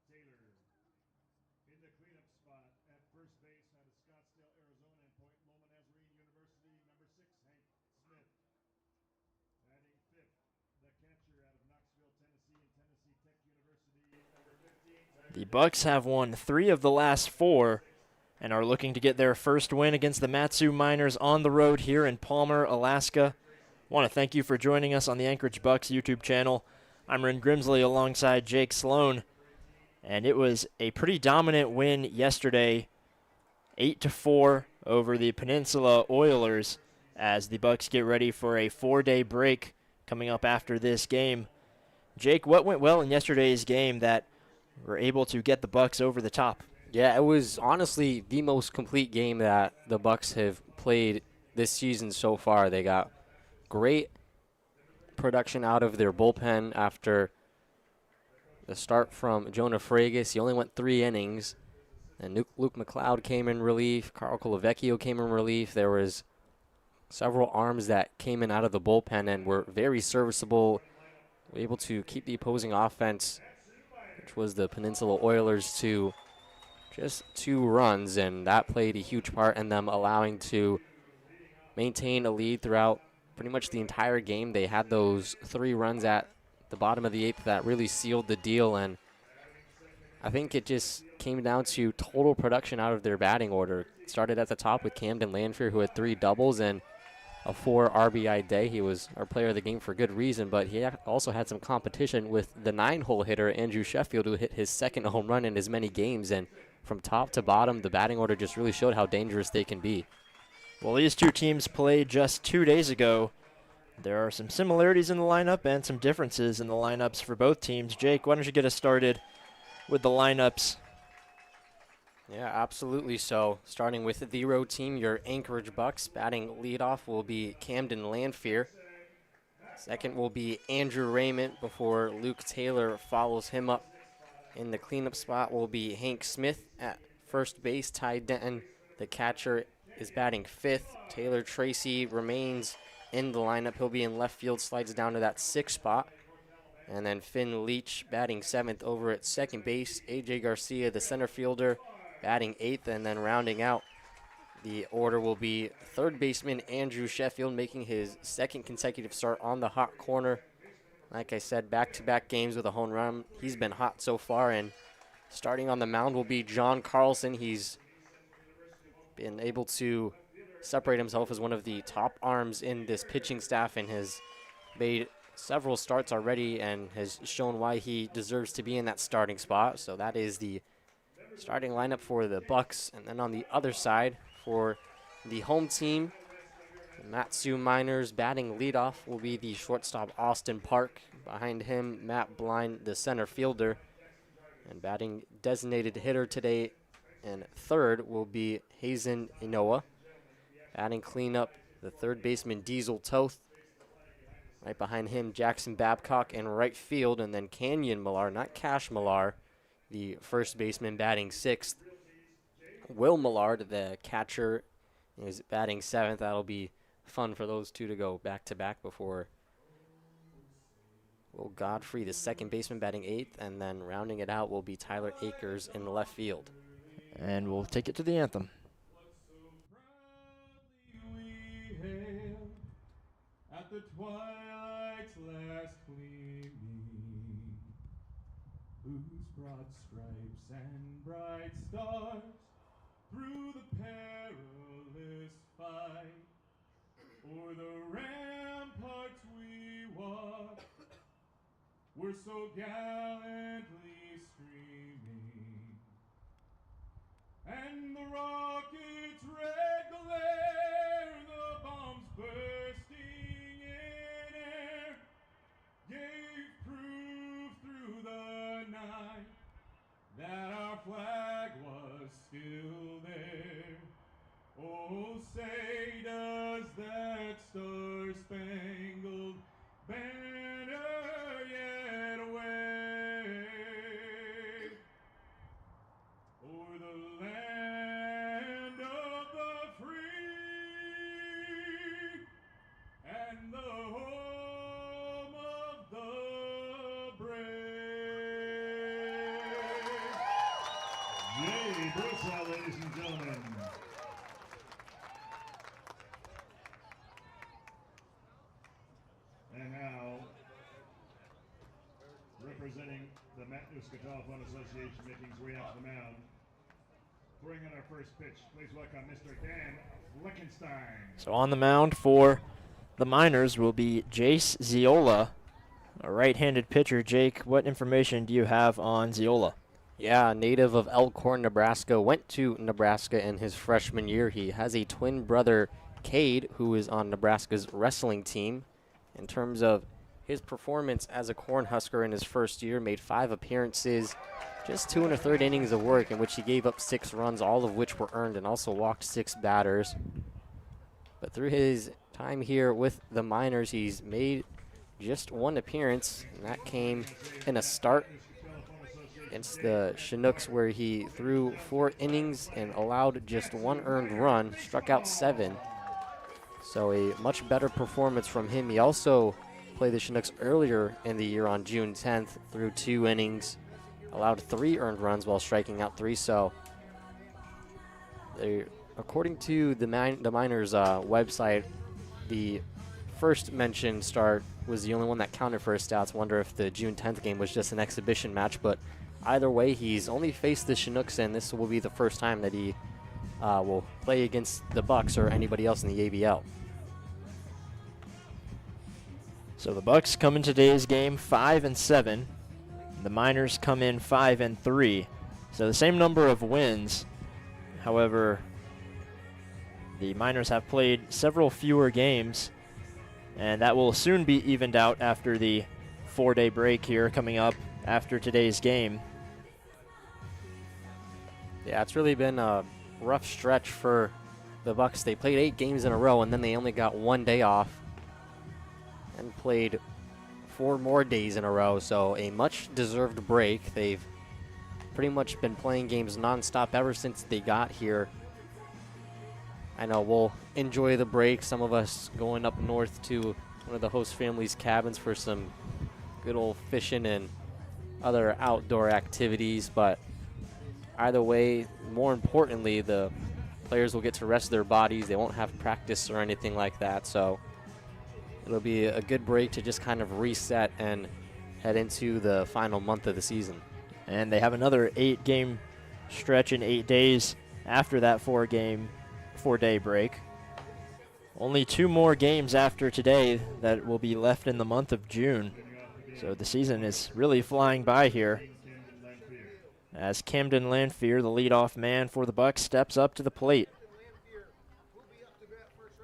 Taylor. In the cleanup spot at first base out of Scottsdale, Arizona, and Point Loma Nazarene University, number 6, Hank Smith. Batting fifth, the catcher out of Knoxville, Tennessee, and Tennessee Tech University, number 15. The Bucs have won 3 of the last 4 and are looking to get their first win against the Mat-Su Miners on the road here in Palmer, Alaska. I want to thank you for joining us on the Anchorage Bucs YouTube channel. I'm Ren Grimsley alongside Jake Sloan, and it was a pretty dominant win yesterday, 8-4 over the Peninsula Oilers, as the Bucs get ready for a 4-day break coming up after this game. Jake, what went well in yesterday's game that were able to get the Bucs over the top? Yeah, it was honestly the most complete game that the Bucs have played this season so far. They got great production out of their bullpen after the start from Jonah Fragus. He only went 3 innings. And Luke McLeod came in relief. Carl Colavecchio came in relief. There was several arms that came in out of the bullpen and were very serviceable, able to keep the opposing offense, which was the Peninsula Oilers, to just 2 runs, and that played a huge part in them allowing to maintain a lead throughout pretty much the entire game. They had those 3 runs at the bottom of the 8th that really sealed the deal, and I think it just came down to total production out of their batting order. It started at the top with Camden Lanfear, who had 3 doubles and a 4 RBI day. He was our player of the game for good reason, but he also had some competition with the 9-hole hitter, Andrew Sheffield, who hit his 2nd home run in as many games. And from top to bottom, the batting order just really showed how dangerous they can be. Well, these two teams played just 2 days ago. There are some similarities in the lineup and some differences in the lineups for both teams. Jake, why don't you get us started with the lineups? Yeah, absolutely. So, starting with the road team, your Anchorage Bucs. Batting leadoff will be Camden Lanfear. Second will be Andrew Raymond before Luke Taylor follows him up. In the cleanup spot will be Hank Smith at first base. Ty Denton, the catcher, is batting 5th. Taylor Tracy remains in the lineup. He'll be in left field, slides down to that 6th spot. And then Finn Leach batting 7th over at second base. AJ Garcia, the center fielder, batting 8th. And then rounding out the order will be third baseman Andrew Sheffield, making his 2nd consecutive start on the hot corner. Like I said, back-to-back games with a home run. He's been hot so far. And starting on the mound will be John Carlson. He's been able to separate himself as one of the top arms in this pitching staff and has made several starts already and has shown why he deserves to be in that starting spot. So that is the starting lineup for the Bucs. And then on the other side for the home team, the Mat-Su Miners, batting leadoff will be the shortstop Austin Park. Behind him, Matt Blind, the center fielder. And batting designated hitter today and third will be Hazen Inoa. Batting cleanup, the third baseman Diesel Toth. Right behind him, Jackson Babcock in right field, and then Canyon Millar, not Cash Millar, the first baseman, batting 6th. Will Millard, the catcher, is batting 7th. That'll be fun for those two to go back-to-back before Will Godfrey, the second baseman, batting 8th, and then rounding it out will be Tyler Akers in left field. And we'll take it to the anthem. At the twilight's last gleaming, whose broad stripes and bright stars through the perilous fight o'er the ramparts we walked were so gallantly streaming, and the rocket's red glare, the bombs bursting in air, gave proof through the night that our flag was still there. Oh, say does that star-spangled banner yet wave? representing the Matanuska Telephone Association, making his way up to the mound. Throwing in our first pitch, please welcome Mr. Dan Fleckenstein. So on the mound for the Miners will be Jace Ziola, a right-handed pitcher. Jake, what information do you have on Ziola? Yeah, native of Elkhorn, Nebraska, went to Nebraska in his freshman year. He has a twin brother, Cade, who is on Nebraska's wrestling team. In terms of his performance as a Cornhusker in his first year, made 5 appearances, just 2 1/3 innings of work in which he gave up 6 runs, all of which were earned, and also walked 6 batters. But through his time here with the Miners, he's made just 1 appearance, and that came in a start against the Chinooks, where he threw 4 innings and allowed just 1 earned run, struck out 7. So a much better performance from him. He also played the Chinooks earlier in the year on June 10th, threw 2 innings, allowed 3 earned runs while striking out 3. So according to the Miners website, the first mentioned start was the only one that counted for his stats. Wonder if the June 10th game was just an exhibition match, but either way, he's only faced the Chinooks, and this will be the first time that he will play against the Bucs or anybody else in the ABL. So the Bucs come in today's game 5-7. The Miners come in 5-3. So the same number of wins. However, the Miners have played several fewer games, and that will soon be evened out after the 4-day break here coming up after today's game. Yeah, it's really been a rough stretch for the Bucs. They played 8 games in a row, and then they only got 1 day off and played 4 more days in a row, so a much-deserved break. They've pretty much been playing games nonstop ever since they got here. I know we'll enjoy the break, some of us going up north to one of the host family's cabins for some good old fishing and other outdoor activities, but either way, more importantly, the players will get to rest their bodies. They won't have practice or anything like that, so it'll be a good break to just kind of reset and head into the final month of the season. And they have another 8-game stretch in 8 days after that 4-day break. Only 2 more games after today that will be left in the month of June. So the season is really flying by here, as Camden Lanfear, the leadoff man for the Bucs, steps up to the plate.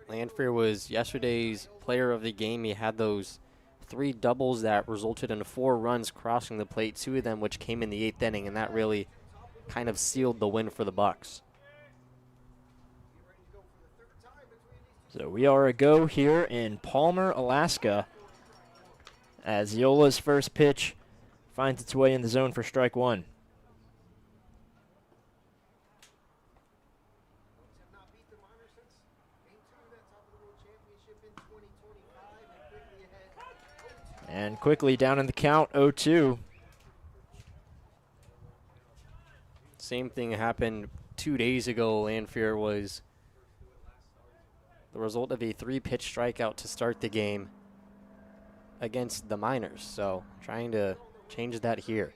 Lanfear was yesterday's player of the game. He had those 3 doubles that resulted in 4 runs crossing the plate, 2 of them which came in the 8th inning, and that really kind of sealed the win for the Bucs. So we are a go here in Palmer, Alaska, as Ziola's first pitch finds its way in the zone for strike 1. And quickly down in the count, 0-2. Same thing happened 2 days ago. Lanfear was the result of a 3-pitch strikeout to start the game against the Miners. So trying to change that here.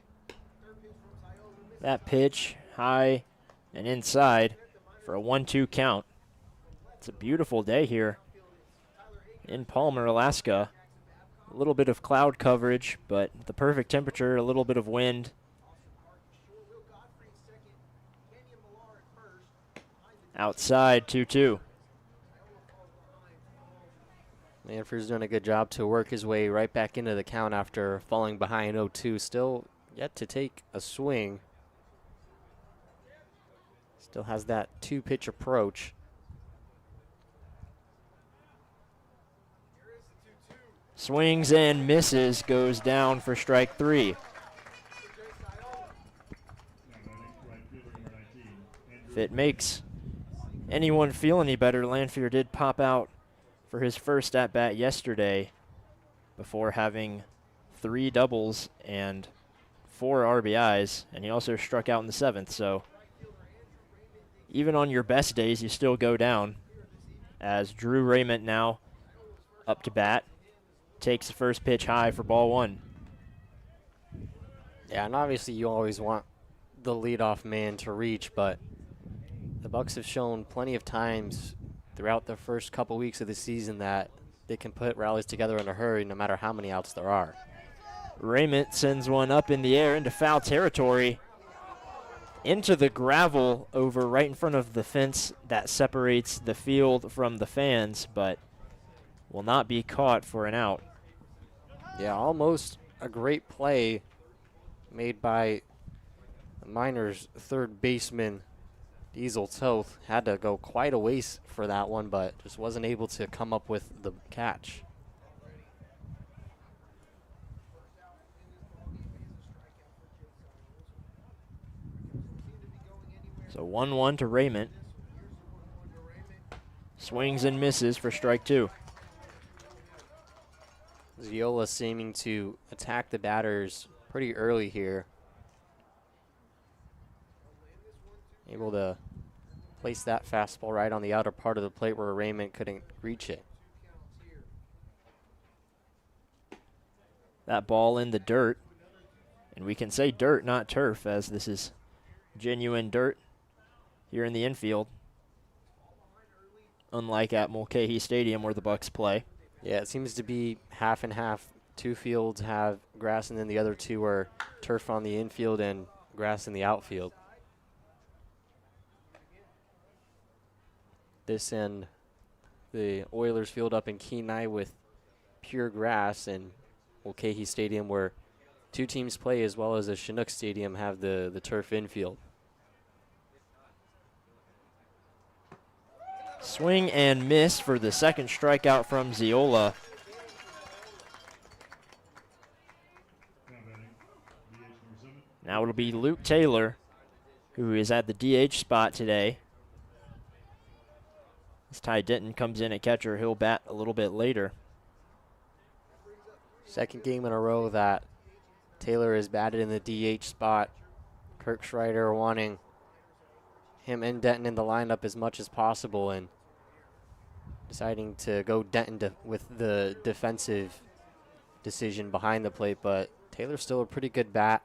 That pitch high and inside for a 1-2 count. It's a beautiful day here in Palmer, Alaska. A little bit of cloud coverage, but the perfect temperature, a little bit of wind. Outside, 2-2. Lanfear's doing a good job to work his way right back into the count after falling behind 0-2. Still yet to take a swing. Still has that 2-pitch approach. Swings and misses, goes down for strike 3. If it makes anyone feel any better, Lanfear did pop out for his first at-bat yesterday before having 3 doubles and 4 RBIs, and he also struck out in the 7th. So even on your best days, you still go down, as Drew Raymond now up to bat. Takes the first pitch high for ball 1. Yeah, and obviously you always want the leadoff man to reach, but the Bucs have shown plenty of times throughout the first couple weeks of the season that they can put rallies together in a hurry no matter how many outs there are. Raymond sends one up in the air into foul territory, into the gravel over right in front of the fence that separates the field from the fans, but will not be caught for an out. Yeah, almost a great play made by the Miners' third baseman, Diesel Toth. Had to go quite a ways for that one, but just wasn't able to come up with the catch. So 1-1 to Raymond. Swings and misses for strike two. Ziola seeming to attack the batters pretty early here. Able to place that fastball right on the outer part of the plate where Raymond couldn't reach it. That ball in the dirt. And we can say dirt, not turf, as this is genuine dirt here in the infield. Unlike at Mulcahy Stadium where the Bucs play. Yeah, it seems to be half and half. Two fields have grass, and then the other two are turf on the infield and grass in the outfield. This and the Oilers field up in Kenai with pure grass, and Mulcahy Stadium where two teams play, as well as the Chinook Stadium, have the turf infield. Swing and miss for the second strikeout from Ziola. Now it'll be Luke Taylor, who is at the DH spot today. As Ty Denton comes in at catcher, he'll bat a little bit later. Second game in a row that Taylor is batted in the DH spot. Kirk Schreider wanting him and Denton in the lineup as much as possible, and deciding to go Denton with the defensive decision behind the plate, but Taylor's still a pretty good bat.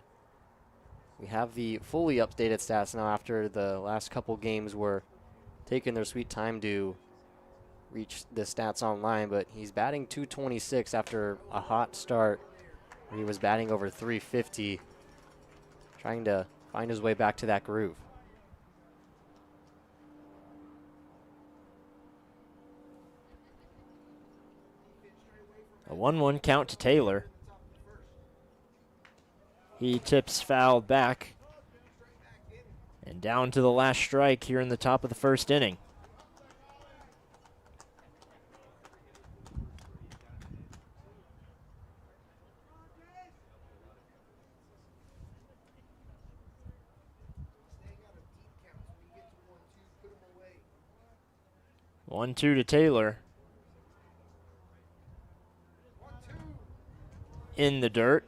We have the fully updated stats now after the last couple games were taking their sweet time to reach the stats online, but he's batting .226 after a hot start. He was batting over .350, trying to find his way back to that groove. A 1-1 count to Taylor. He tips foul back. And down to the last strike here in the top of the first inning. One, two to Taylor. In the dirt.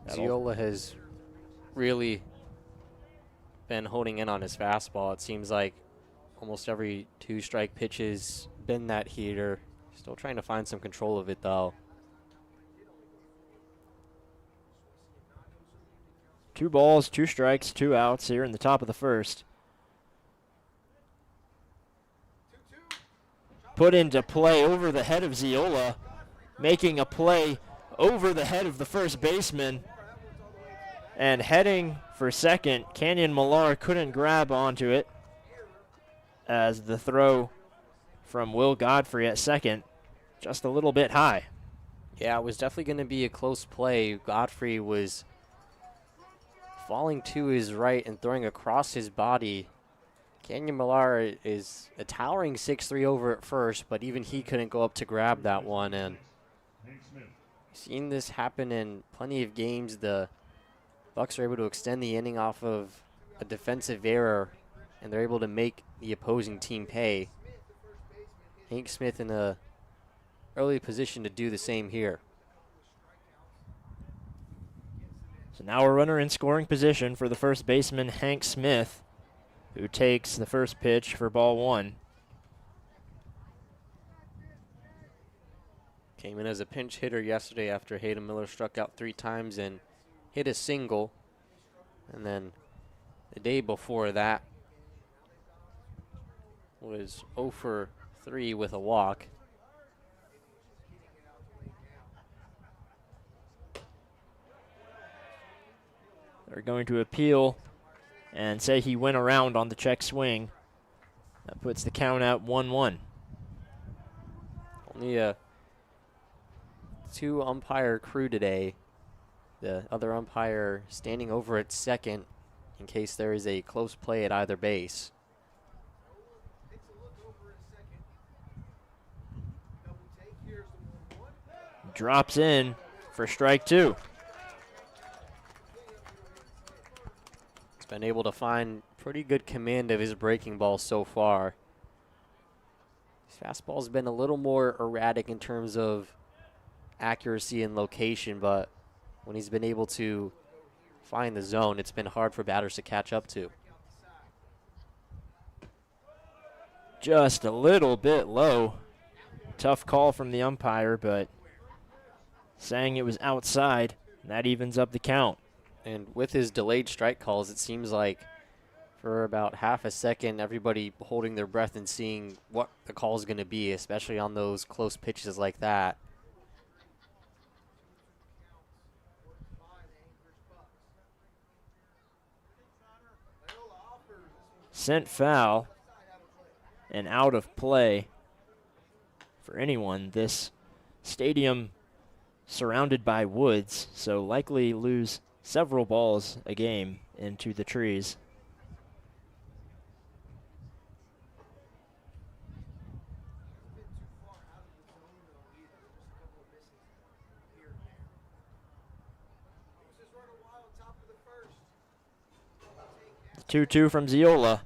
Ziola has really been holding in on his fastball. It seems like almost every two-strike pitch has been that heater. Still trying to find some control of it, though. 2 balls, 2 strikes, 2 outs here in the top of the first. Put into play over the head of Ziola, making a play over the head of the first baseman. And heading for second, Canyon Millar couldn't grab onto it as the throw from Will Godfrey at second, just a little bit high. Yeah, it was definitely going to be a close play. Godfrey was falling to his right and throwing across his body. Canyon Millar is a towering 6'3" over at first, but even he couldn't go up to grab that one. And seen this happen in plenty of games. The Bucs are able to extend the inning off of a defensive error, and they're able to make the opposing team pay. Hank Smith in a early position to do the same here. So now a runner in scoring position for the first baseman, Hank Smith, who takes the first pitch for ball 1. Came in as a pinch hitter yesterday after Hayden Miller struck out 3 times and hit a single. And then the day before that was 0 for 3 with a walk. They're going to appeal and say he went around on the check swing. That puts the count at 1-1. Only a 2 umpire crew today. The other umpire standing over at second in case there is a close play at either base. Drops in for strike 2. He's been able to find pretty good command of his breaking ball so far. His fastball's been a little more erratic in terms of accuracy and location, but when he's been able to find the zone, it's been hard for batters to catch up to. Just a little bit low. Tough call from the umpire, but saying it was outside, that evens up the count. And with his delayed strike calls, it seems like for about half a second, everybody holding their breath and seeing what the call is going to be, especially on those close pitches like that. Sent foul and out of play for anyone. This stadium surrounded by woods, so likely lose several balls a game into the trees. The 2-2 from Ziola.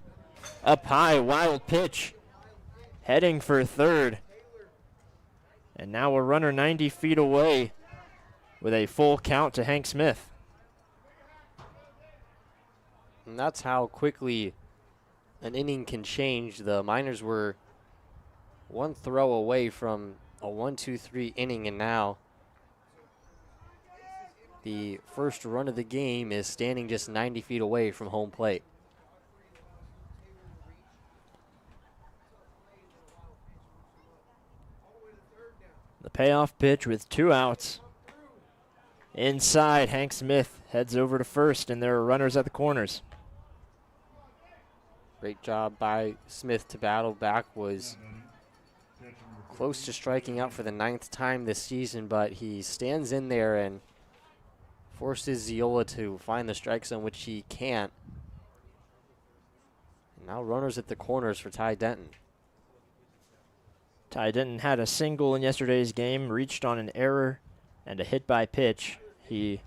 Up high, wild pitch. Heading for third. And now a runner 90 feet away with a full count to Hank Smith. And that's how quickly an inning can change. The Miners were one throw away from a 1-2-3 inning, and now the first run of the game is standing just 90 feet away from home plate. The payoff pitch with 2 outs. Inside, Hank Smith heads over to first, and there are runners at the corners. Great job by Smith to battle back. Was close to striking out for the 9th time this season, but he stands in there and forces Ziola to find the strike zone, which he can't. And now runners at the corners for Ty Denton. Ty Denton had a single in yesterday's game, reached on an error and a hit by pitch. He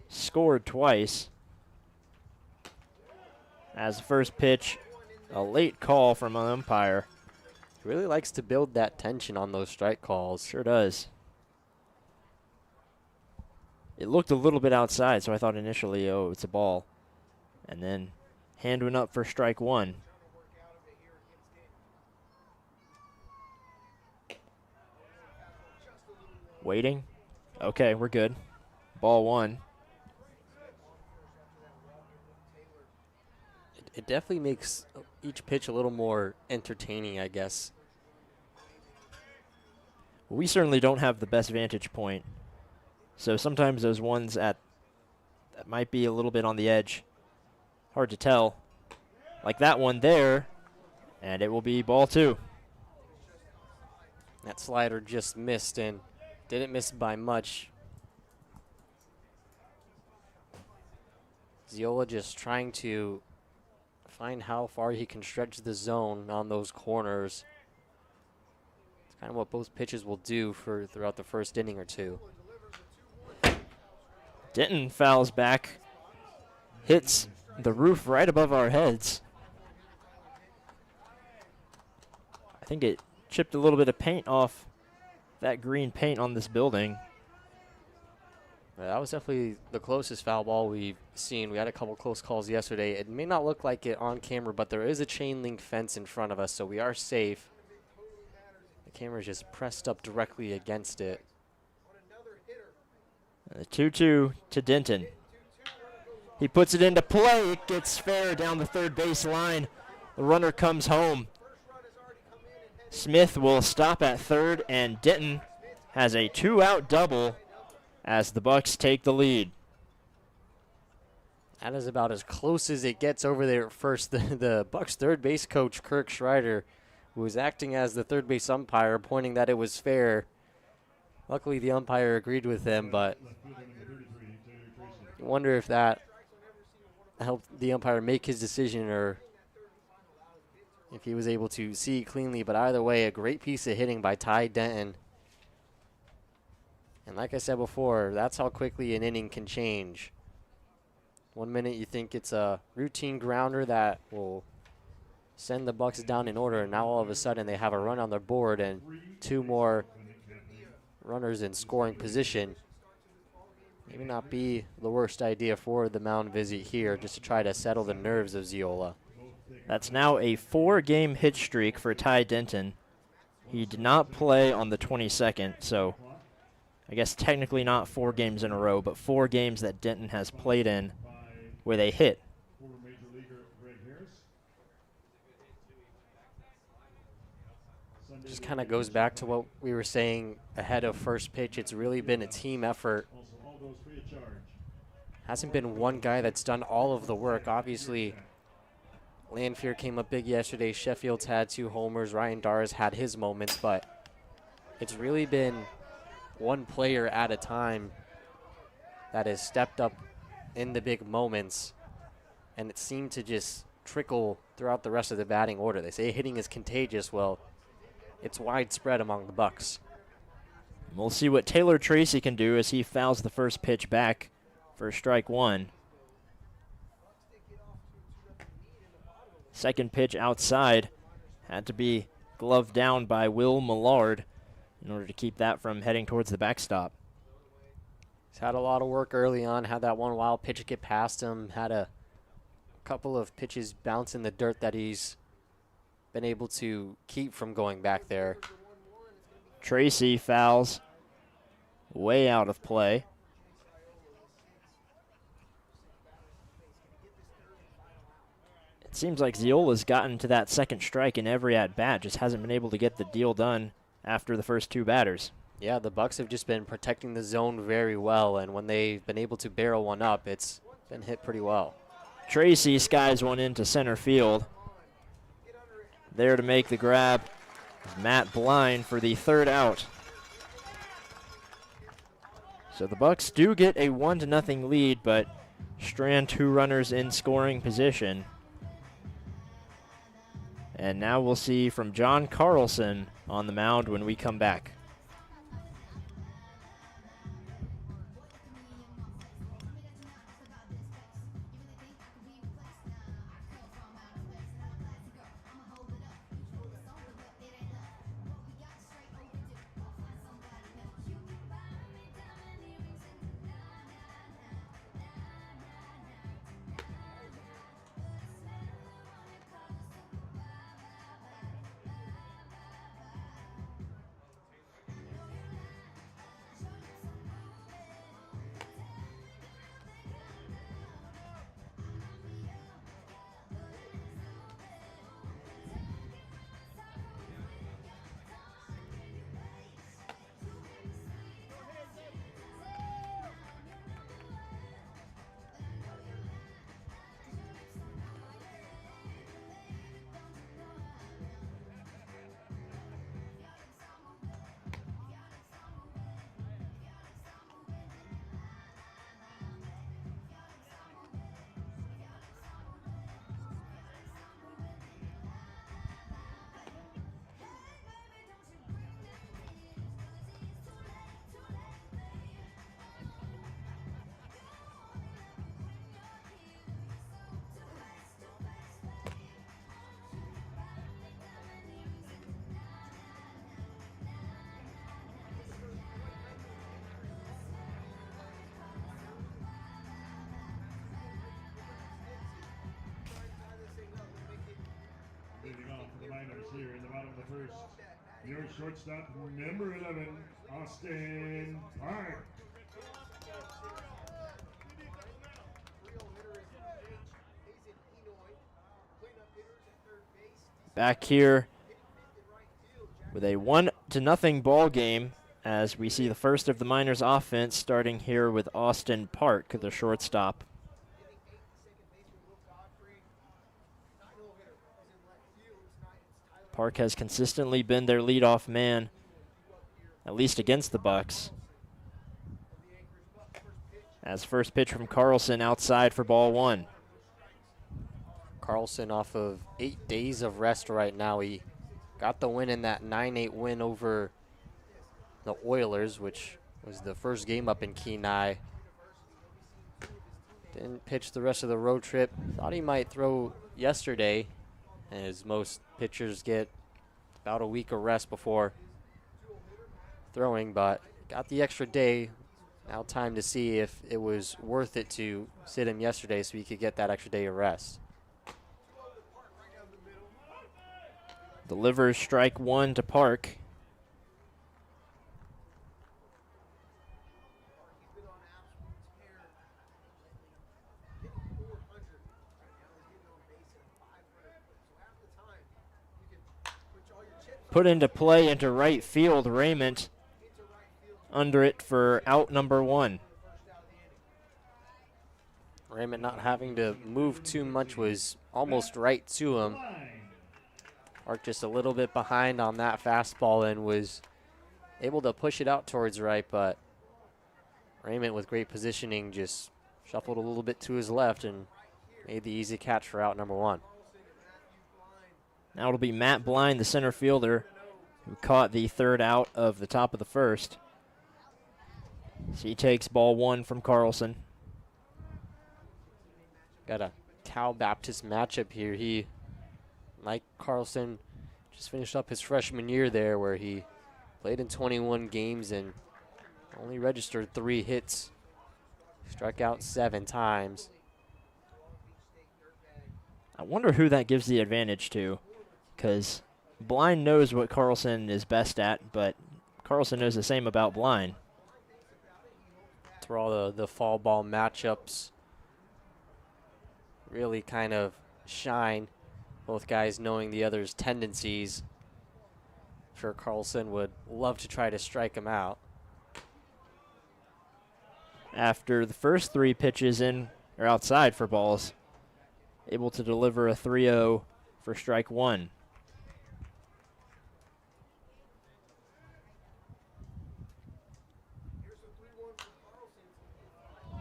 scored twice. As the first pitch, a late call from an umpire. He really likes to build that tension on those strike calls. Sure does. It looked a little bit outside, so I thought initially, oh, it's a ball. And then hand went up for strike 1. Waiting. Okay, we're good. Ball 1. It definitely makes each pitch a little more entertaining, I guess. We certainly don't have the best vantage point. So sometimes those ones that might be a little bit on the edge, hard to tell. Like that one there, and it will be ball 2. That slider just missed, and didn't miss by much. Ziola just trying to find how far he can stretch the zone on those corners. It's kind of what both pitches will do for throughout the first inning or two. Denton fouls back, hits the roof right above our heads. I think it chipped a little bit of paint off that green paint on this building. That was definitely the closest foul ball we've seen. We had a couple close calls yesterday. It may not look like it on camera, but there is a chain link fence in front of us, so we are safe. camera's just pressed up directly against it. The 2-2 to Denton. He puts it into play. It gets fair down the third base line. The runner comes home. Smith will stop at third, and Denton has a 2-out double as the Bucs take the lead. That is about as close as it gets over there at first. The Bucs third base coach, Kirk Schreider, who was acting as the third base umpire, pointing that it was fair. Luckily, the umpire agreed with him, but you wonder if that helped the umpire make his decision or if he was able to see cleanly. But either way, a great piece of hitting by Ty Denton. And like I said before, that's how quickly an inning can change. 1 minute you think it's a routine grounder that will send the Bucs down in order, and now all of a sudden they have a run on their board and 2 more runners in scoring position. Maybe not be the worst idea for the mound visit here, just to try to settle the nerves of Ziola. That's now a 4-game hit streak for Ty Denton. He did not play on the 22nd, so I guess technically not 4 games in a row, but 4 games that Denton has played in where they hit. Just kind of goes back to what we were saying ahead of first pitch. It's really been a team effort. Hasn't been one guy that's done all of the work. Obviously, Lanfear came up big yesterday. Sheffield's had 2 homers. Ryan Darr's had his moments, but it's really been one player at a time that has stepped up in the big moments, and it seemed to just trickle throughout the rest of the batting order. They say hitting is contagious. Well, it's widespread among the Bucs. We'll see what Taylor Tracy can do as he fouls the first pitch back for strike 1. Second pitch outside had to be gloved down by Will Millard in order to keep that from heading towards the backstop. He's had a lot of work early on, had that one wild pitch get past him, had a couple of pitches bounce in the dirt that he's been able to keep from going back there. Tracy fouls way out of play. It seems like Ziola's gotten to that second strike in every at-bat, just hasn't been able to get the deal done after the first 2 batters. Yeah, the Bucs have just been protecting the zone very well, and when they've been able to barrel one up, it's been hit pretty well. Tracy skies one into center field. There to make the grab, Matt Blind for the 3rd out. So the Bucs do get a 1-0 lead, but strand 2 runners in scoring position. And now we'll see from John Carlson on the mound when we come back. Your shortstop, number 11, Austin Park. Back here with a 1-0 ball game as we see the first of the Miners offense starting here with Austin Park, the shortstop. Park has consistently been their leadoff man, at least against the Bucs. As first pitch from Carlson outside for ball 1. Carlson off of 8 days of rest right now. He got the win in that 9-8 win over the Oilers, which was the first game up in Kenai. Didn't pitch the rest of the road trip. Thought he might throw yesterday, as most pitchers get about a week of rest before throwing, but got the extra day. Now time to see if it was worth it to sit him yesterday so he could get that extra day of rest. Delivers strike 1 to Park. Put into play into right field. Raymond under it for out number 1. Raymond not having to move too much was almost right to him. Park just a little bit behind on that fastball and was able to push it out towards right, but Raymond with great positioning just shuffled a little bit to his left and made the easy catch for out number 1. Now it'll be Matt Blind, the center fielder, who caught the third out of the top of the first. So he takes ball 1 from Carlson. Got a Cal Baptist matchup here. Mike Carlson just finished up his freshman year there where he played in 21 games and only registered 3 hits. Struck out 7 times. I wonder who that gives the advantage to, because Blind knows what Carlson is best at, but Carlson knows the same about Blind. That's where all the fall ball matchups really kind of shine. Both guys knowing the other's tendencies. I'm sure Carlson would love to try to strike him out. After the first 3 pitches in or outside for balls, able to deliver a 3-0 for strike 1.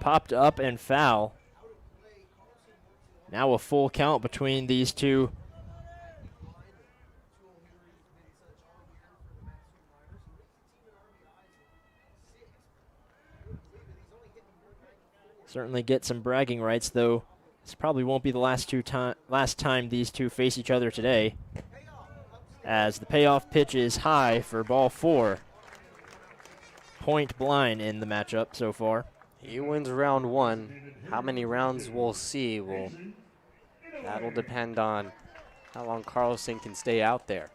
Popped up and foul. Now a full count between these two. Certainly get some bragging rights, though. This probably won't be the last time these two face each other today, as the payoff pitch is high for ball 4. Point Blind in the matchup so far. He wins round 1. How many rounds we'll see, that'll depend on how long Carlson can stay out there.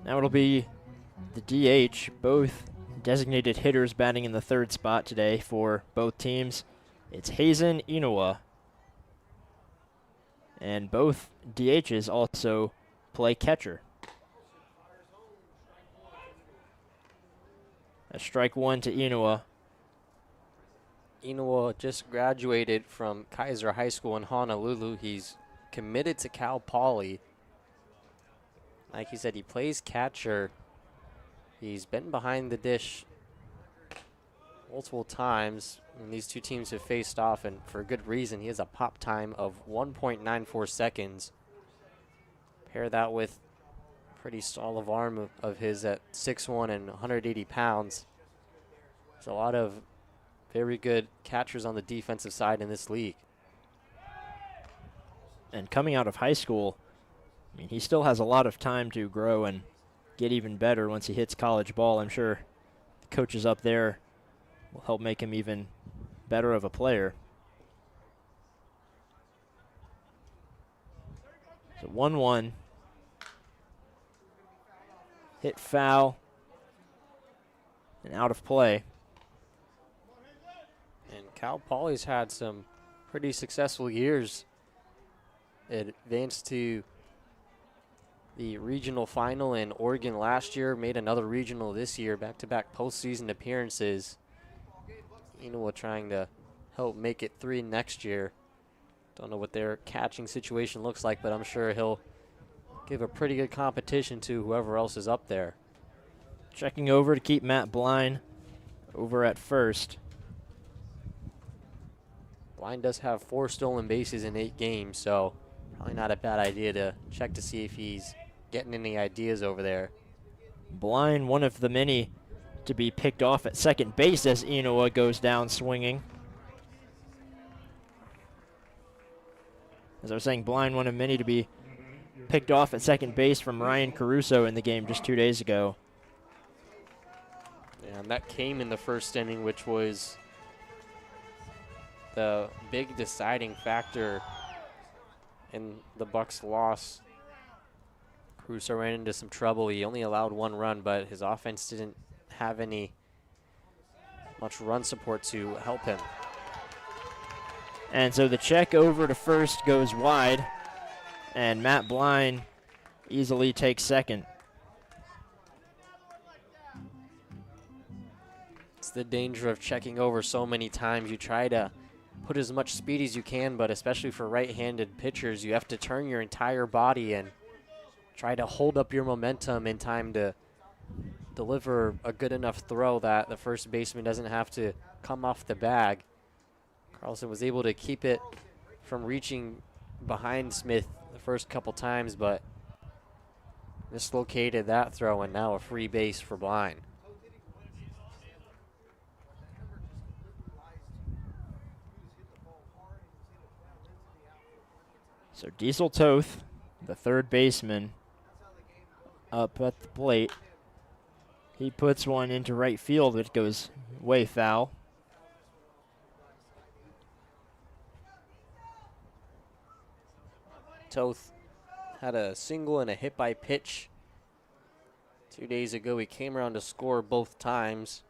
Now it'll be the DH, both designated hitters batting in the 3rd spot today for both teams. It's Hazen Inoue. And both DHs also play catcher. A strike 1 to Inoue. Inoue just graduated from Kaiser High School in Honolulu. He's committed to Cal Poly. Like he said, he plays catcher. He's been behind the dish multiple times when these two teams have faced off, and for good reason. He has a pop time of 1.94 seconds. Pair that with pretty solid arm of his at 6'1" and 180 pounds. There's a lot of very good catchers on the defensive side in this league. And coming out of high school, I mean, he still has a lot of time to grow and get even better once he hits college ball. I'm sure the coaches up there will help make him even better of a player. So 1-1. Hit foul. And out of play. And Cal Poly's had some pretty successful years. It advanced to the regional final in Oregon last year, made another regional this year, back-to-back postseason appearances. Inola trying to help make it 3 next year. Don't know what their catching situation looks like, but I'm sure he'll give a pretty good competition to whoever else is up there. Checking over to keep Matt Blind over at first. Blind does have 4 stolen bases in 8 games, so probably not a bad idea to check to see if he's getting any ideas over there. Blind, one of the many to be picked off at second base as Inoa goes down swinging. As I was saying, Blind, one of many to be picked off at second base from Ryan Caruso in the game just 2 days ago. Yeah, and that came in the first inning, which was the big deciding factor in the Bucs' loss. Caruso ran into some trouble. He only allowed 1 run, but his offense didn't have much run support to help him. And so the check over to first goes wide, and Matt Blind easily takes second. It's the danger of checking over so many times. You try to put as much speed as you can, but especially for right-handed pitchers, you have to turn your entire body and try to hold up your momentum in time to deliver a good enough throw that the first baseman doesn't have to come off the bag. Carlson was able to keep it from reaching behind Smith the first couple times, but dislocated that throw, and now a free base for Blind. So Diesel Toth, the third baseman, up at the plate. He puts one into right field. It goes way foul. Toth had a single and a hit by pitch 2 days ago. He came around to score both times.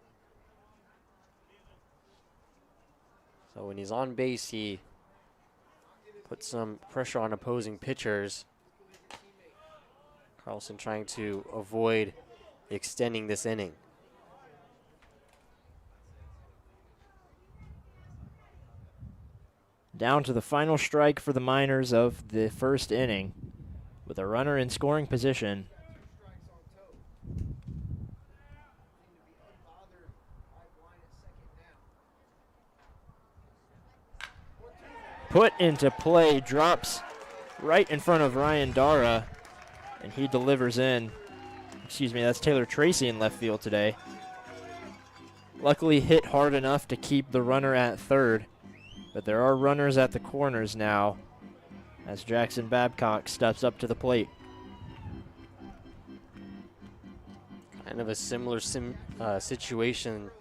So when he's on base, he puts some pressure on opposing pitchers. Carlson trying to avoid extending this inning. Down to the final strike for the Miners of the first inning, with a runner in scoring position. Put into play, drops right in front of Ryan Dara, and he delivers in. Excuse me, that's Taylor Tracy in left field today. Luckily hit hard enough to keep the runner at third, but there are runners at the corners now as Jackson Babcock steps up to the plate. Kind of a similar situation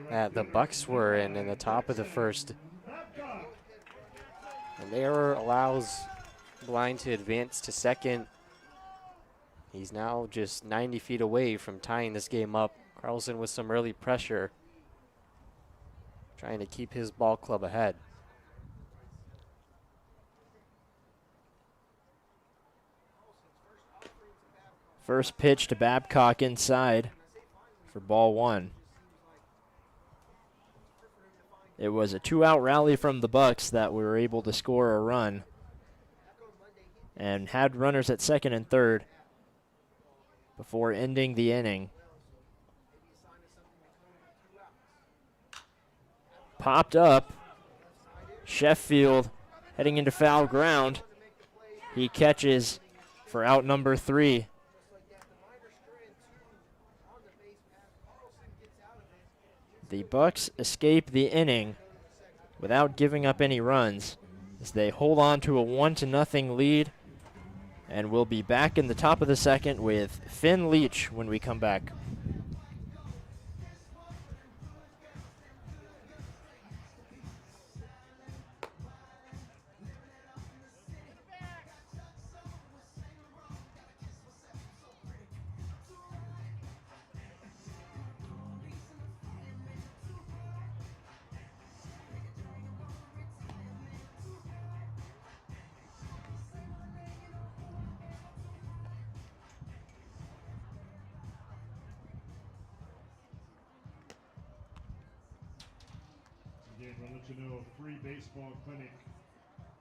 that the Bucs were in the top of the first. And there allows Blind to advance to second. He's now just 90 feet away from tying this game up. Carlson with some early pressure, trying to keep his ball club ahead. First pitch to Babcock inside for ball 1. It was a 2-out rally from the Bucs that were able to score a run and had runners at second and third before ending the inning. Popped up. Sheffield heading into foul ground. He catches for out number 3. The Bucs escape the inning without giving up any runs as they hold on to a 1-0 lead, and we'll be back in the top of the second with Finn Leach when we come back. you know, free baseball clinic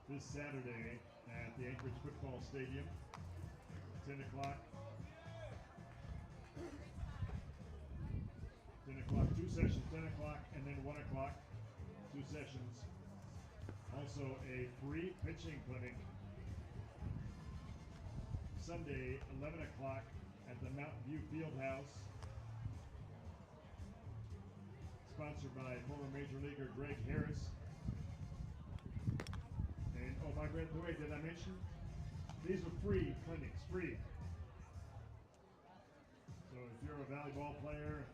this Saturday at the Anchorage Football Stadium. 10 o'clock. 10 o'clock, 2 sessions, 10 o'clock and then 1 o'clock, 2 sessions. Also a free pitching clinic Sunday, 11 o'clock at the Mountain View Fieldhouse. Sponsored by former Major Leaguer Greg Harris. And oh, by the way, did I mention these are free clinics, free. So if you're a volleyball player,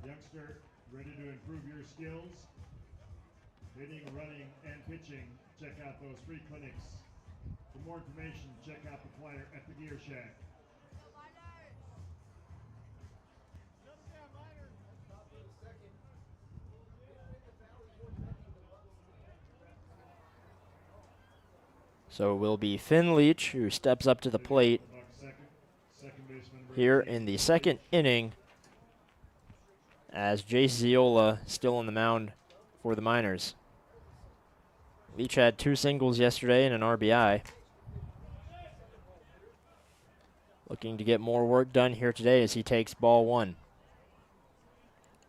youngster, ready to improve your skills, hitting, running, and pitching, check out those free clinics. For more information, check out the flyer at the Gear Shack. So it will be Finn Leach who steps up to the plate here in the second inning as Jace Ziola still on the mound for the Miners. Leach had 2 singles yesterday and an RBI. Looking to get more work done here today as he takes ball 1.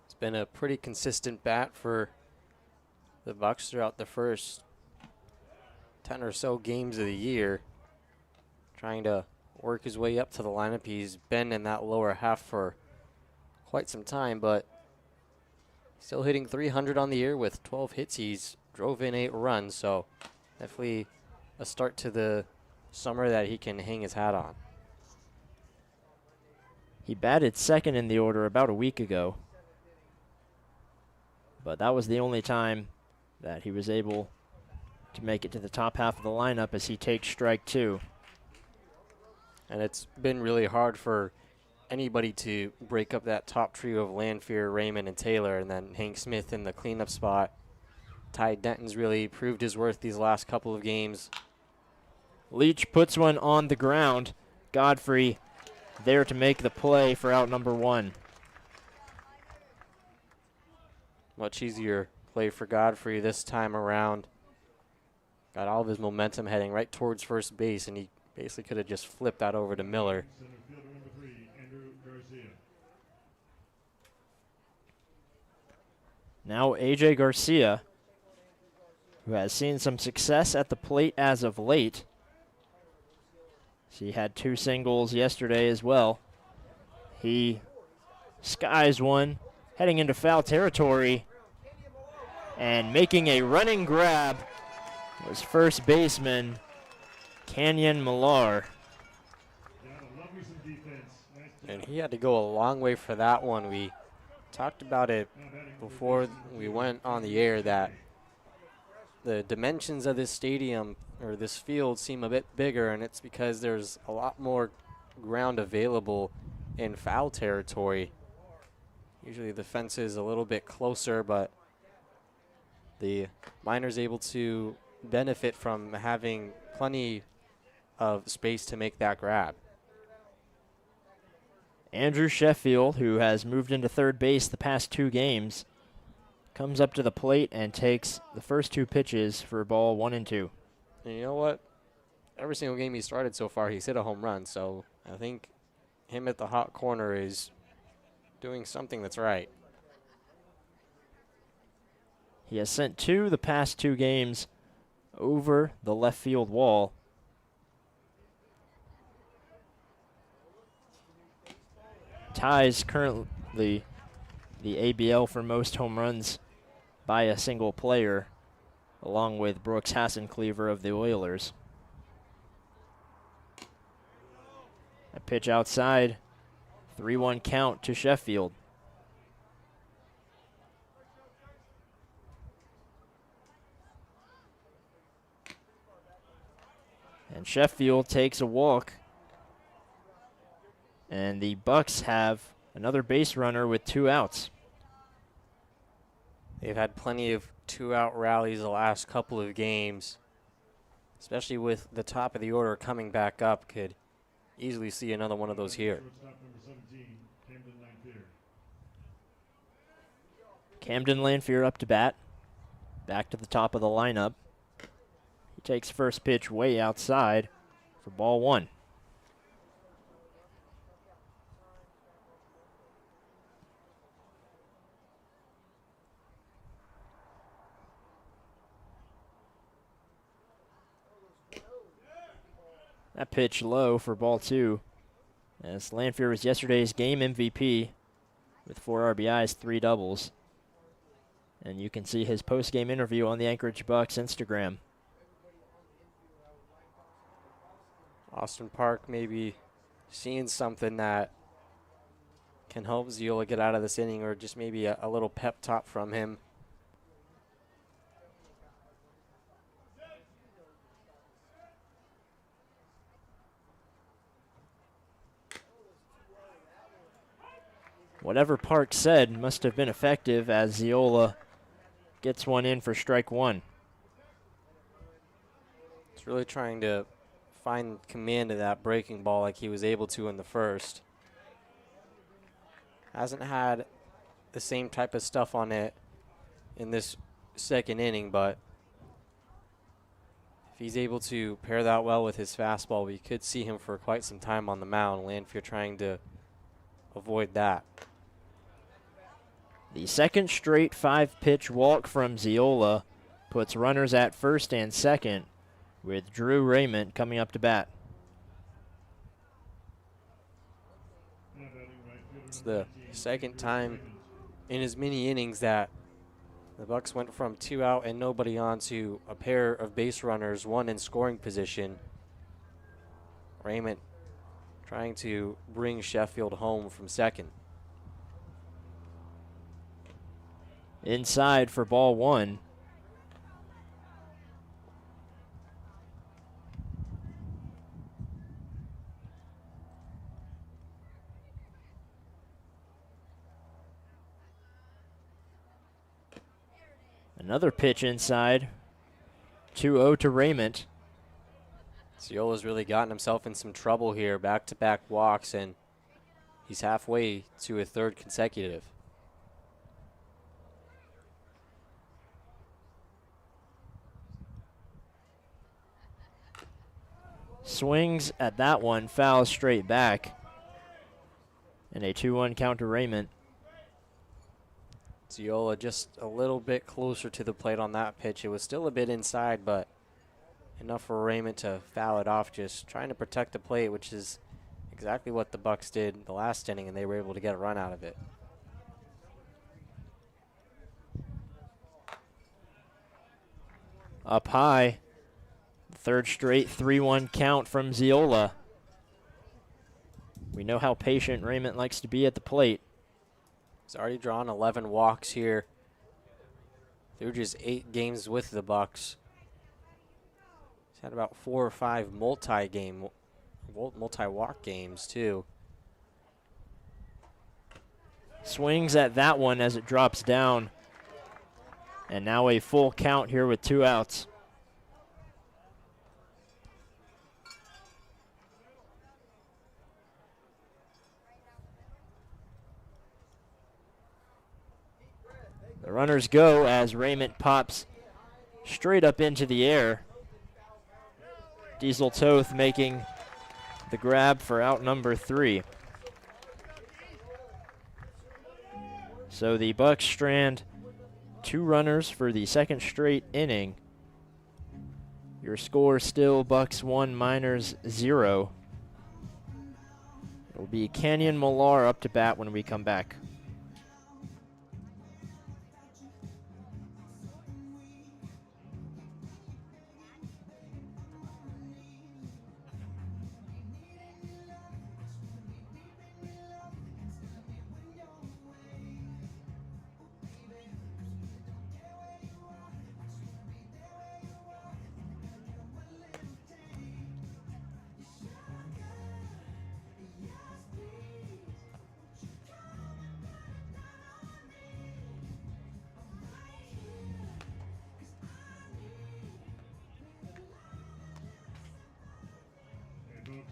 It's been a pretty consistent bat for the Bucs throughout the first 10 or so games of the year, trying to work his way up to the lineup. He's been in that lower half for quite some time, but still hitting 300 on the year with 12 hits. He's drove in 8 runs, so definitely a start to the summer that he can hang his hat on. He batted second in the order about a week ago, but that was the only time that he was able to make it to the top half of the lineup as he takes strike 2. And it's been really hard for anybody to break up that top trio of Lanfear, Raymond, and Taylor, and then Hank Smith in the cleanup spot. Ty Denton's really proved his worth these last couple of games. Leach puts one on the ground. Godfrey there to make the play for out number 1. Much easier play for Godfrey this time around. Got all of his momentum heading right towards first base, and he basically could have just flipped that over to Miller. Now AJ Garcia, who has seen some success at the plate as of late. He had 2 singles yesterday as well. He skies one, heading into foul territory, and making a running grab was first baseman Canyon Millar. And he had to go a long way for that one. We talked about it before we went on the air that the dimensions of this stadium or this field seem a bit bigger, and it's because there's a lot more ground available in foul territory. Usually the fence is a little bit closer, but the Miners able to benefit from having plenty of space to make that grab. Andrew Sheffield, who has moved into third base the past 2 games, comes up to the plate and takes the first 2 pitches for ball 1 and 2. And you know what? Every single game he started so far, he's hit a home run. So I think him at the hot corner is doing something that's right. He has sent 2 the past 2 games over the left field wall. Ties currently the ABL for most home runs by a single player, along with Brooks Hassencleaver of the Oilers. A pitch outside, 3-1 count to Sheffield. And Sheffield takes a walk. And the Bucs have another base runner with 2 outs. They've had plenty of 2-out rallies the last couple of games, especially with the top of the order coming back up. Could easily see another one of those here. Camden Lanfear up to bat. back to the top of the lineup. He takes first pitch way outside for ball one. That pitch low for ball two, as Lanphier was yesterday's game MVP with 4 RBIs, 3 doubles. And you can see his post-game interview on the Anchorage Bucs Instagram. Austin Park maybe seeing something that can help Ziola get out of this inning, or just maybe a little pep talk from him. Whatever Park said must have been effective, as Ziola gets one in for strike one. He's really trying to find command of that breaking ball like he was able to in the first. Hasn't had the same type of stuff on it in this second inning, but if he's able to pair that well with his fastball, we could see him for quite some time on the mound. Lanphier trying to avoid that. The second straight 5-pitch walk from Ziola puts runners at first and second, with Drew Raymond coming up to bat. It's the second time in as many innings that the Bucs went from 2 out and nobody on to a pair of base runners, 1 in scoring position. Raymond trying to bring Sheffield home from second. Inside for ball one. Another pitch inside. 2-0 to Raymond. Ziola's really gotten himself in some trouble here, back-to-back walks, and he's halfway to a third consecutive. Swings at that one, fouls straight back. And a 2-1 count to Raymond. Ziola just a little bit closer to the plate on that pitch. It was still a bit inside, but enough for Raymond to foul it off, just trying to protect the plate, which is exactly what the Bucs did the last inning, and they were able to get a run out of it. Up high. Third straight 3-1 count from Ziola. We know how patient Raymond likes to be at the plate. He's already drawn 11 walks here through just 8 games with the Bucs. He's had about 4 or 5 multi-walk games too. Swings at that one as it drops down. And now a full count here with 2 outs. The runners go as Raymond pops straight up into the air. Diesel Toth making the grab for out number 3. So the Bucs strand 2 runners for the second straight inning. Your score still Bucs 1, Miners 0. It'll be Canyon Millar up to bat when we come back.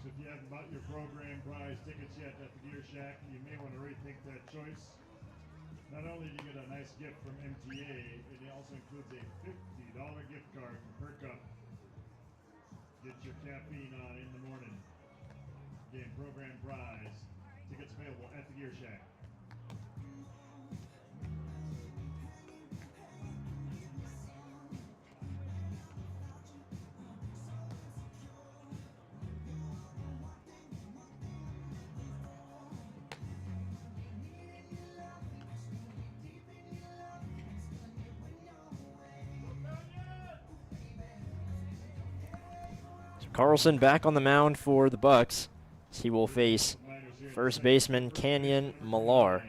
If you haven't bought your program prize tickets yet at the Gear Shack, you may want to rethink that choice. Not only do you get a nice gift from MTA, it also includes a $50 gift card from Perk Up. Get your caffeine on in the morning. Game program prize. Tickets available at the Gear Shack. Carlson back on the mound for the Bucs. He will face first baseman Canyon Millar.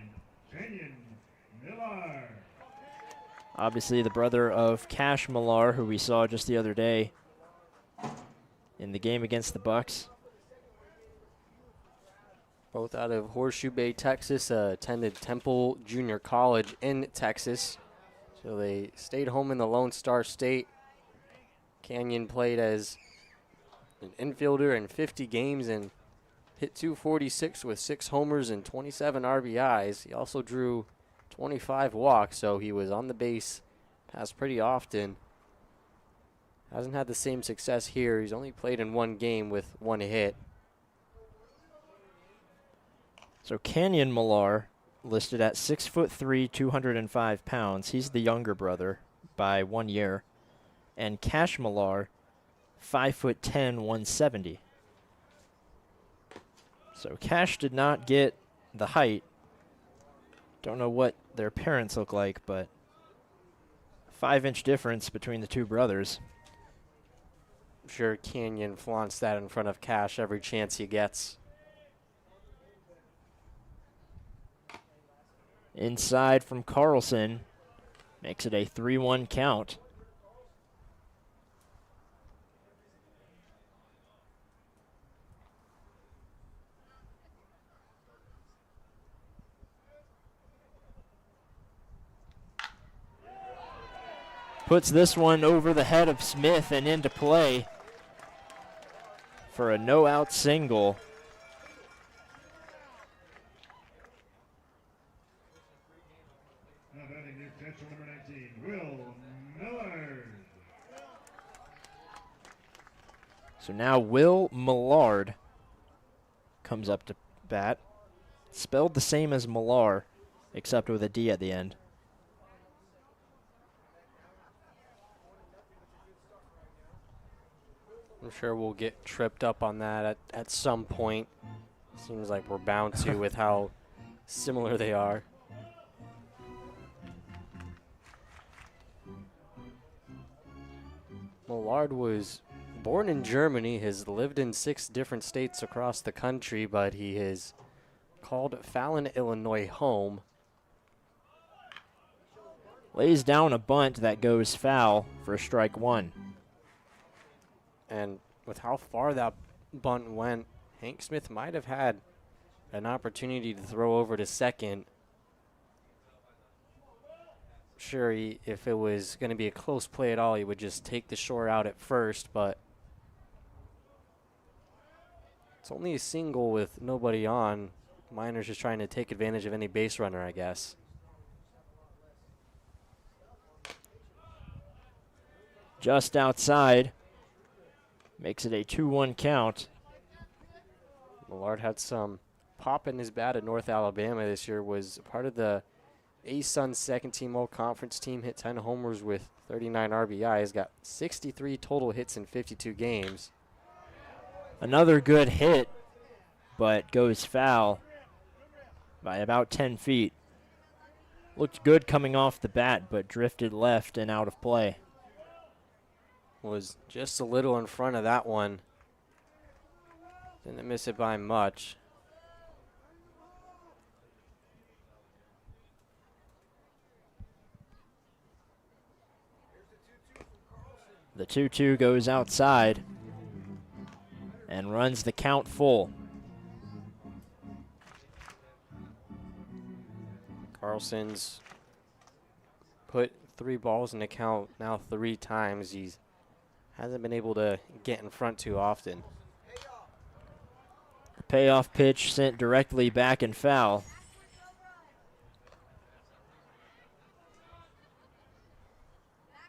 Obviously the brother of Cash Millar, who we saw just the other day in the game against the Bucs. Both out of Horseshoe Bay, Texas, attended Temple Junior College in Texas. So they stayed home in the Lone Star State. Canyon played as an infielder in 50 games and hit .246 with 6 homers and 27 RBIs. He also drew 25 walks, so he was on the base pass pretty often. Hasn't had the same success here. He's only played in 1 game with 1 hit. So Canyon Millar, listed at 6'3", 205 pounds. He's the younger brother by 1 year. And Cash Millar, 5'10", 170. So Cash did not get the height. Don't know what their parents look like, but 5-inch difference between the two brothers. I'm sure Canyon flaunts that in front of Cash every chance he gets. Inside from Carlson, makes it a 3-1 count. Puts this one over the head of Smith and into play for a no-out single. Now batting new catcher number 19, Will Millard. So now Will Millard comes up to bat. Spelled the same as Millar, except with a D at the end. I'm sure we'll get tripped up on that at some point. Seems like we're bound to with how similar they are. Millard was born in Germany, has lived in 6 different states across the country, but he has called Fallon, Illinois home. Lays down a bunt that goes foul for strike 1. And with how far that bunt went, Hank Smith might have had an opportunity to throw over to second. Sure, if it was going to be a close play at all, he would just take the shore out at first, but it's only a single with nobody on. Miners just trying to take advantage of any base runner, I guess. Just outside. Makes it a 2-1 count. Millard had some pop in his bat at North Alabama this year, was part of the A-Sun second-team all-conference team, hit 10 homers with 39 RBIs, got 63 total hits in 52 games. Another good hit, but goes foul by about 10 feet. Looked good coming off the bat, but drifted left and out of play. Was just a little in front of that one. Didn't miss it by much. The 2-2 goes outside and runs the count full. Carlson's put 3 balls in the count now 3 times. He's hasn't been able to get in front too often. The payoff pitch sent directly back and foul.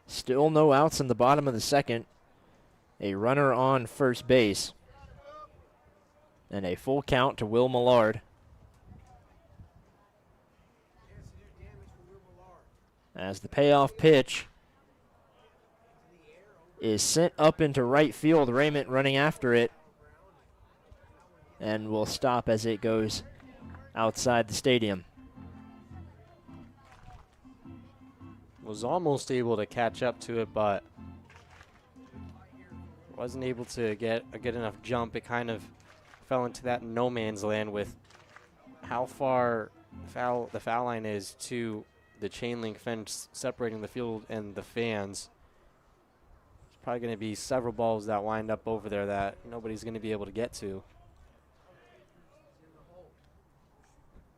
Still no outs in the bottom of the second. A runner on first base. And a full count to Will Millard. As the payoff pitch is sent up into right field. Raymond running after it. And will stop as it goes outside the stadium. Was almost able to catch up to it, but wasn't able to get a good enough jump. It kind of fell into that no man's land with how far the foul line is to the chain link fence separating the field and the fans. There's probably going to be several balls that wind up over there that nobody's going to be able to get to.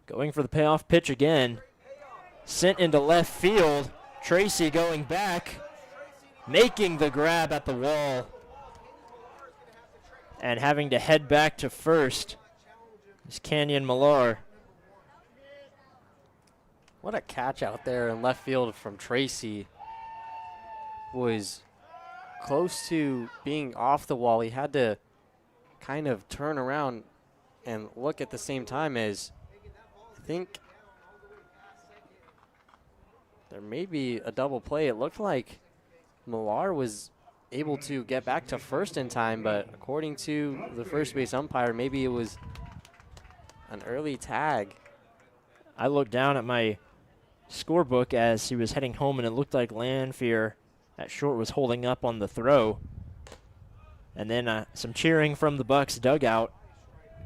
Going for the payoff pitch again. Sent into left field. Tracy going back, making the grab at the wall. And having to head back to first is Kenyon Millar. What a catch out there in left field from Tracy. Was close to being off the wall. He had to kind of turn around and look at the same time as I think there may be a double play. It looked like Millar was able to get back to first in time, but according to the first base umpire, maybe it was an early tag. I looked down at my scorebook as he was heading home, and it looked like Lanphier at short was holding up on the throw. And then some cheering from the Bucs dugout,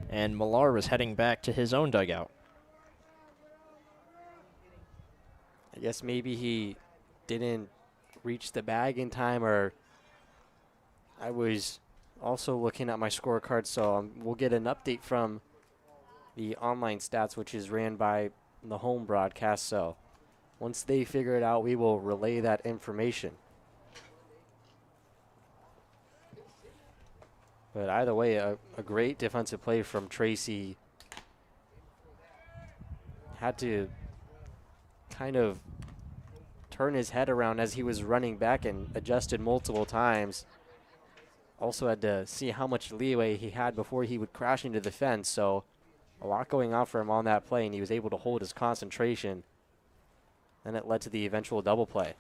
and Millar was heading back to his own dugout. I guess maybe he didn't reach the bag in time, or I was also looking at my scorecard, so we'll get an update from the online stats, which is ran by the home broadcast. So once they figure it out, we will relay that information. But either way, a great defensive play from Tracy. Had to kind of turn his head around as he was running back and adjusted multiple times. Also had to see how much leeway he had before he would crash into the fence. So a lot going on for him on that play, and he was able to hold his concentration. And it led to the eventual double play.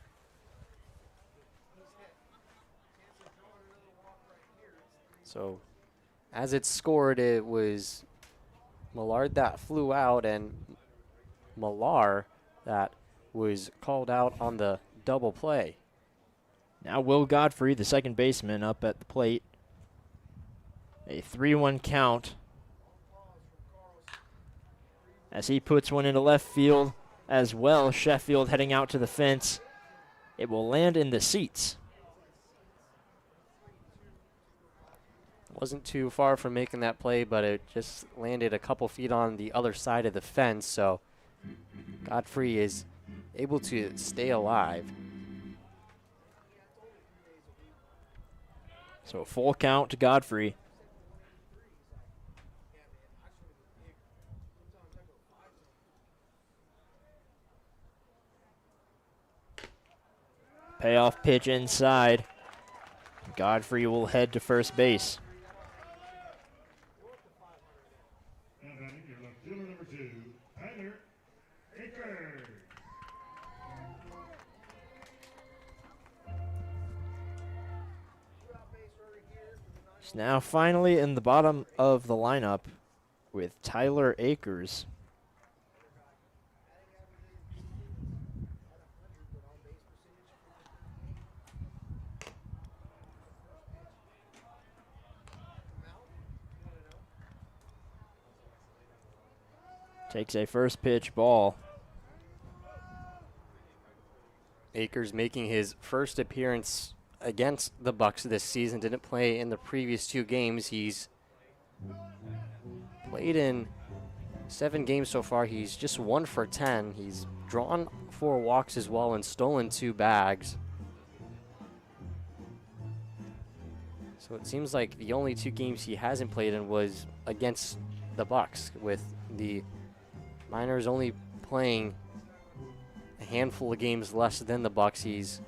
So as it scored, it was Millard that flew out and Millar that was called out on the double play. Now Will Godfrey, the second baseman, up at the plate. A 3-1 count as he puts one into left field as well. Sheffield heading out to the fence. It will land in the seats. Wasn't too far from making that play, but it just landed a couple feet on the other side of the fence, so Godfrey is able to stay alive. So full count to Godfrey. Payoff pitch inside. Godfrey will head to first base. And batting your left fielder, number 2, Tyler Akers. He's now finally in the bottom of the lineup with Tyler Akers. Takes a first pitch ball. Akers making his first appearance against the Bucs this season. Didn't play in the previous 2 games. He's played in 7 games so far. He's just 1 for 10. He's drawn 4 walks as well and stolen 2 bags. So it seems like the only 2 games he hasn't played in was against the Bucs, with the Miners only playing a handful of games less than the Bucs. He's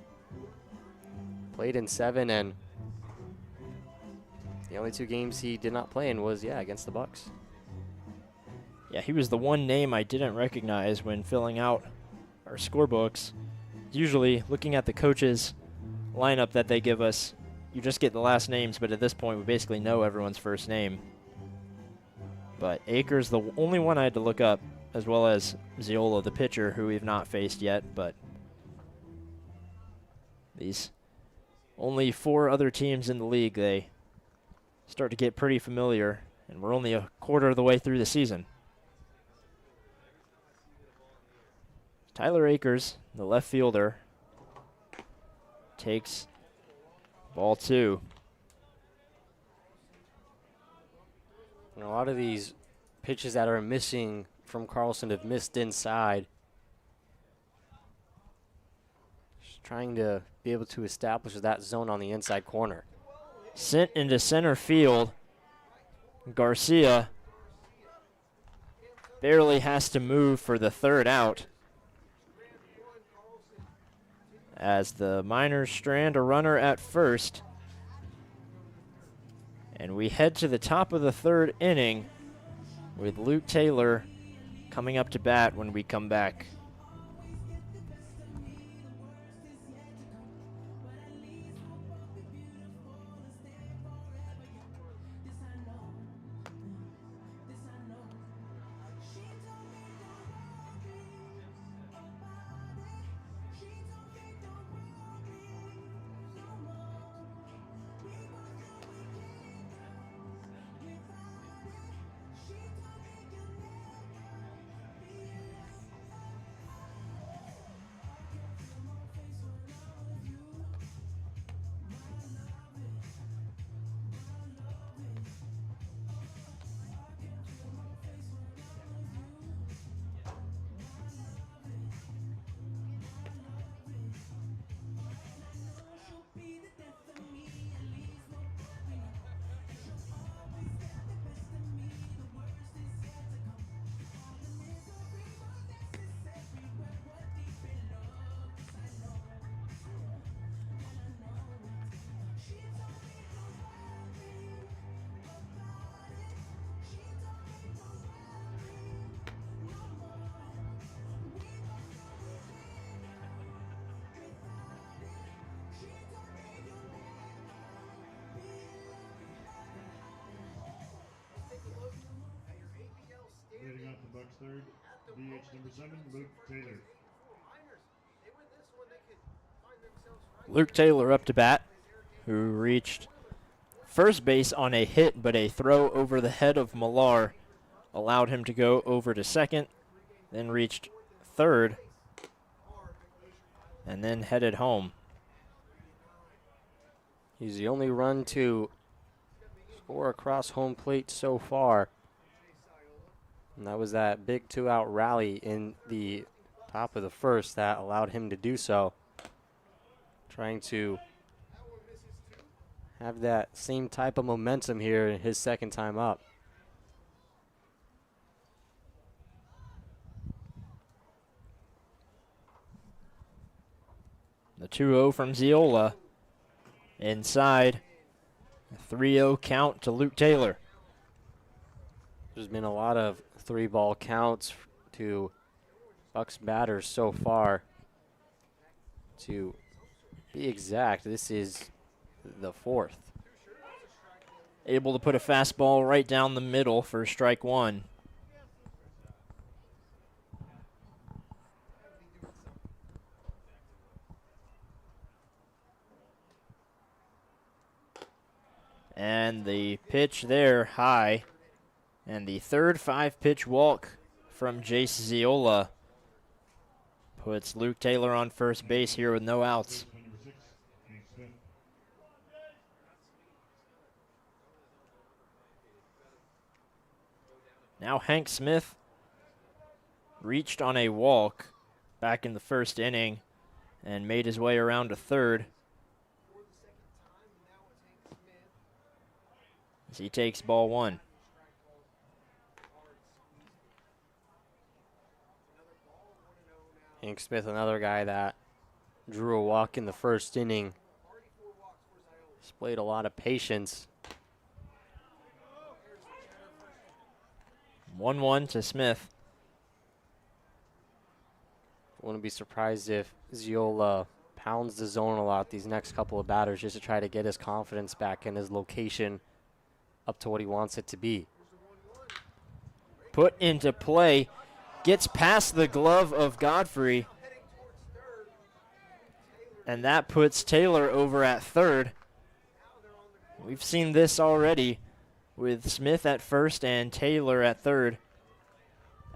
played in 7, and the only 2 games he did not play in was, against the Bucs. Yeah, he was the one name I didn't recognize when filling out our scorebooks. Usually, looking at the coaches' lineup that they give us, you just get the last names, but at this point, we basically know everyone's first name. But Akers, the only one I had to look up, as well as Ziola, the pitcher, who we've not faced yet, but these only 4 other teams in the league, they start to get pretty familiar, and we're only a quarter of the way through the season. Tyler Akers, the left fielder, takes ball 2. And a lot of these pitches that are missing from Carlson have missed inside. Just trying to be able to establish that zone on the inside corner. Sent into center field. Garcia barely has to move for the 3rd out, as the Miners strand a runner at first. And we head to the top of the 3rd inning with Luke Taylor coming up to bat when we come back. Leading off the Bucs third, DH number 7, Luke Taylor. Luke Taylor up to bat, who reached first base on a hit, but a throw over the head of Millar allowed him to go over to second, then reached third, and then headed home. He's the only run to score across home plate so far. And that was that big 2-out rally in the top of the 1st that allowed him to do so. Trying to have that same type of momentum here in his 2nd time up. The 2-0 from Ziola. Inside, a 3-0 count to Luke Taylor. There's been a lot of 3-ball counts to Bucs batters so far. To be exact, this is the 4th. Able to put a fastball right down the middle for strike 1. And the pitch there high. And the 3rd 5-pitch walk from Jace Ziola puts Luke Taylor on first base here with no outs. Now Hank Smith reached on a walk back in the 1st inning and made his way around to third as he takes ball 1. Hank Smith, another guy that drew a walk in the 1st inning. Displayed a lot of patience. 1-1 to Smith. Wouldn't be surprised if Ziola pounds the zone a lot these next couple of batters just to try to get his confidence back and his location up to what he wants it to be. Put into play. Gets past the glove of Godfrey. And that puts Taylor over at third. We've seen this already with Smith at first and Taylor at third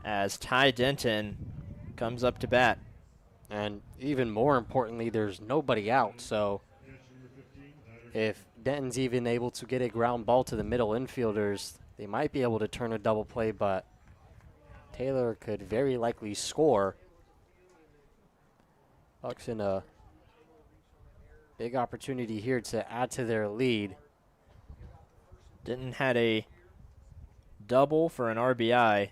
as Ty Denton comes up to bat. And even more importantly, there's nobody out. So if Denton's even able to get a ground ball to the middle infielders, they might be able to turn a double play, but Taylor could very likely score. Bucs in a big opportunity here to add to their lead. Denton had a double for an RBI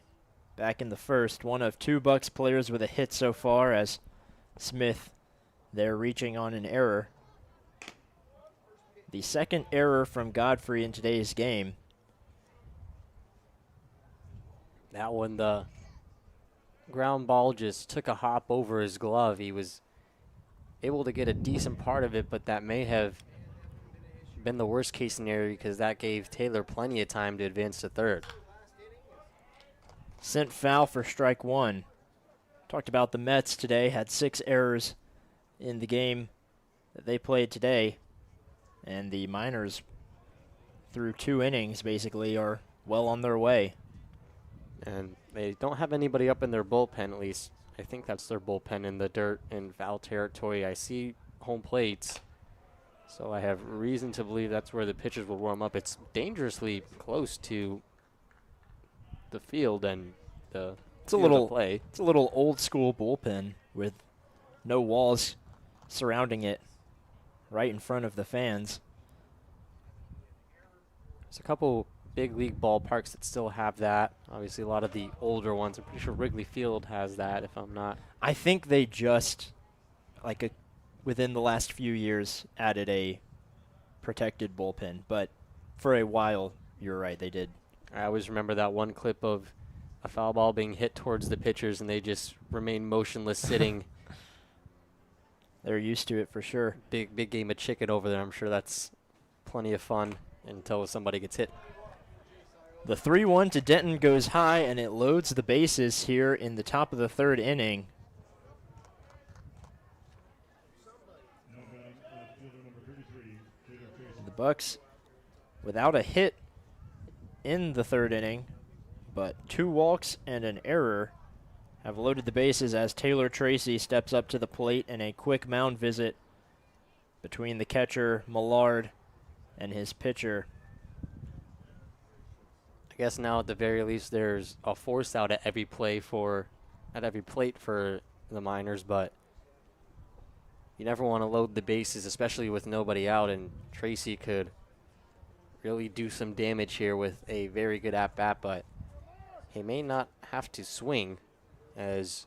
back in the first. One of 2 Bucs players with a hit so far, as Smith there reaching on an error. The second error from Godfrey in today's game. That one, the ground ball just took a hop over his glove. He was able to get a decent part of it, but that may have been the worst case scenario because that gave Taylor plenty of time to advance to third. Sent foul for strike 1. Talked about the Mets today, had 6 errors in the game that they played today. And the Miners, through 2 innings, basically, are well on their way. And they don't have anybody up in their bullpen, at least. I think that's their bullpen in the dirt in foul territory. I see home plates, so I have reason to believe that's where the pitchers will warm up. It's dangerously close to the field and the play. It's a little old school bullpen with no walls surrounding it, right in front of the fans. There's a couple big league ballparks that still have that. Obviously, a lot of the older ones. I'm pretty sure Wrigley Field has that, if I'm not. I think they just, within the last few years, added a protected bullpen. But for a while, you're right, they did. I always remember that one clip of a foul ball being hit towards the pitchers, and they just remain motionless, sitting. They're used to it for sure. Big game of chicken over there. I'm sure that's plenty of fun until somebody gets hit. The 3-1 to Denton goes high, and it loads the bases here in the top of the 3rd inning. The Bucs without a hit in the 3rd inning, but 2 walks and an error have loaded the bases as Taylor Tracy steps up to the plate in a quick mound visit between the catcher, Millard, and his pitcher. I guess now at the very least there's a force out at every plate for the Miners, but you never want to load the bases, especially with nobody out, and Tracy could really do some damage here with a very good at-bat, but he may not have to swing as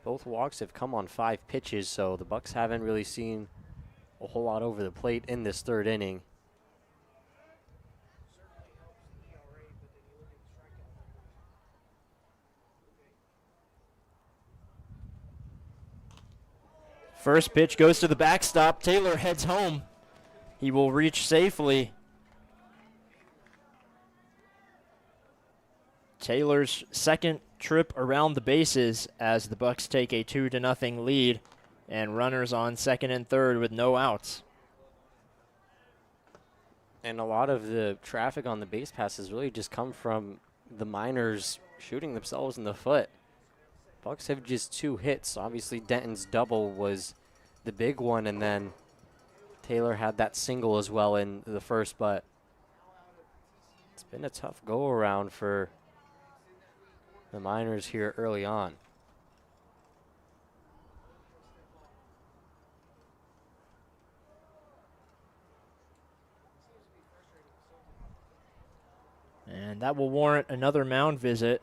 both walks have come on 5 pitches, so the Bucs haven't really seen a whole lot over the plate in this 3rd inning. First pitch goes to the backstop. Taylor heads home. He will reach safely. Taylor's second trip around the bases as the Bucs take a 2-0 lead, and runners on 2nd and 3rd with no outs. And a lot of the traffic on the base pass has really just come from the Miners shooting themselves in the foot. Bucs have just 2 hits. Obviously, Denton's double was the big one, and then Taylor had that single as well in the first, but it's been a tough go-around for the Miners here early on. And that will warrant another mound visit.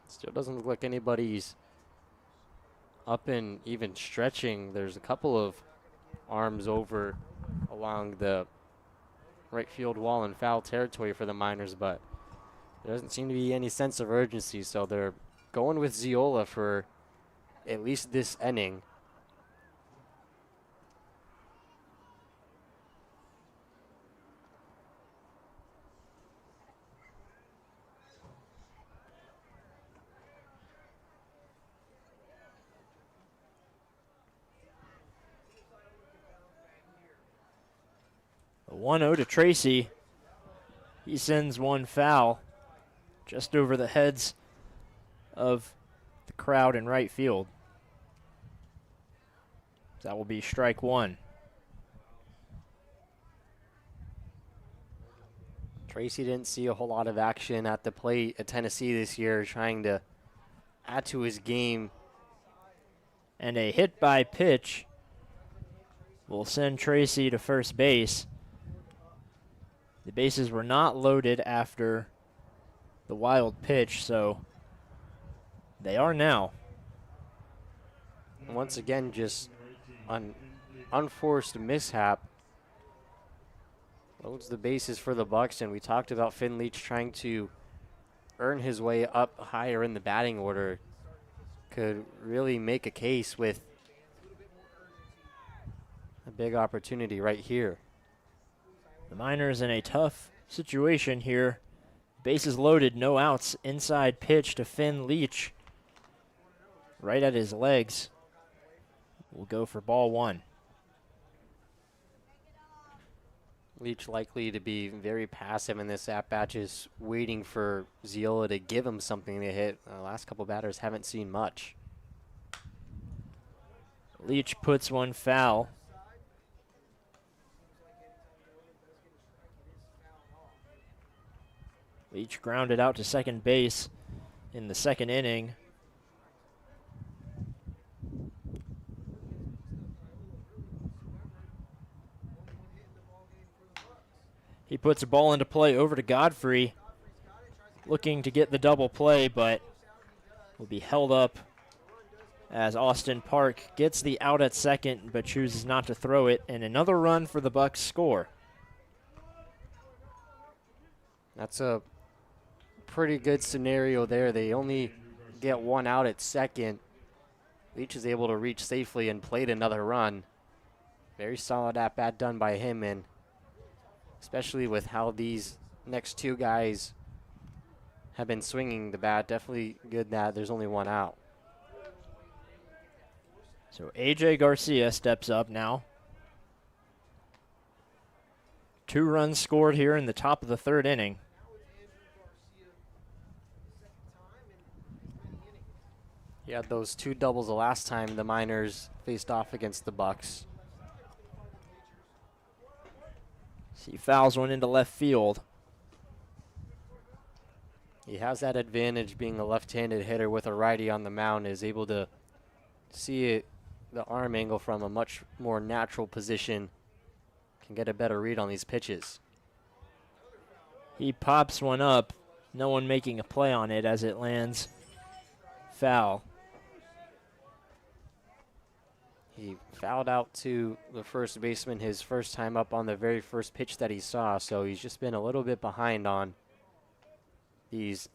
Still doesn't look like anybody's up and even stretching. There's a couple of arms over along the right field wall in foul territory for the Miners, but there doesn't seem to be any sense of urgency, so they're going with Ziola for at least this inning. A 1-0 to Tracy. He sends one foul just over the heads of the crowd in right field. That will be strike one. Tracy didn't see a whole lot of action at the plate at Tennessee this year, trying to add to his game. And a hit by pitch will send Tracy to first base. The bases were not loaded after the wild pitch, so they are now. Once again, just an unforced mishap. Loads the bases for the Bucs, and we talked about Finn Leach trying to earn his way up higher in the batting order. Could really make a case with a big opportunity right here. The Miners in a tough situation here. Bases loaded, no outs. Inside pitch to Finn Leach. Right at his legs. We'll go for ball one. Leach likely to be very passive in this at-bat, just waiting for Ziola to give him something to hit. The last couple batters haven't seen much. Leach puts one foul. Leach grounded out to second base in the second inning. He puts a ball into play over to Godfrey, looking to get the double play, but will be held up as Austin Park gets the out at second but chooses not to throw it, and another run for the Bucs score. That's a pretty good scenario there. They only get one out at second. Leach is able to reach safely and played another run. Very solid at-bat done by him, and especially with how these next two guys have been swinging the bat. Definitely good that there's only one out. So A.J. Garcia steps up now. 2 runs scored here in the top of the third inning. He had those 2 doubles the last time the Miners faced off against the Bucs. He fouls one into left field. He has that advantage being a left-handed hitter with a righty on the mound, is able to see it, the arm angle from a much more natural position, can get a better read on these pitches. He pops one up, no one making a play on it as it lands foul. He fouled out to the first baseman his first time up on the very first pitch that he saw, so he's just been a little bit behind on these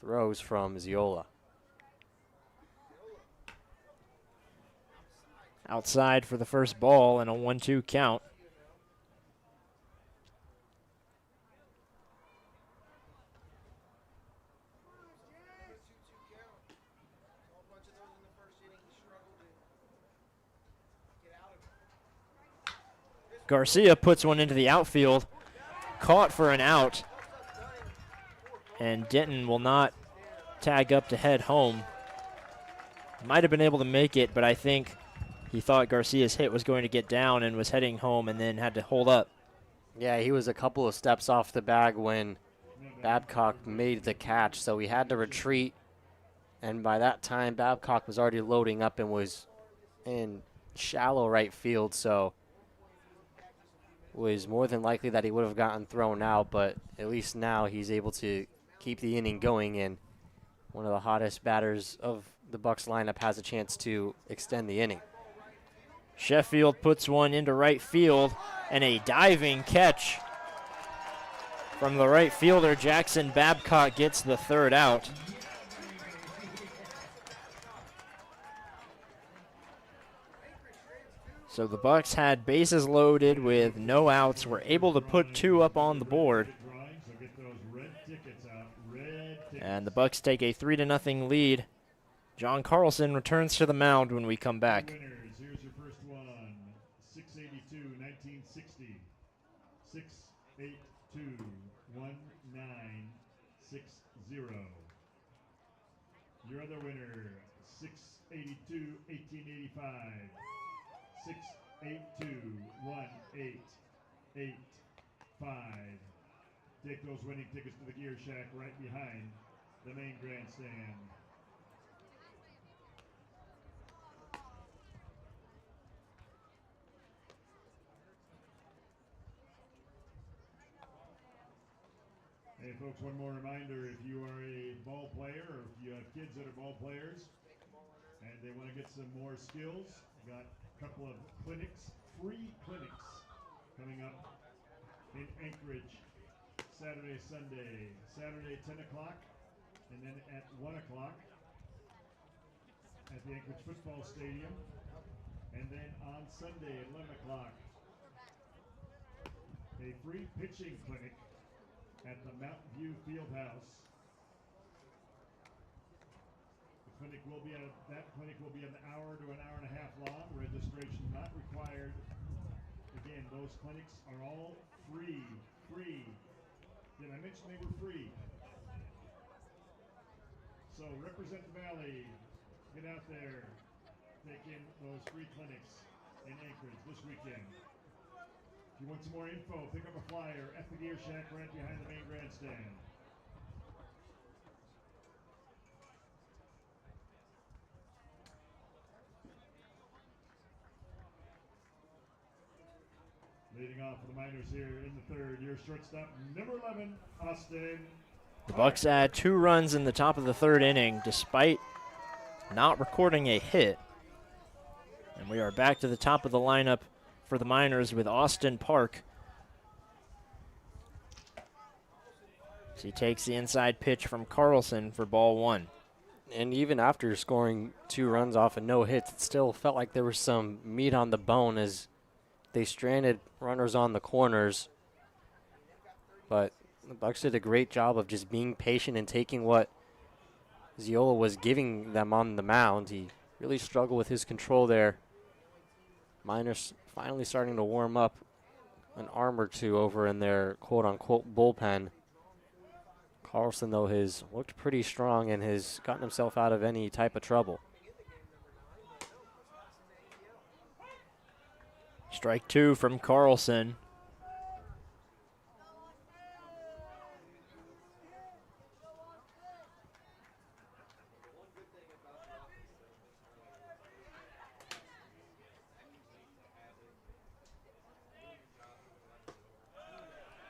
throws from Ziola. Outside for the first ball and a 1-2 count. Garcia puts one into the outfield, caught for an out, and Denton will not tag up to head home. Might have been able to make it, but I think he thought Garcia's hit was going to get down and was heading home and then had to hold up. Yeah, he was a couple of steps off the bag when Babcock made the catch, so he had to retreat, and by that time Babcock was already loading up and was in shallow right field, so was more than likely that he would have gotten thrown out, but at least now he's able to keep the inning going, and one of the hottest batters of the Bucs lineup has a chance to extend the inning. Sheffield puts one into right field, and a diving catch from the right fielder. Jackson Babcock gets the third out. So the Bucs had bases loaded with no outs, were able to put two up on the board. And the Bucs take a 3-0 lead. John Carlson returns to the mound when we come back. Here's your first one. 682, 1960. 682, 1960. Your other winner, 682, 1885. 682, 1885. Take those winning tickets to the Gear Shack right behind the main grandstand. Hey folks, one more reminder, if you are a ball player or if you have kids that are ball players and they want to get some more skills, got a couple of clinics, free clinics coming up in Anchorage, Saturday, Sunday. Saturday 10 o'clock and then at 1 o'clock at the Anchorage Football Stadium, and then on Sunday at 11 o'clock a free pitching clinic at the Mountain View Fieldhouse. That clinic will be an hour to an hour and a half long. Registration not required. Again, those clinics are all free. Did I mention they were free? So represent the Valley. Get out there. Take in those free clinics in Anchorage this weekend. If you want some more info, pick up a flyer at the Gear Shack right behind the main grandstand. Leading off for the Miners here in the third, your shortstop, number 11, Austin. The Bucs add 2 runs in the top of the third inning despite not recording a hit. And we are back to the top of the lineup for the Miners with Austin Park. So he takes the inside pitch from Carlson for ball 1. And even after scoring 2 runs off and no hits, it still felt like there was some meat on the bone as they stranded runners on the corners. But the Bucs did a great job of just being patient and taking what Ziola was giving them on the mound. He really struggled with his control there. Miners finally starting to warm up an arm or two over in their quote-unquote bullpen. Carlson, though, has looked pretty strong and has gotten himself out of any type of trouble. Strike 2 from Carlson.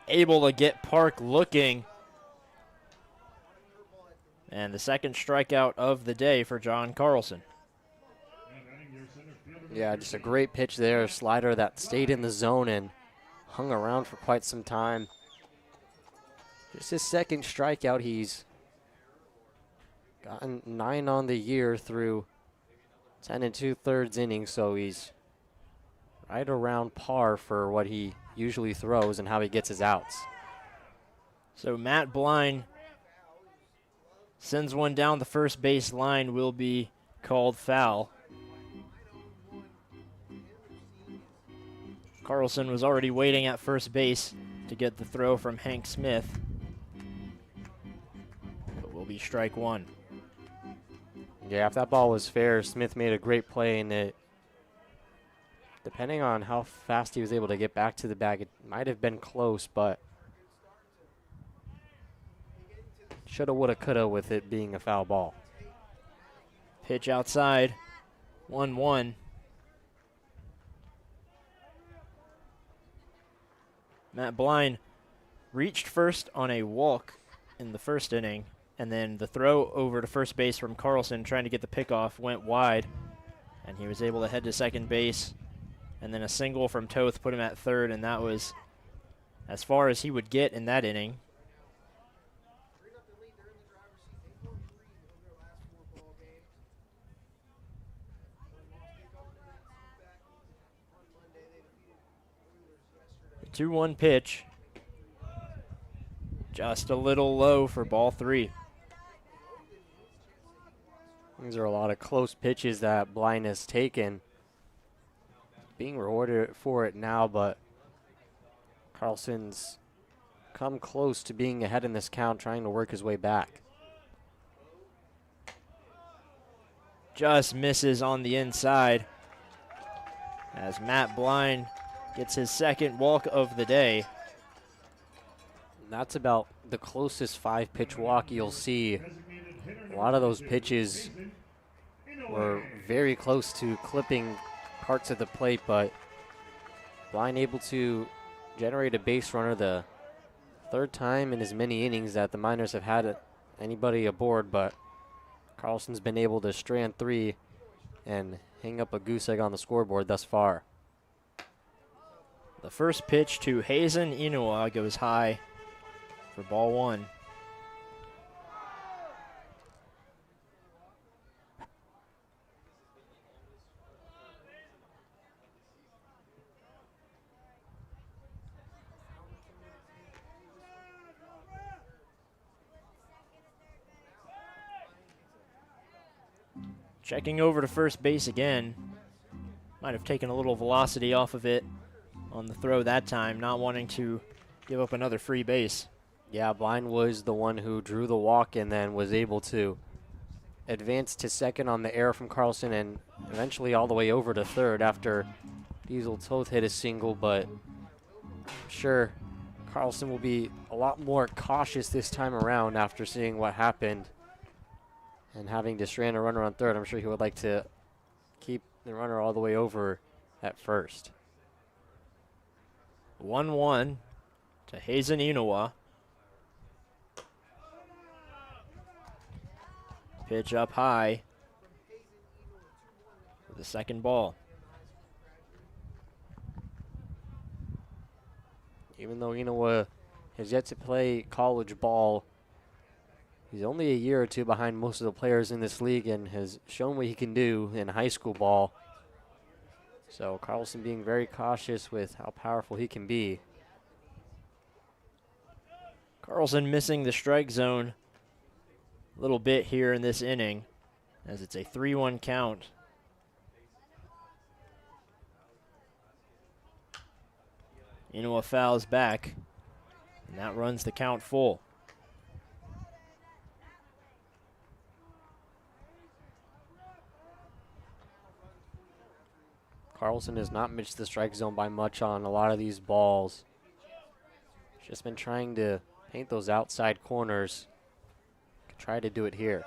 Able to get Park looking. And the second strikeout of the day for John Carlson. Yeah, just a great pitch there. A slider that stayed in the zone and hung around for quite some time. Just his second strikeout. He's gotten 9 on the year through 10 2/3 innings, so he's right around par for what he usually throws and how he gets his outs. So Matt Blind sends one down the first base line, will be called foul. Carlson was already waiting at first base to get the throw from Hank Smith. It will be strike 1. Yeah, if that ball was fair, Smith made a great play, and it, depending on how fast he was able to get back to the bag, it might have been close, but shoulda, woulda, coulda with it being a foul ball. Pitch outside, 1-1. Matt Blind reached first on a walk in the first inning, and then the throw over to first base from Carlson trying to get the pickoff went wide, and he was able to head to second base and then a single from Toth put him at third, and that was as far as he would get in that inning. The 2-1 pitch. Just a little low for ball 3. These are a lot of close pitches that Blind has taken. Being rewarded for it now, but Carlson's come close to being ahead in this count, trying to work his way back. Just misses on the inside as Matt Blind gets his second walk of the day. That's about the closest 5-pitch walk you'll see. A lot of those pitches were very close to clipping parts of the plate, but Blind able to generate a base runner the third time in as many innings that the Miners have had anybody aboard, but Carlson's been able to strand 3 and hang up a goose egg on the scoreboard thus far. The first pitch to Hazen Inoue goes high for ball 1. Checking over to first base again. Might have taken a little velocity off of it on the throw that time, not wanting to give up another free base. Yeah, Blind was the one who drew the walk and then was able to advance to second on the error from Carlson and eventually all the way over to third after Diesel Toth hit a single, but I'm sure Carlson will be a lot more cautious this time around after seeing what happened and having to strand a runner on third. I'm sure he would like to keep the runner all the way over at first. 1-1 to Hazen Inoue. Pitch up high for the second ball. Even though Inoue has yet to play college ball, he's only a year or two behind most of the players in this league and has shown what he can do in high school ball. So Carlson being very cautious with how powerful he can be. Carlson missing the strike zone a little bit here in this inning as it's a 3-1 count. Inoue fouls back, and that runs the count full. Carlson has not missed the strike zone by much on a lot of these balls. Just been trying to paint those outside corners. Try to do it here.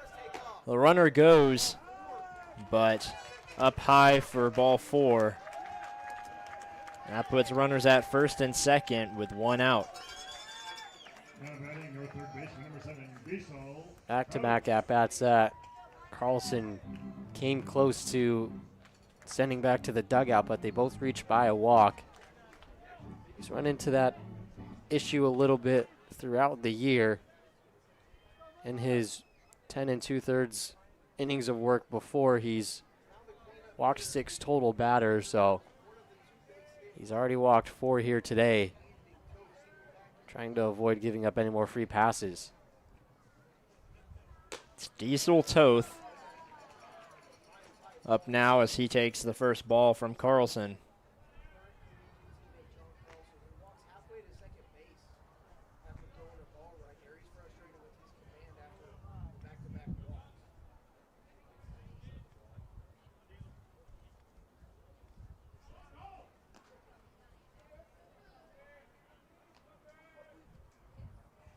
The runner goes, but up high for ball 4. That puts runners at first and second with 1 out. Back-to-back at-bats that Carlson came close to sending back to the dugout, but they both reached by a walk. He's run into that issue a little bit throughout the year. In his 10 2/3 innings of work before, he's walked 6 total batters, so he's already walked 4 here today, trying to avoid giving up any more free passes. It's Diesel Toth up now as he takes the first ball from Carlson.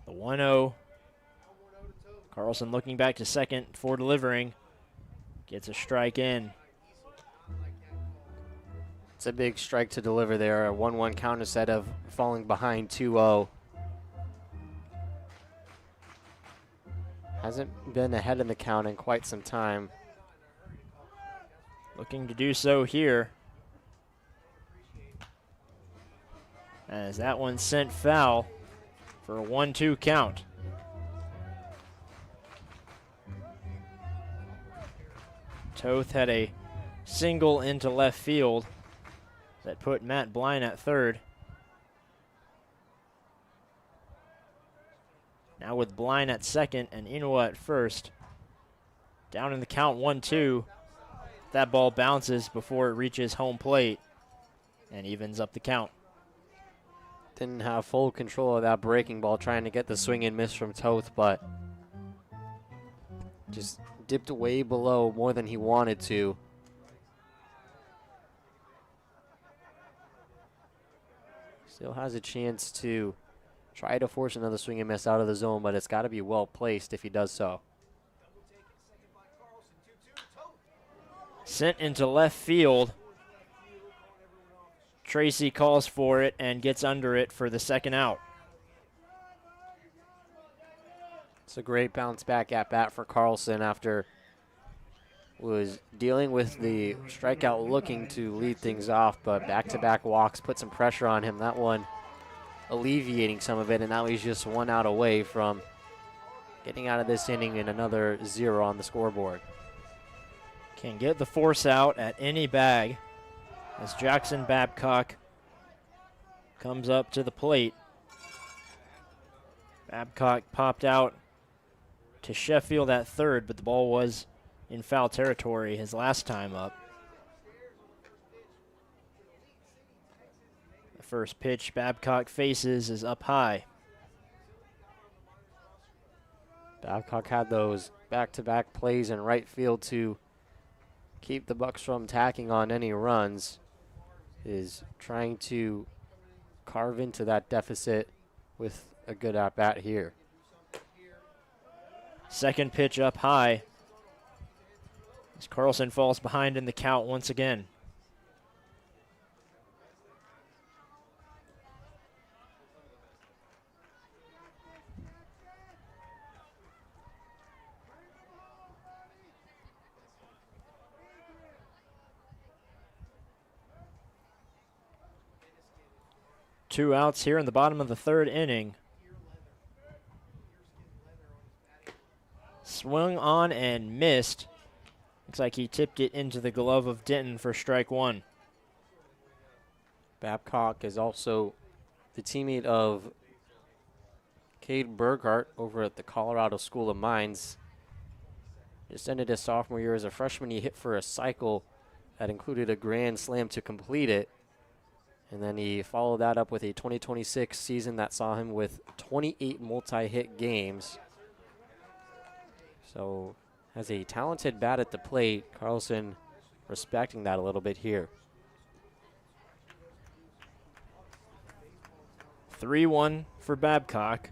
The 1-0. Carlson looking back to second for delivering. Gets a strike in. It's a big strike to deliver there. A 1-1 count instead of falling behind 2-0. Hasn't been ahead in the count in quite some time. Looking to do so here. as that one sent foul for a 1-2 count. Toth had a single into left field that put Matt Blind at third. Now with Blind at second and Inoa at first. Down in the count 1-2. That ball bounces before it reaches home plate and evens up the count. Didn't have full control of that breaking ball, trying to get the swing and miss from Toth, but just dipped way below more than he wanted to. Still has a chance to try to force another swing and miss out of the zone, but it's got to be well placed if he does so. Sent into left field. Tracy calls for it and gets under it for the second out. It's a great bounce back at bat for Carlson after was dealing with the strikeout, looking to lead things off, but back-to-back walks put some pressure on him. That one alleviating some of it, and now he's just 1 out away from getting out of this inning and another 0 on the scoreboard. Can get the force out at any bag as Jackson Babcock comes up to the plate. Babcock popped out to Sheffield at third, but the ball was in foul territory his last time up. The first pitch Babcock faces is up high. Babcock had those back-to-back plays in right field to keep the Bucs from tacking on any runs. Is trying to carve into that deficit with a good at-bat here. Second pitch up high as Carlson falls behind in the count once again. Two outs here in the bottom of the third inning. Swung on and missed. Looks like he tipped it into the glove of Denton for strike one. Babcock is also the teammate of Cade Burghardt over at the Colorado School of Mines. Just ended his sophomore year as a freshman. He hit for a cycle that included a grand slam to complete it. And then he followed that up with a 2026 season that saw him with 28 multi-hit games. So has a talented bat at the plate. Carlson respecting that a little bit here. 3-1 for Babcock.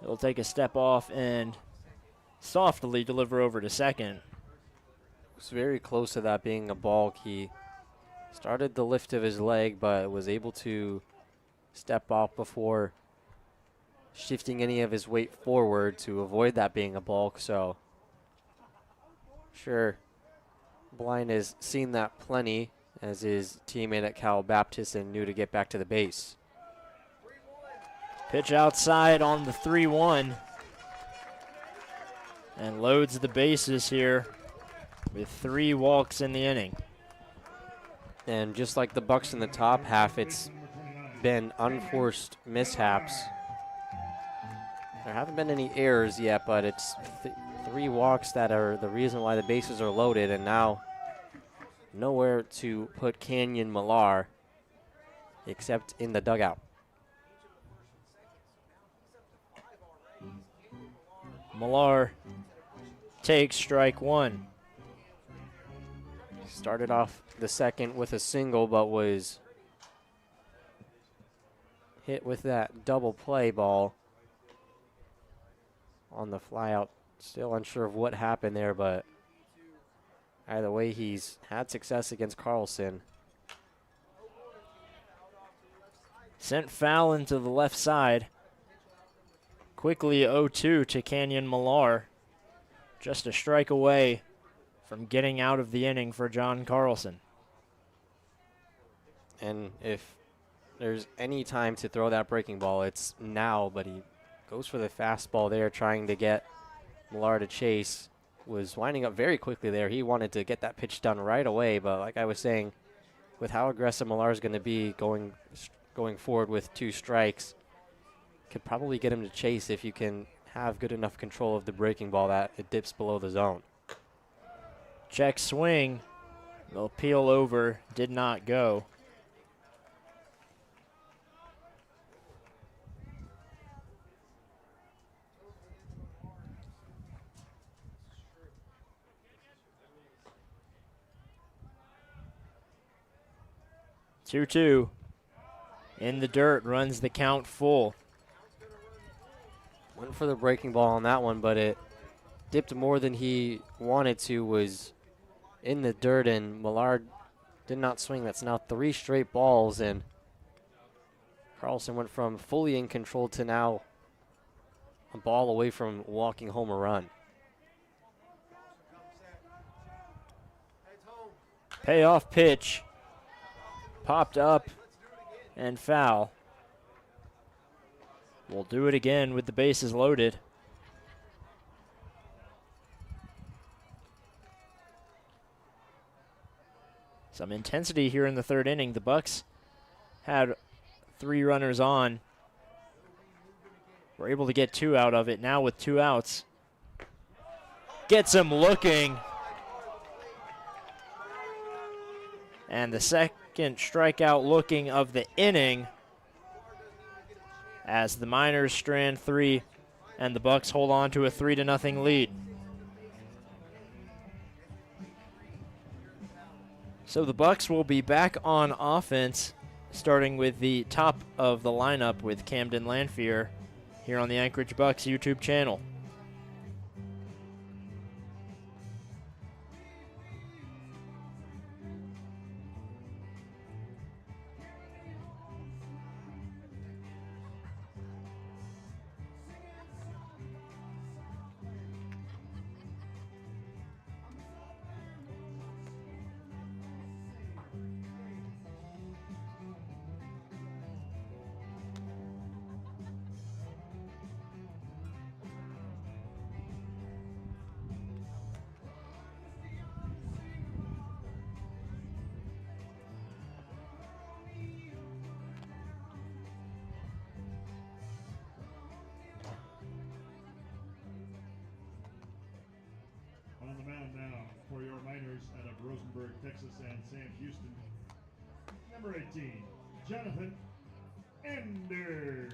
He'll take a step off and softly deliver over to second. Was very close to that being a balk. He started the lift of his leg, but was able to step off before shifting any of his weight forward to avoid that being a balk. So, sure, Blind has seen that plenty as his teammate at Cal Baptist and knew to get back to the base. Pitch outside on the 3-1. And loads the bases here with 3 walks in the inning. And just like the Bucs in the top half, it's been unforced mishaps. There haven't been any errors yet, but it's 3 walks that are the reason why the bases are loaded, and now nowhere to put Canyon Millar except in the dugout. Millar takes strike one. Started off the second with a single, but was hit with that double play ball on the flyout. Still unsure of what happened there, but either way, he's had success against Carlson. Sent foul into the left side. Quickly 0-2 to Canyon Millar. Just a strike away from getting out of the inning for John Carlson. And if there's any time to throw that breaking ball, it's now, but he goes for the fastball there, trying to get Millar to chase. Was winding up very quickly there. He wanted to get that pitch done right away, but like I was saying, with how aggressive Millar is going to be going forward with 2 strikes, could probably get him to chase if you can have good enough control of the breaking ball that it dips below the zone. Check swing. They'll peel over. Did not go. Two-two. In the dirt, runs the count full. Went for the breaking ball on that one, but it dipped more than he wanted to, was in the dirt, and Millard did not swing. That's now 3 straight balls, and Carlson went from fully in control to now a ball away from walking home a run. Payoff pitch. Popped up and foul. We'll do it again with the bases loaded. Some intensity here in the 3rd inning. The Bucs had 3 runners on. We're able to get 2 out of it. Now with 2 outs. Gets him looking. And the second strikeout looking of the inning, as the Miners strand 3 and the Bucs hold on to a 3-0 lead. So the Bucs will be back on offense, starting with the top of the lineup with Camden Lanphier here on the Anchorage Bucs YouTube channel. On the mound now for your Miners out of Rosenberg, Texas, and Sam Houston, number 18, Jonathan Enders.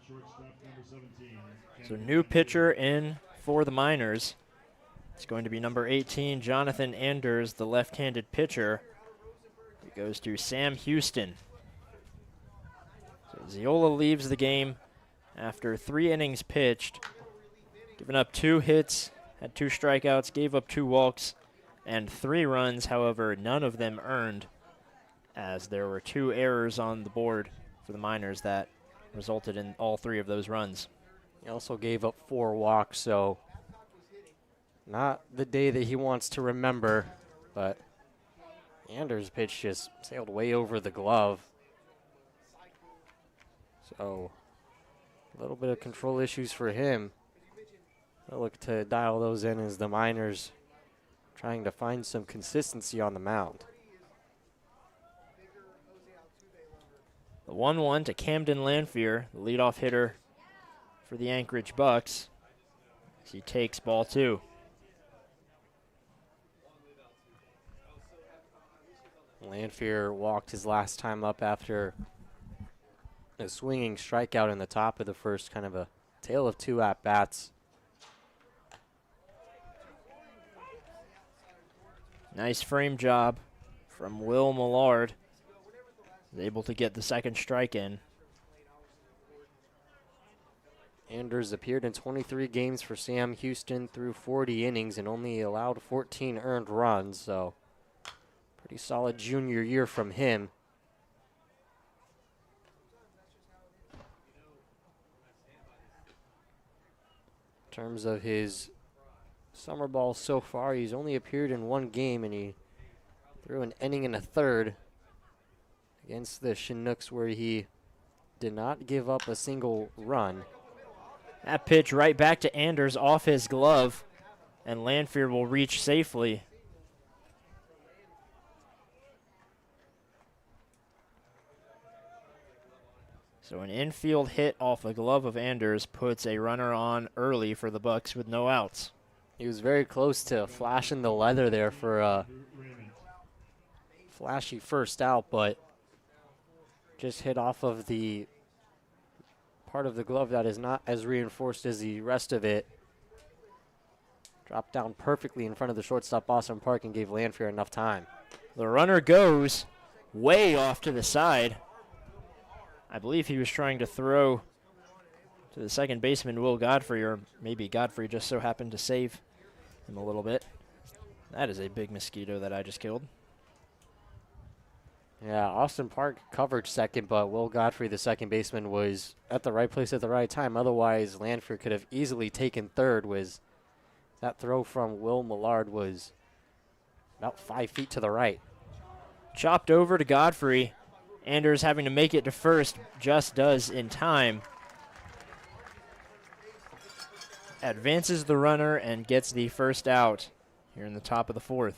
Shortstop, number 17. So new pitcher in for the Miners. It's going to be number 18, Jonathan Enders, the left-handed pitcher. It goes to Sam Houston. So Ziola leaves the game after 3 innings pitched, giving up 2 hits, had 2 strikeouts, gave up 2 walks, and 3 runs. However, none of them earned, as there were 2 errors on the board for the Miners that resulted in all 3 of those runs. He also gave up 4 walks, so not the day that he wants to remember, but Anders' pitch just sailed way over the glove. So a little bit of control issues for him. They'll look to dial those in as the Miners trying to find some consistency on the mound. The 1-1 to Camden Lanphier, the leadoff hitter for the Anchorage Bucs, as he takes ball 2. Lanphier walked his last time up after a swinging strikeout in the top of the first, kind of a tale of 2 at-bats. Nice frame job from Will Millard. He's able to get the second strike in. Anders appeared in 23 games for Sam Houston through 40 innings and only allowed 14 earned runs, so pretty solid junior year from him. In terms of his summer ball so far, he's only appeared in 1 game, and he threw an inning and a third against the Chinooks, where he did not give up a single run. That pitch right back to Anders off his glove, and Lanphier will reach safely. So an infield hit off a glove of Anders puts a runner on early for the Bucs with no outs. He was very close to flashing the leather there for a flashy first out, but just hit off of the part of the glove that is not as reinforced as the rest of it. Dropped down perfectly in front of the shortstop, Boston Park, and gave Lanphier enough time. The runner goes way off to the side. I believe he was trying to throw to the second baseman, Will Godfrey, or maybe Godfrey just so happened to save him a little bit. That is a big mosquito that I just killed. Yeah, Austin Park covered second, but Will Godfrey, the second baseman, was at the right place at the right time. Otherwise, Lanphier could have easily taken third. That throw from Will Millard was about 5 feet to the right. Chopped over to Godfrey. Anders having to make it to first, just does in time. Advances the runner and gets the first out here in the top of the 4th.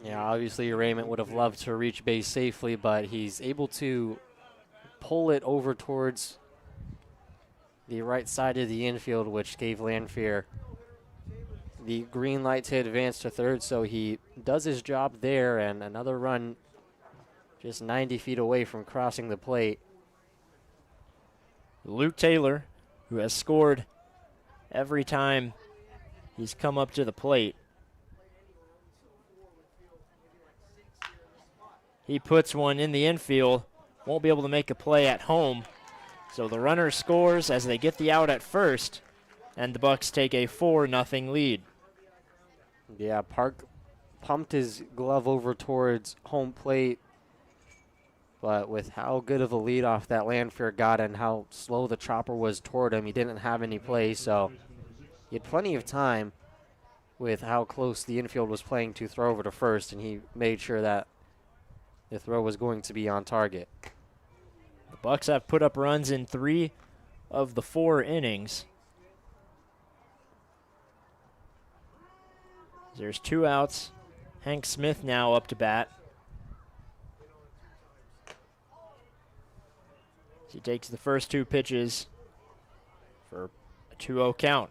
Yeah, obviously Raymond would have loved to reach base safely, but he's able to pull it over towards the right side of the infield, which gave Lanphier the green light to advance to third. So he does his job there, and another run just 90 feet away from crossing the plate. Luke Taylor, who has scored every time he's come up to the plate. He puts one in the infield, won't be able to make a play at home. So the runner scores as they get the out at first, and the Bucs take a 4-0 lead. Yeah, Park pumped his glove over towards home plate, but with how good of a leadoff that Lanphier got and how slow the chopper was toward him, he didn't have any play, so he had plenty of time with how close the infield was playing to throw over to first, and he made sure that the throw was going to be on target. The Bucs have put up runs in 3 of the 4 innings. There's 2 outs. Hank Smith now up to bat. He takes the first 2 pitches for a 2-0 count.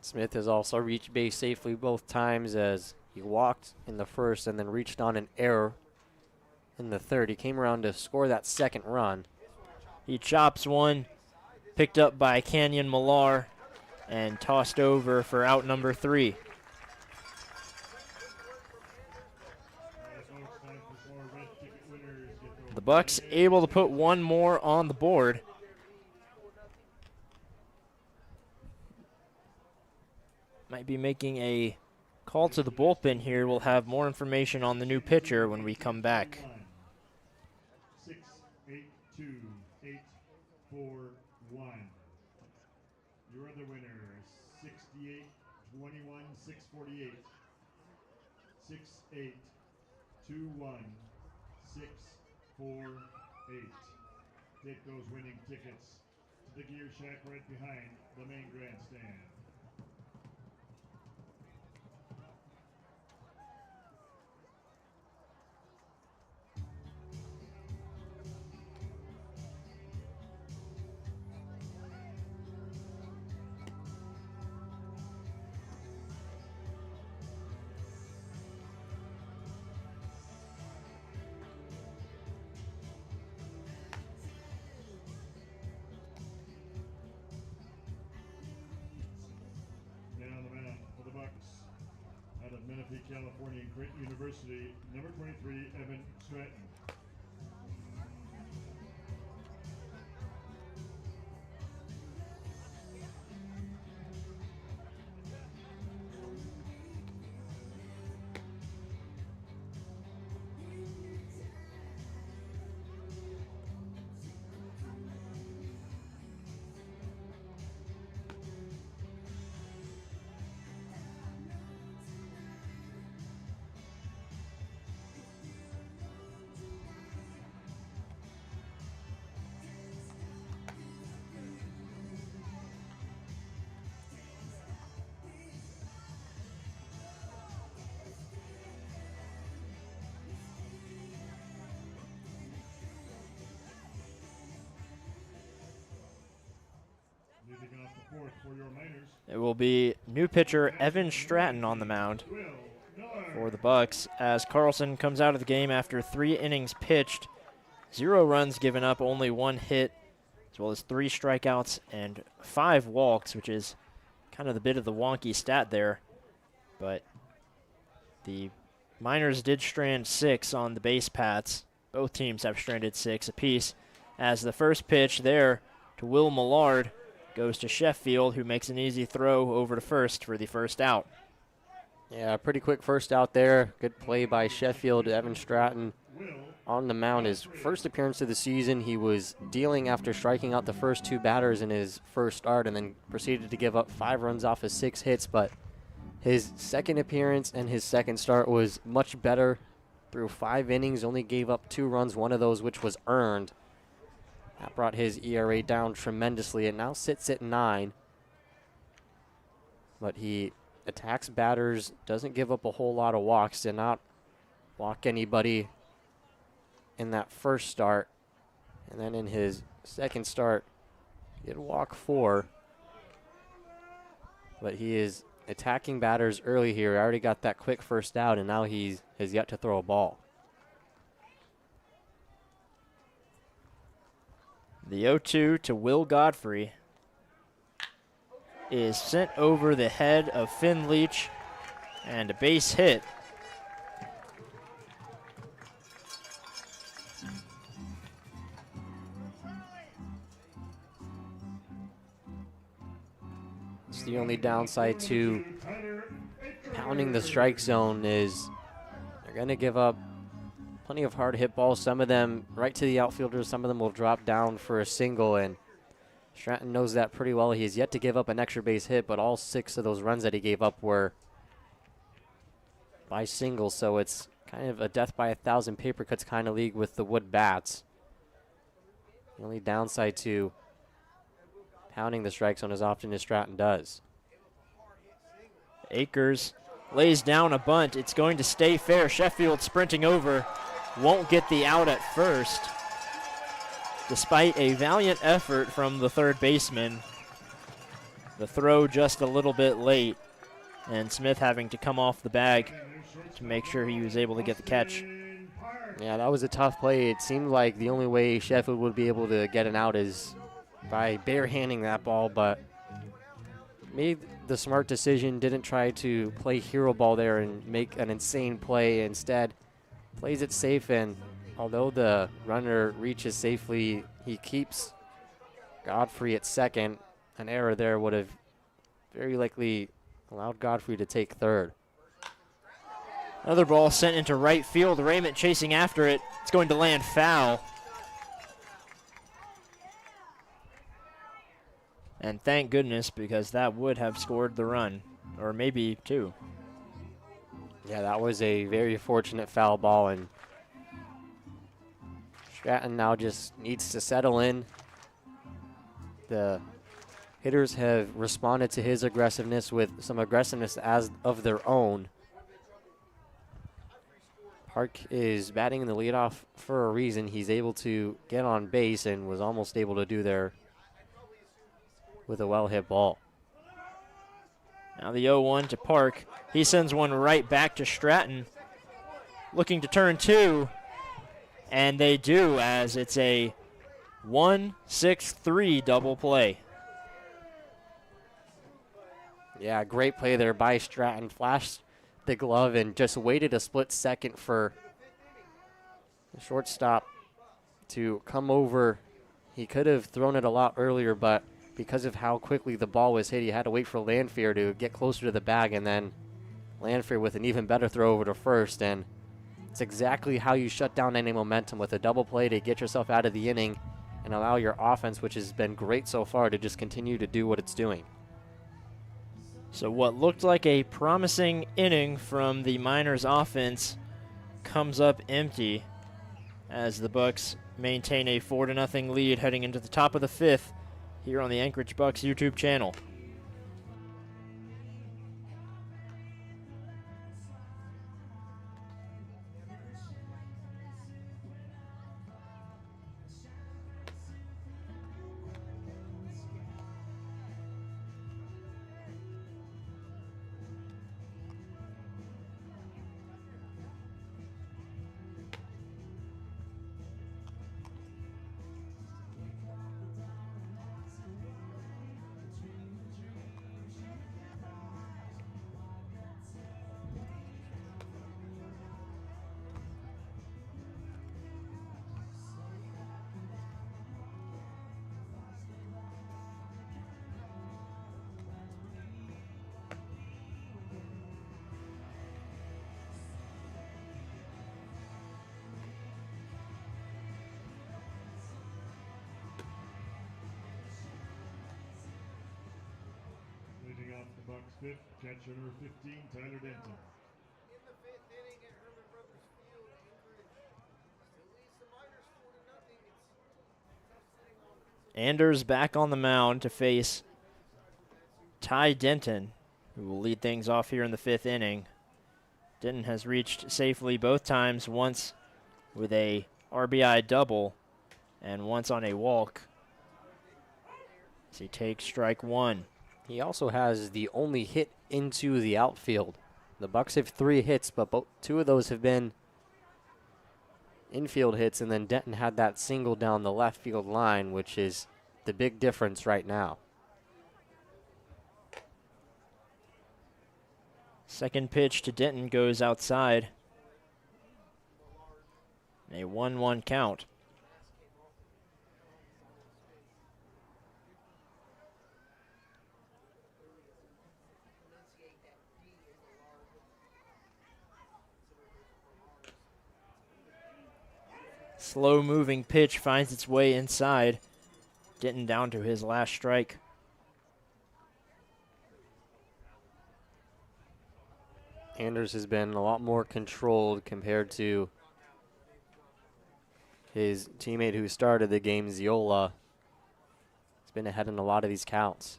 Smith has also reached base safely both times, as he walked in the first and then reached on an error in the third. He came around to score that second run. He chops one, picked up by Canyon Millar, and tossed over for out number 3. The Bucs able to put one more on the board. Might be making a call to the bullpen here. We'll have more information on the new pitcher when we come back. 6-8-2-8-4-1. Your other winner, 68-21-648. 6-8, 2-1, 6-4-8. Take those winning tickets to the Gear Shack right behind the main grandstand. And on the mound for the Bucs, out of Menifee, California, and Creighton University, number 23, Evan Stratton. Leading off the fourth for your Miners, It will be new pitcher Evan Stratton on the mound for the Bucs as Carlson comes out of the game after 3 innings pitched, 0 runs given up, only 1 hit, as well as 3 strikeouts and 5 walks, which is kind of the bit of the wonky stat there. But the Miners did strand 6 on the base paths. Both teams have stranded 6 apiece, as the first pitch there to Will Millard goes to Sheffield, who makes an easy throw over to first for the first out. Yeah, pretty quick first out there. Good play by Sheffield. Evan Stratton on the mound. His first appearance of the season, he was dealing after striking out the first 2 batters in his first start and then proceeded to give up 5 runs off of 6 hits. But his second appearance and his second start was much better. Through 5 innings, only gave up 2 runs, one of those which was earned. That brought his ERA down tremendously. It now sits at 9. But he attacks batters, doesn't give up a whole lot of walks, did not walk anybody in that first start. And then in his second start, he did walk 4. But he is attacking batters early here. He already got that quick first out, and now he has yet to throw a ball. The 0-2 to Will Godfrey is sent over the head of Finn Leach, and a base hit. It's the only downside to pounding the strike zone is they're going to give up plenty of hard hit balls, some of them right to the outfielders, some of them will drop down for a single, and Stratton knows that pretty well. He has yet to give up an extra base hit, but all 6 of those runs that he gave up were by singles, so it's kind of a death by 1,000 paper cuts kind of league with the wood bats. The only downside to pounding the strike zone as often as Stratton does. Akers lays down a bunt. It's going to stay fair. Sheffield sprinting over. Won't get the out at first, despite a valiant effort from the third baseman. The throw just a little bit late, and Smith having to come off the bag to make sure he was able to get the catch. Yeah, that was a tough play. It seemed like the only way Sheffield would be able to get an out is by barehanding that ball, but made the smart decision, didn't try to play hero ball there and make an insane play. Instead, plays it safe, and although the runner reaches safely, he keeps Godfrey at second. An error there would have very likely allowed Godfrey to take third. Another ball sent into right field. Raymond chasing after it. It's going to land foul. And thank goodness, because that would have scored the run, or maybe 2. Yeah, that was a very fortunate foul ball, and Stratton now just needs to settle in. The hitters have responded to his aggressiveness with some aggressiveness as of their own. Park is batting in the leadoff for a reason. He's able to get on base and was almost able to do there with a well-hit ball. Now the 0-1 to Park. He sends one right back to Stratton, looking to turn two, and they do, as it's a 1-6-3 double play. Yeah, great play there by Stratton. Flashed the glove and just waited a split second for the shortstop to come over. He could have thrown it a lot earlier, but because of how quickly the ball was hit, he had to wait for Lanfear to get closer to the bag, and then Lanfear with an even better throw over to first. And it's exactly how you shut down any momentum, with a double play to get yourself out of the inning and allow your offense, which has been great so far, to just continue to do what it's doing. So what looked like a promising inning from the Miners offense comes up empty as the Bucs maintain a 4-0 lead heading into the top of the fifth here on the Anchorage Bucs YouTube channel. Leading off the Bucs fifth, catcher number 15, Tyler Denton. Anders back on the mound to face Ty Denton, who will lead things off here in the fifth inning. Denton has reached safely both times, once with a RBI double and once on a walk, as he takes strike one. He also has the only hit into the outfield. The Bucs have 3 hits, but two of those have been infield hits, and then Denton had that single down the left field line, which is the big difference right now. Second pitch to Denton goes outside. A 1-1 count. Slow moving pitch finds its way inside. Denton down to his last strike. Anders has been a lot more controlled compared to his teammate who started the game, Ziola. He's been ahead in a lot of these counts.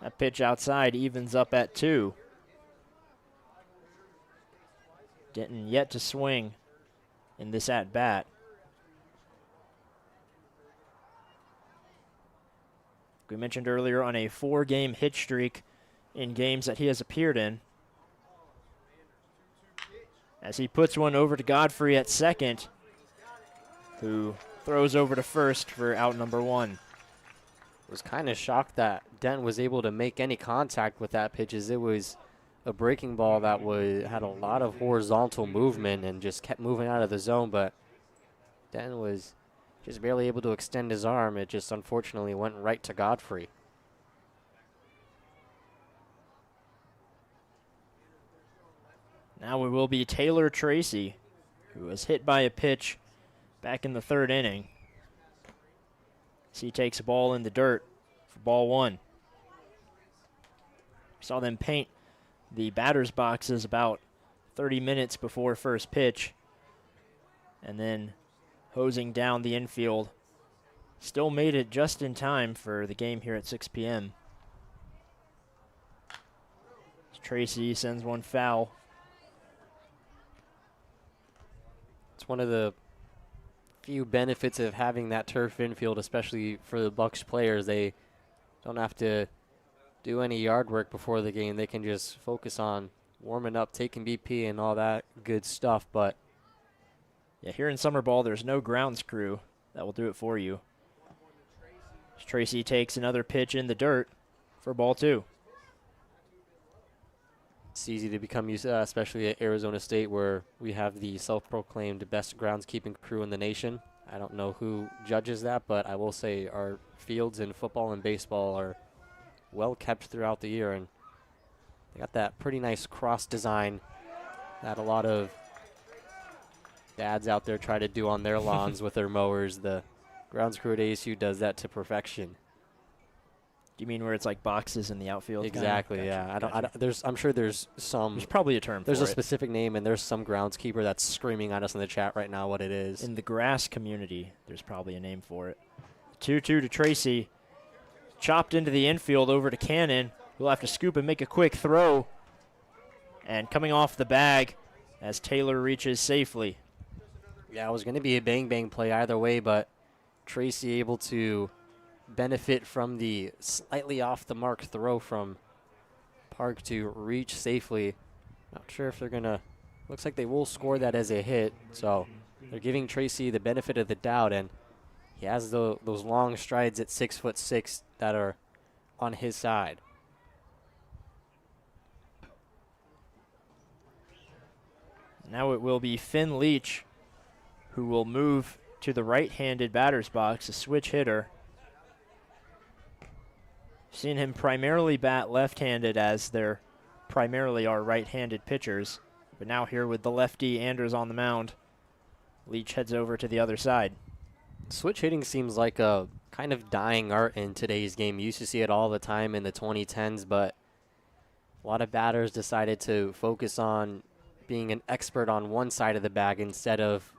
That pitch outside evens up at 2. Denton yet to swing in this at-bat. We mentioned earlier, on a 4-game hit streak in games that he has appeared in. As he puts one over to Godfrey at second, who throws over to first for out number 1. Was kind of shocked that Denton was able to make any contact with that pitch, as it was a breaking ball that had a lot of horizontal movement and just kept moving out of the zone, but Denton was just barely able to extend his arm. It just unfortunately went right to Godfrey. Now it will be Taylor Tracy, who was hit by a pitch back in the 3rd inning. As he takes a ball in the dirt for ball 1. Saw them paint the batter's boxes about 30 minutes before first pitch, and then hosing down the infield. Still made it just in time for the game here at 6 p.m. Tracy sends one foul. It's one of the few benefits of having that turf infield, especially for the Bucs players. They don't have to do any yard work before the game. They can just focus on warming up, taking BP, and all that good stuff. But yeah, here in summer ball, there's no grounds crew that will do it for you. Tracy takes another pitch in the dirt for ball 2. it's easy to become used to, especially at Arizona State, where we have the self-proclaimed best groundskeeping crew in the nation. I don't know who judges that, but I will say our fields in football and baseball are well kept throughout the year, and they got that pretty nice cross design that a lot of dads out there try to do on their lawns with their mowers. The grounds crew at ASU does that to perfection. Do you mean where it's like boxes in the outfield? Exactly. Gotcha, Yeah. gotcha. I'm sure there's some. There's probably a term. There's for a it. specific name, and there's some groundskeeper that's screaming at us in the chat right now what it is. In the grass community, there's probably a name for it. 2-2 to Tracy. Chopped into the infield over to Cannon. We'll have to scoop and make a quick throw. And coming off the bag as Taylor reaches safely. Yeah, it was going to be a bang-bang play either way, but Tracy able to benefit from the slightly off-the-mark throw from Park to reach safely. Not sure if they're going to – looks like they will score that as a hit. So they're giving Tracy the benefit of the doubt, and he has those long strides at 6'6" that are on his side. Now it will be Finn Leach who will move to the right-handed batter's box, a switch hitter. Seen him primarily bat left-handed, as there primarily are right-handed pitchers. But now here with the lefty Anders on the mound, Leach heads over to the other side. Switch hitting seems like a kind of dying art in today's game. You used to see it all the time in the 2010s, but a lot of batters decided to focus on being an expert on one side of the bag instead of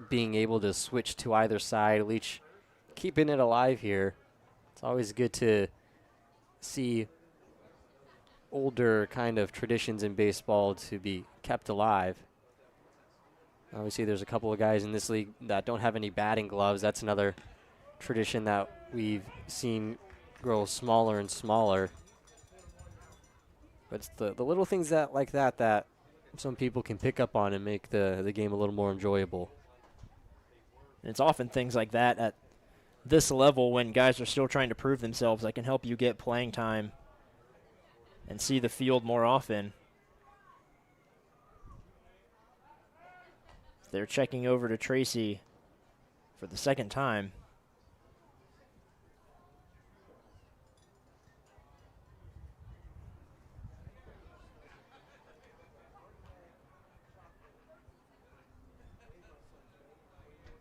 being able to switch to either side. Leach keeping it alive here. It's always good to see older kind of traditions in baseball to be kept alive. Obviously, there's a couple of guys in this league that don't have any batting gloves. That's another tradition that we've seen grow smaller and smaller. But it's the little things that like that some people can pick up on and make the game a little more enjoyable. And it's often things like that at this level, when guys are still trying to prove themselves, that can help you get playing time and see the field more often. They're checking over to Tracy for the second time.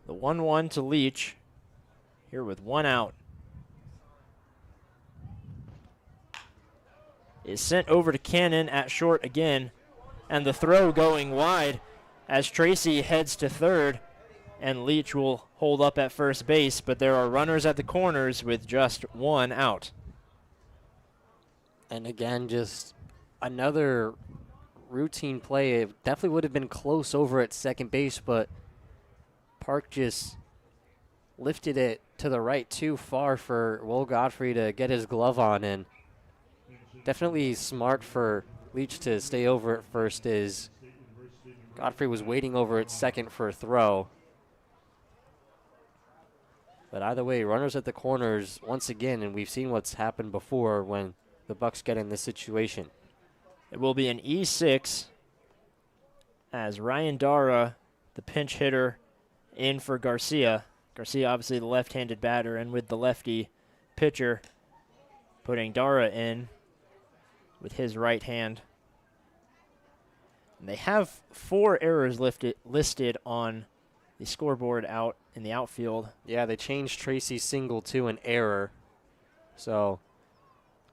The 1-1 to Leach, here with one out, is sent over to Cannon at short again, and the throw going wide as Tracy heads to third, and Leach will hold up at first base, but there are runners at the corners with just one out. And again, just another routine play. It definitely would have been close over at second base, but Park just lifted it to the right too far for Will Godfrey to get his glove on, and definitely smart for Leach to stay over at first, as Godfrey was waiting over at second for a throw. But either way, runners at the corners once again, and we've seen what's happened before when the Bucs get in this situation. It will be an E6 as Ryan Dara, the pinch hitter, in for Garcia. Garcia obviously the left-handed batter, and with the lefty pitcher, putting Dara in with his right hand. And they have 4 errors listed on the scoreboard out in the outfield. Yeah, they changed Tracy's single to an error. So,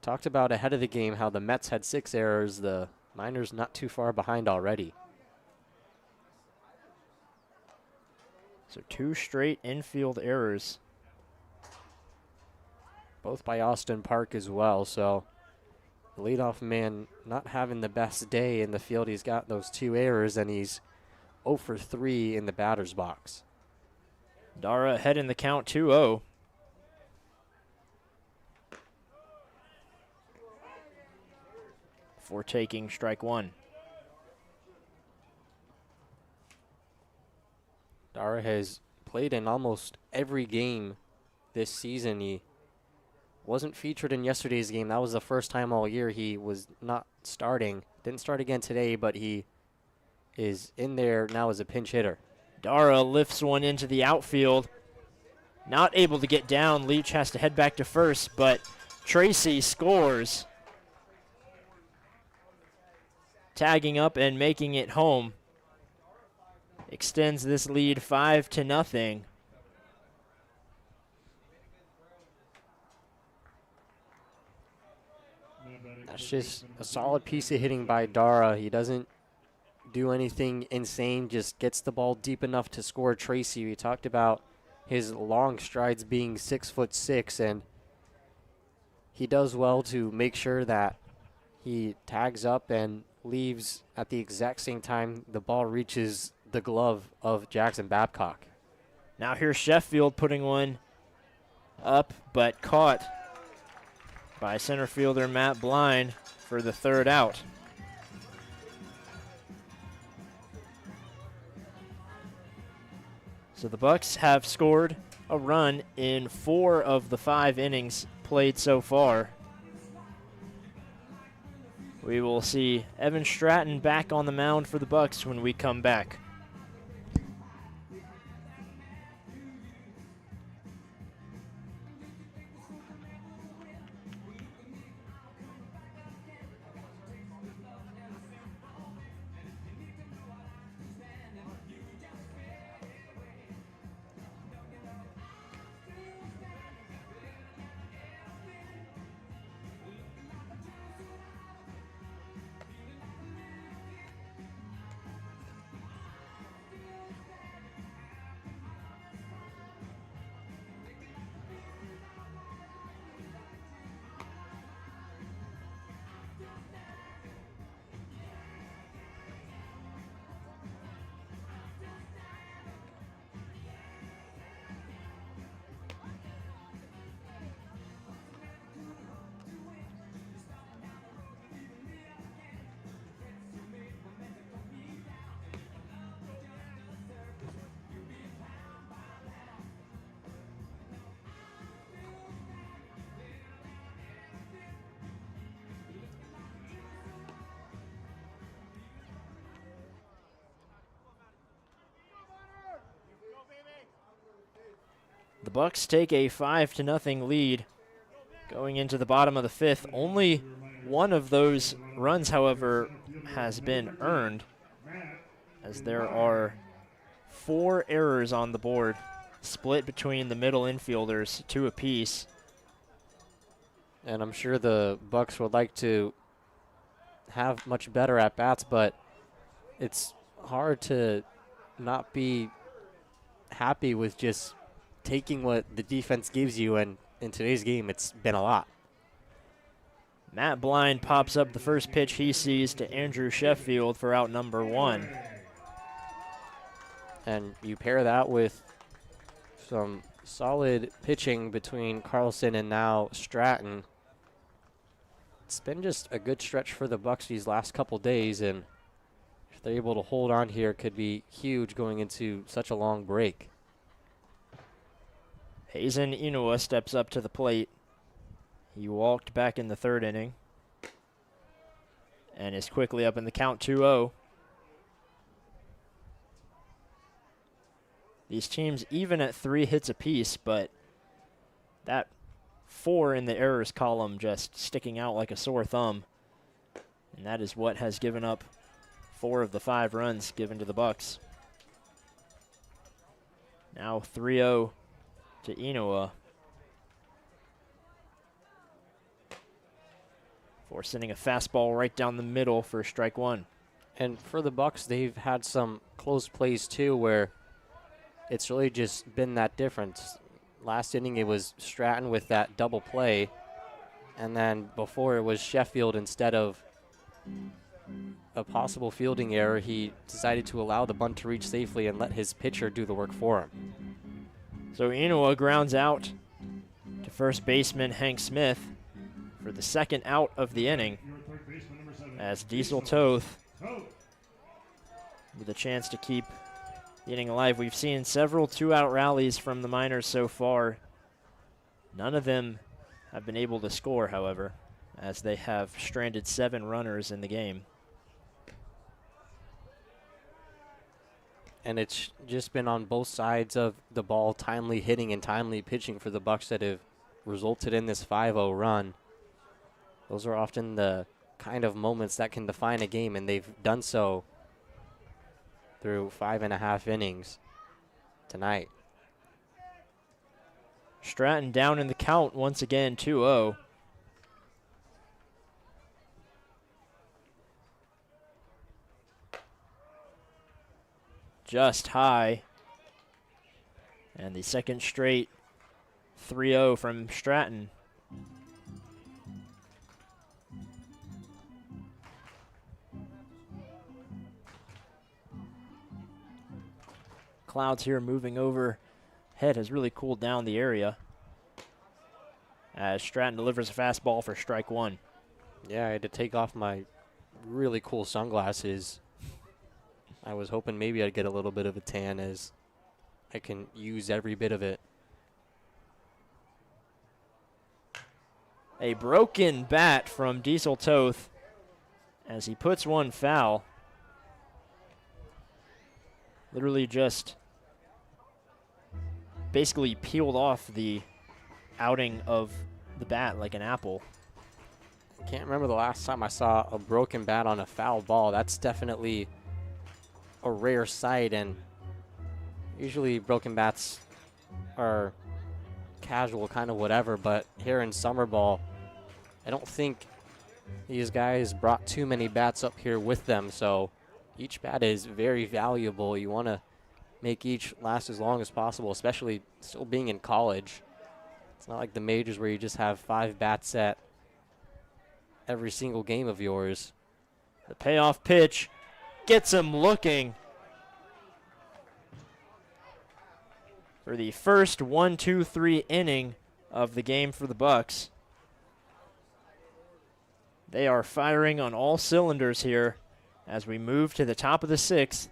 talked about ahead of the game how the Mets had 6 errors, the Miners not too far behind already. So 2 straight infield errors. Both by Austin Park as well, so the leadoff man not having the best day in the field. He's got those 2 errors, and he's 0 for 3 in the batter's box. Dara ahead in the count 2-0. For taking strike 1. Dara has played in almost every game this season. He wasn't featured in yesterday's game. That was the first time all year he was not starting. Didn't start again today, but he is in there now as a pinch hitter. Dara lifts one into the outfield. Not able to get down. Leach has to head back to first, but Tracy scores. Tagging up and making it home. Extends this lead 5-0. That's just a solid piece of hitting by Dara. He doesn't do anything insane, just gets the ball deep enough to score Tracy. We talked about his long strides being 6'6", and he does well to make sure that he tags up and leaves at the exact same time the ball reaches the glove of Jackson Babcock. Now here's Sheffield putting one up, but caught by center fielder Matt Blind for the 3rd out. So the Bucs have scored a run in 4 of the 5 innings played so far. We will see Evan Stratton back on the mound for the Bucs when we come back. The Bucs take a 5-0 lead going into the bottom of the 5th. Only one of those runs, however, has been earned, as there are 4 errors on the board, split between the middle infielders, 2 apiece. And I'm sure the Bucs would like to have much better at-bats, but it's hard to not be happy with just taking what the defense gives you, and in today's game, it's been a lot. Matt Blind pops up the first pitch he sees to Andrew Sheffield for out number 1. And you pair that with some solid pitching between Carlson and now Stratton. It's been just a good stretch for the Bucs these last couple days, and if they're able to hold on here, it could be huge going into such a long break. Hazen Inua steps up to the plate. He walked back in the 3rd inning and is quickly up in the count 2-0. These teams even at 3 hits apiece, but that 4 in the errors column just sticking out like a sore thumb. And that is what has given up 4 of the 5 runs given to the Bucs. Now 3-0 to Inua. for sending a fastball right down the middle for strike one. And for the Bucs, they've had some close plays too where it's really just been that difference. Last inning it was Stratton with that double play, and then before it was Sheffield. Instead of a possible fielding error, he decided to allow the bunt to reach safely and let his pitcher do the work for him. So Inoa grounds out to first baseman Hank Smith for the second out of the inning, as Diesel Toth with a chance to keep the inning alive. We've seen several two-out rallies from the Miners so far. None of them have been able to score, however, as they have stranded 7 runners in the game. And it's just been on both sides of the ball, timely hitting and timely pitching for the Bucs that have resulted in this 5-0 run. Those are often the kind of moments that can define a game, and they've done so through 5.5 innings tonight. Stratton down in the count once again, 2-0. Just high. And the second straight 3-0 from Stratton. Clouds here moving over. Head has really cooled down the area as Stratton delivers a fastball for strike one. Yeah, I had to take off my really cool sunglasses. I was hoping maybe I'd get a little bit of a tan, as I can use every bit of it. A broken bat from Diesel Toth as he puts one foul. Literally just basically peeled off the outing of the bat like an apple. I can't remember the last time I saw a broken bat on a foul ball. That's definitely a rare sight, and usually broken bats are casual, kind of whatever, but here in summer ball, I don't think these guys brought too many bats up here with them, so each bat is very valuable. You want to make each last as long as possible, especially still being in college. It's not like the majors where you just have 5 bats at every single game of yours. The payoff pitch gets him looking for the first 1-2-3 inning of the game for the Bucs. They are firing on all cylinders here as we move to the top of the 6th.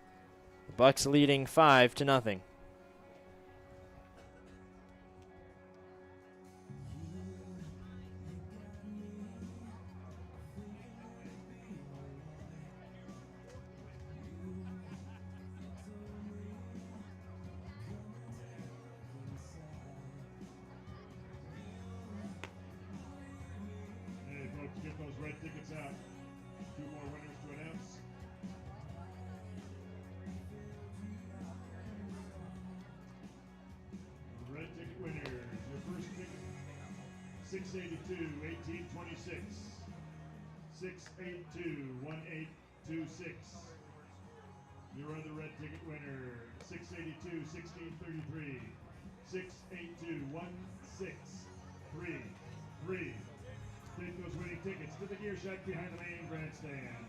The Bucs leading 5-0. Hey, folks, get those red tickets out. 2 more winners to announce. Red ticket winners. Your first ticket, 682-1826. 682-1826. Your other red ticket winner, 682-1633. 682-1633. Take those winning tickets to the gear shack behind the main grandstand.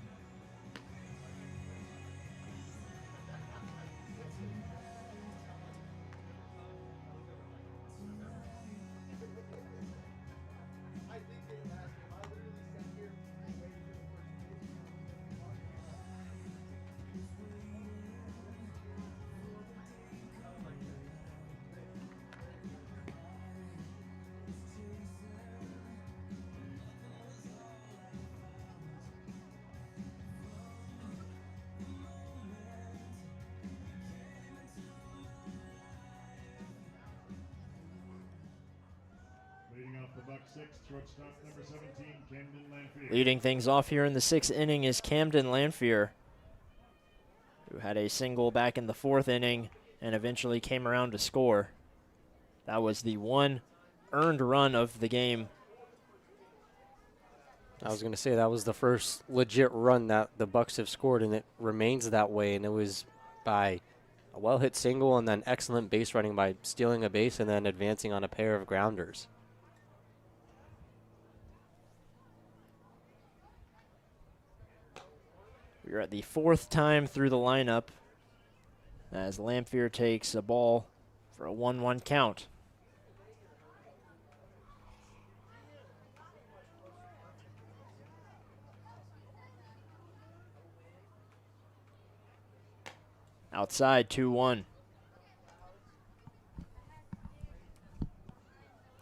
Leading off the Bucs 6th, shortstop number 17, Camden Lanphier. Leading things off here in the 6th inning is Camden Lanphier, who had a single back in the 4th inning and eventually came around to score. That was the one earned run of the game. I was going to say that was the first legit run that the Bucs have scored, and it remains that way. And it was by a well-hit single and then excellent base running by stealing a base and then advancing on a pair of grounders. We're at the fourth time through the lineup as Lamphere takes a ball for a 1-1 count. Outside, 2-1.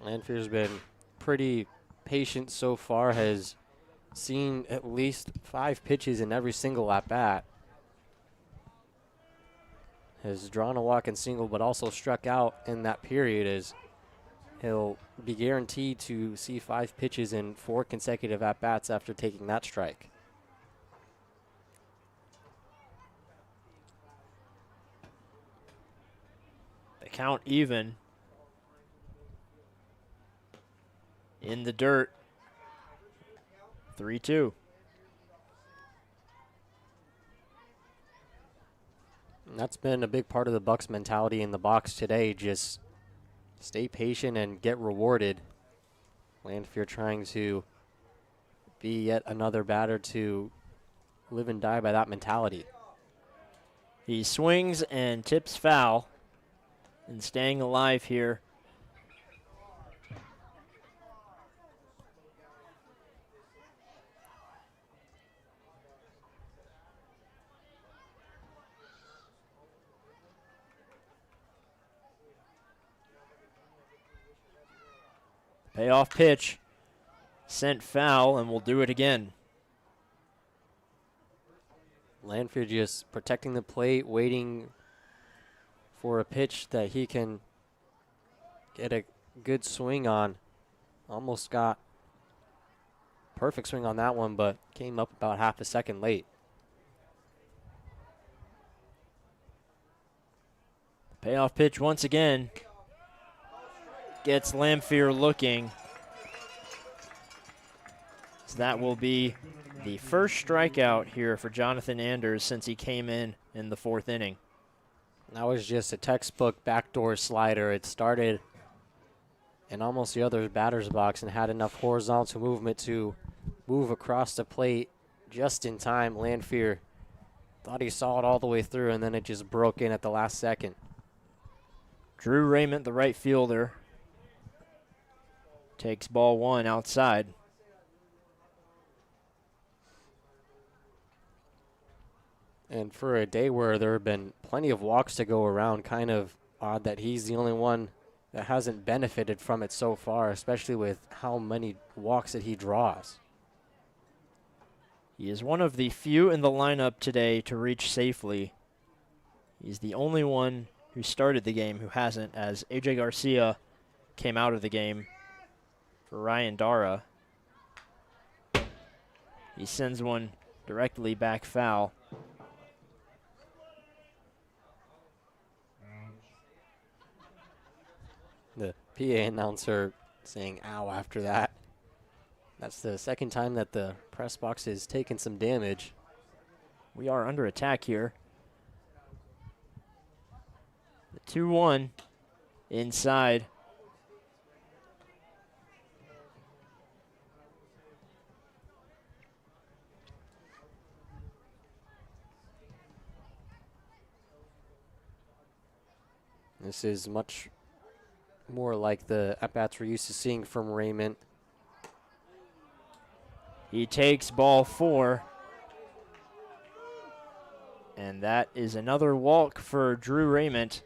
Lanphere's been pretty patient so far, has seen at least 5 pitches in every single at-bat. Has drawn a walk and single, but also struck out in that period, as he'll be guaranteed to see 5 pitches in 4 consecutive at-bats after taking that strike. The count even. In the dirt. 3-2. And that's been a big part of the Bucs mentality in the box today. Just stay patient and get rewarded. Lamphere trying to be yet another batter to live and die by that mentality. He swings and tips foul, and staying alive here. Payoff pitch, sent foul, and we'll do it again. Lamphere just protecting the plate, waiting for a pitch that he can get a good swing on. Almost got perfect swing on that one, but came up about half a second late. Payoff pitch once again. Gets Lamphere looking. So that will be the first strikeout here for Jonathan Anders since he came in the 4th inning. That was just a textbook backdoor slider. It started in almost the other batter's box and had enough horizontal movement to move across the plate just in time. Lamphere thought he saw it all the way through, and then it just broke in at the last second. Drew Raymond, the right fielder, takes ball 1 outside. And for a day where there have been plenty of walks to go around, kind of odd that he's the only one that hasn't benefited from it so far, especially with how many walks that he draws. He is one of the few in the lineup today to reach safely. He's the only one who started the game who hasn't, as A.J. Garcia came out of the game for Ryan Dara. He sends one directly back foul. The PA announcer saying ow after that. That's the second time that the press box has taken some damage. We are under attack here. The 2-1 inside. This is much more like the at-bats we're used to seeing from Raymond. He takes ball 4. And that is another walk for Drew Raymond.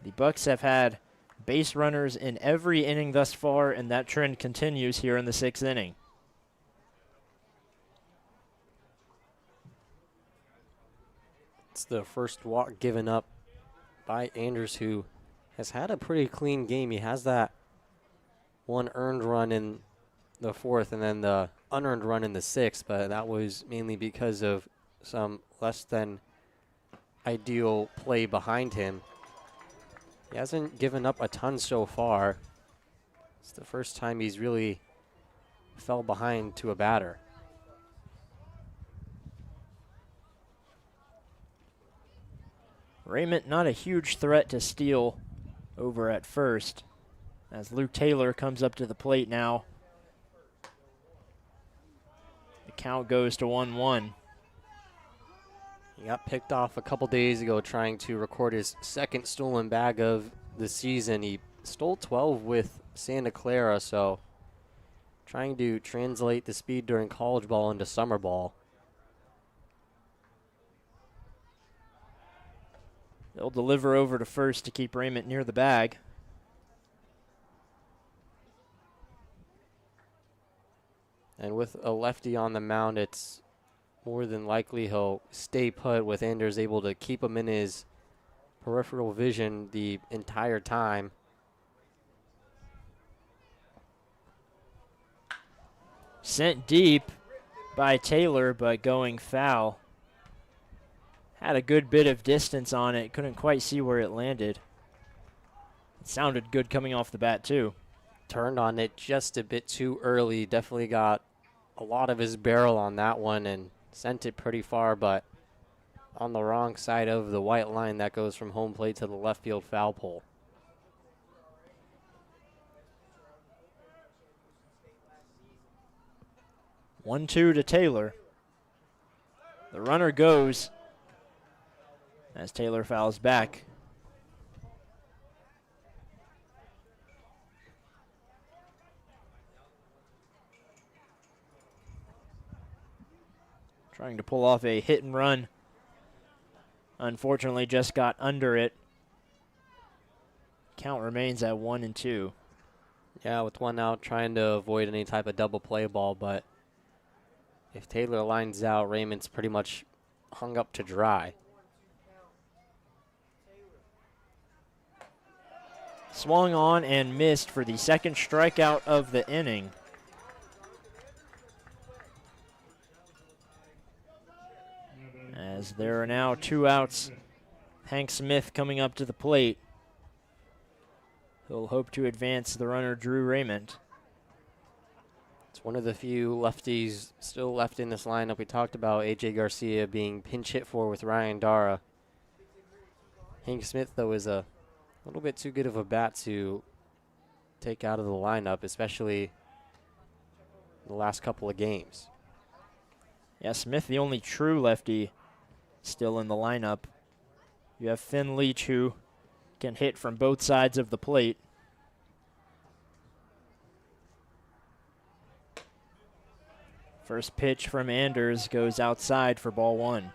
The Bucs have had base runners in every inning thus far, and that trend continues here in the 6th inning. It's the first walk given up by Anders, who has had a pretty clean game. He has that one earned run in the 4th and then the unearned run in the 6th, but that was mainly because of some less than ideal play behind him. He hasn't given up a ton so far. It's the first time he's really fell behind to a batter. Raymond not a huge threat to steal over at first as Luke Taylor comes up to the plate now. The count goes to 1-1. He got picked off a couple days ago trying to record his second stolen bag of the season. He stole 12 with Santa Clara, so trying to translate the speed during college ball into summer ball. They'll deliver over to first to keep Raymond near the bag. And with a lefty on the mound, it's more than likely he'll stay put with Anders able to keep him in his peripheral vision the entire time. Sent deep by Taylor, but going foul. Had a good bit of distance on it. Couldn't quite see where it landed. It sounded good coming off the bat, too. Turned on it just a bit too early. Definitely got a lot of his barrel on that one and sent it pretty far, but on the wrong side of the white line that goes from home plate to the left field foul pole. One-two to Taylor. The runner goes as Taylor fouls back. Trying to pull off a hit and run. Unfortunately, just got under it. Count remains at 1-2. Yeah, with one out, trying to avoid any type of double play ball, but if Taylor lines out, Raymond's pretty much hung up to dry. Swung on and missed for the second strikeout of the inning. As there are now 2 outs, Hank Smith coming up to the plate. He'll hope to advance the runner Drew Raymond. It's one of the few lefties still left in this lineup. We talked about A.J. Garcia being pinch hit for with Ryan Dara. Hank Smith, though, is a little bit too good of a bat to take out of the lineup, especially the last couple of games. Yeah, Smith, the only true lefty still in the lineup. You have Finn Leach, who can hit from both sides of the plate. First pitch from Anders goes outside for ball 1.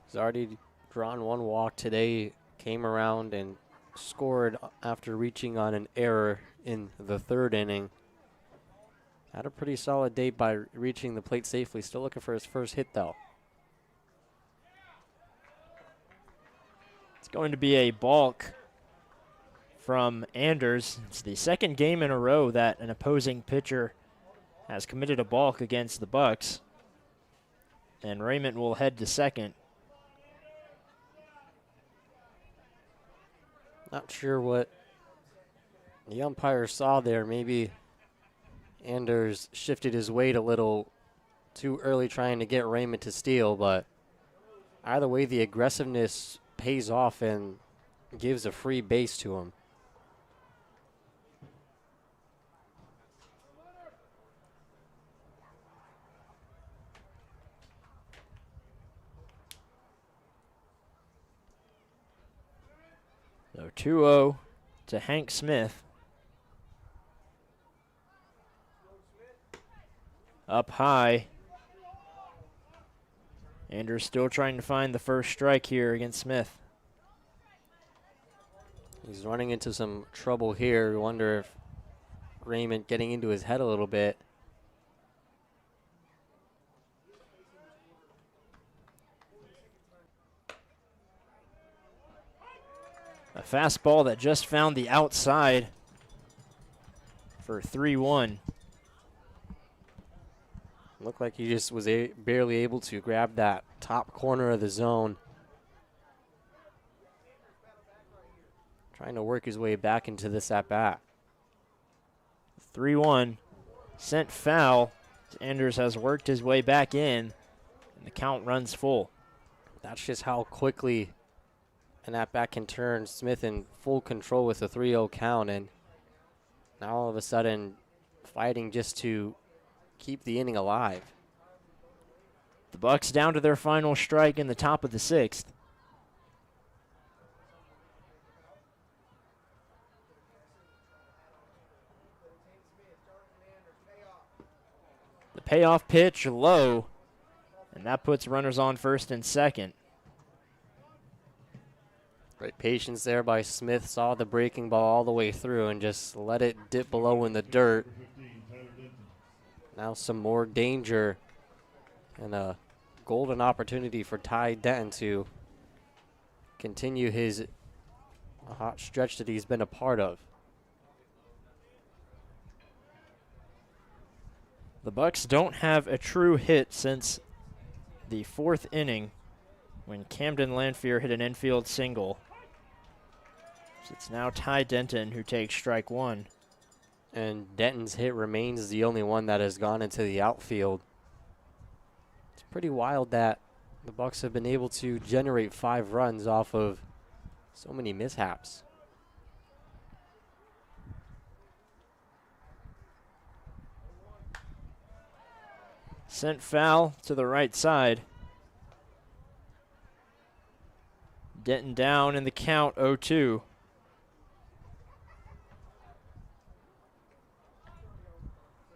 He's already drawn 1 walk today, came around and scored after reaching on an error in the 3rd inning. Had a pretty solid day by reaching the plate safely. Still looking for his first hit, though. It's going to be a balk from Anders. It's the second game in a row that an opposing pitcher has committed a balk against the Bucs. And Raymond will head to second. Not sure what the umpire saw there. Maybe Anders shifted his weight a little too early trying to get Raymond to steal, but either way, the aggressiveness pays off and gives a free base to him. So 2-0 to Hank Smith. Up high. Anders still trying to find the first strike here against Smith. He's running into some trouble here. We wonder if Raymond getting into his head a little bit. A fastball that just found the outside for 3-1. Looked like he just was barely able to grab that top corner of the zone. Trying to work his way back into this at-bat. 3-1. Sent foul. Anders has worked his way back in, and the count runs full. That's just how quickly an at-bat can turn. Smith in full control with a 3-0 count, and now all of a sudden fighting just to keep the inning alive. The Bucs down to their final strike in the top of the 6th. The payoff pitch low, and that puts runners on first and second. Great patience there by Smith. Saw the breaking ball all the way through and just let it dip below in the dirt. Now some more danger and a golden opportunity for Ty Denton to continue his hot stretch that he's been a part of. The Bucs don't have a true hit since the 4th inning when Camden Lanphier hit an infield single. So it's now Ty Denton who takes strike 1. And Denton's hit remains the only one that has gone into the outfield. It's pretty wild that the Bucs have been able to generate 5 runs off of so many mishaps. Sent foul to the right side. Denton down in the count, 0-2.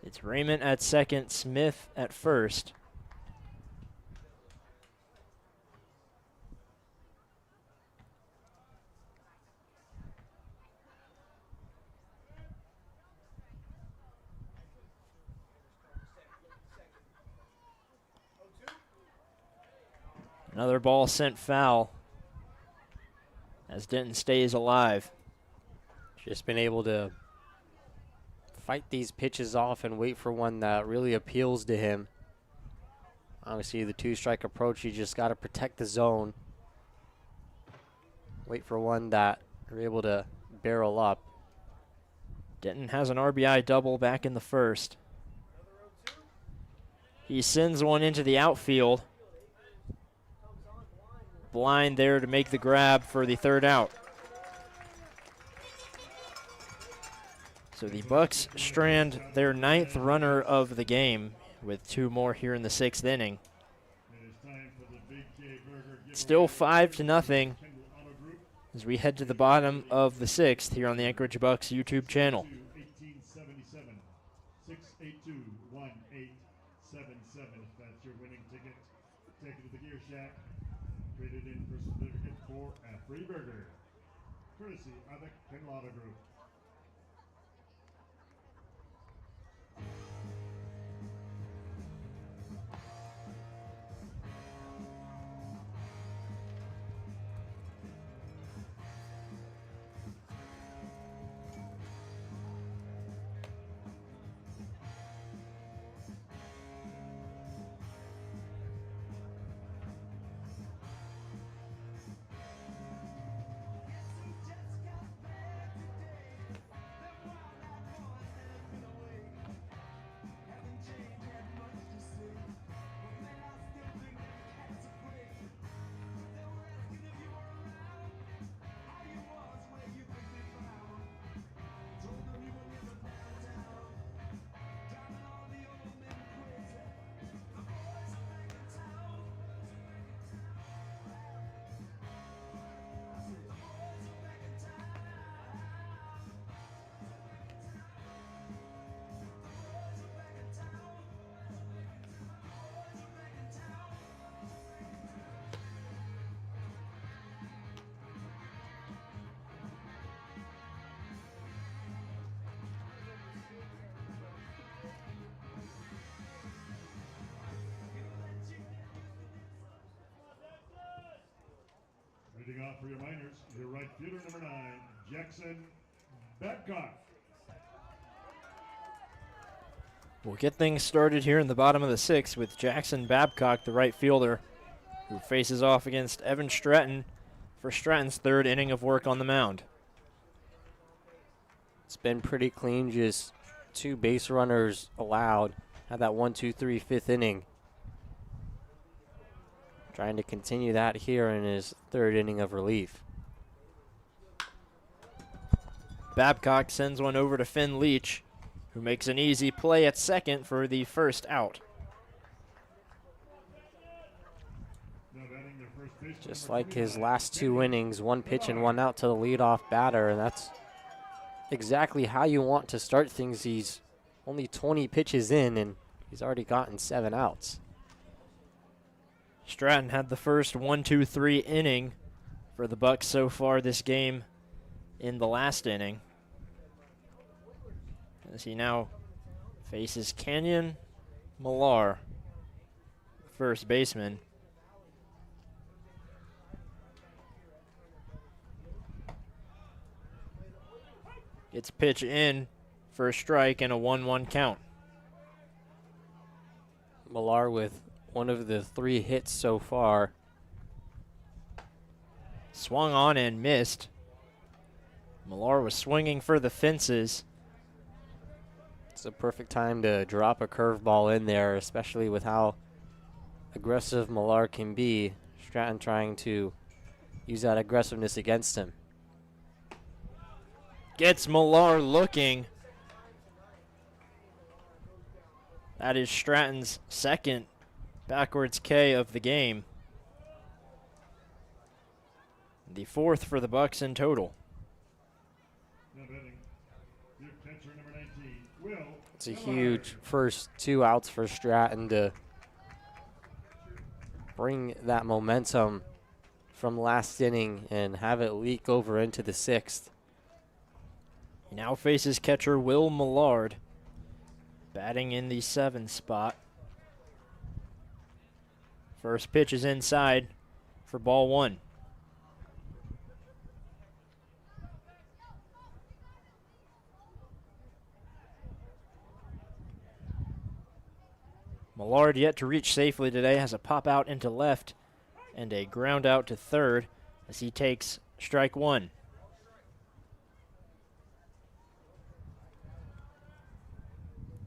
It's Raymond at second, Smith at first. Another ball sent foul as Denton stays alive. Just been able to fight these pitches off and wait for one that really appeals to him. Obviously, the 2-strike approach, you just got to protect the zone. Wait for one that you're able to barrel up. Denton has an RBI double back in the 1st. He sends one into the outfield. Blind there to make the grab for the 3rd out. So the Bucs strand their 9th runner of the game with 2 more here in the 6th inning. Still 5-0 as we head to the bottom of the 6th here on the Anchorage Bucs YouTube channel. 682-1877. If that's your winning ticket, take it to the Gear Shack. Traded in for certificate for a free burger. Courtesy of the Kenlotta Group. Leading off for your Miners, your right fielder, number 9, Jackson Babcock. We'll get things started here in the bottom of the 6th with Jackson Babcock, the right fielder, who faces off against Evan Stratton for Stratton's 3rd inning of work on the mound. It's been pretty clean, just 2 base runners allowed. Had that 1-2-3 fifth inning. Trying to continue that here in his 3rd inning of relief. Babcock sends one over to Finn Leach, who makes an easy play at second for the first out. Just like his last 2 innings, 1 pitch and 1 out to the leadoff batter, and that's exactly how you want to start things. He's only 20 pitches in, and he's already gotten 7 outs. Stratton had the first 1-2-3 inning for the Bucs so far this game in the last inning, as he now faces Kenyon Millar, first baseman. Gets pitch in for a strike and a 1-1 count. Millar with one of the 3 hits so far. Swung on and missed. Millar was swinging for the fences. It's a perfect time to drop a curveball in there, especially with how aggressive Millar can be. Stratton trying to use that aggressiveness against him. Gets Millar looking. That is Stratton's second backwards K of the game. The 4th for the Bucs in total. It's a huge first 2 outs for Stratton to bring that momentum from last inning and have it leak over into the 6th. He now faces catcher Will Millard, batting in the 7th spot. First pitch is inside for ball 1. Millard yet to reach safely today, has a pop out into left and a ground out to third as he takes strike 1.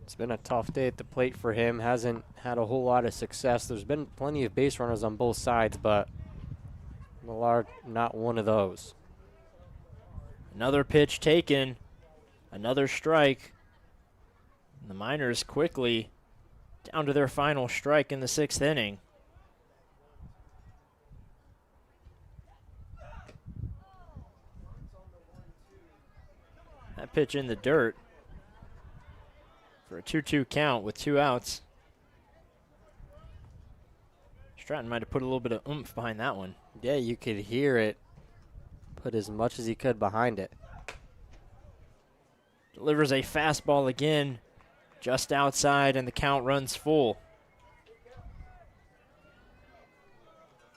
It's been a tough day at the plate for him. Hasn't had a whole lot of success. There's been plenty of base runners on both sides, but Millard not one of those. Another pitch taken, another strike. And the Miners quickly down to their final strike in the 6th inning. That pitch in the dirt for a 2-2 count with 2 outs. Stratton might have put a little bit of oomph behind that one. Yeah, you could hear it. Put as much as he could behind it. Delivers a fastball again, just outside, and the count runs full.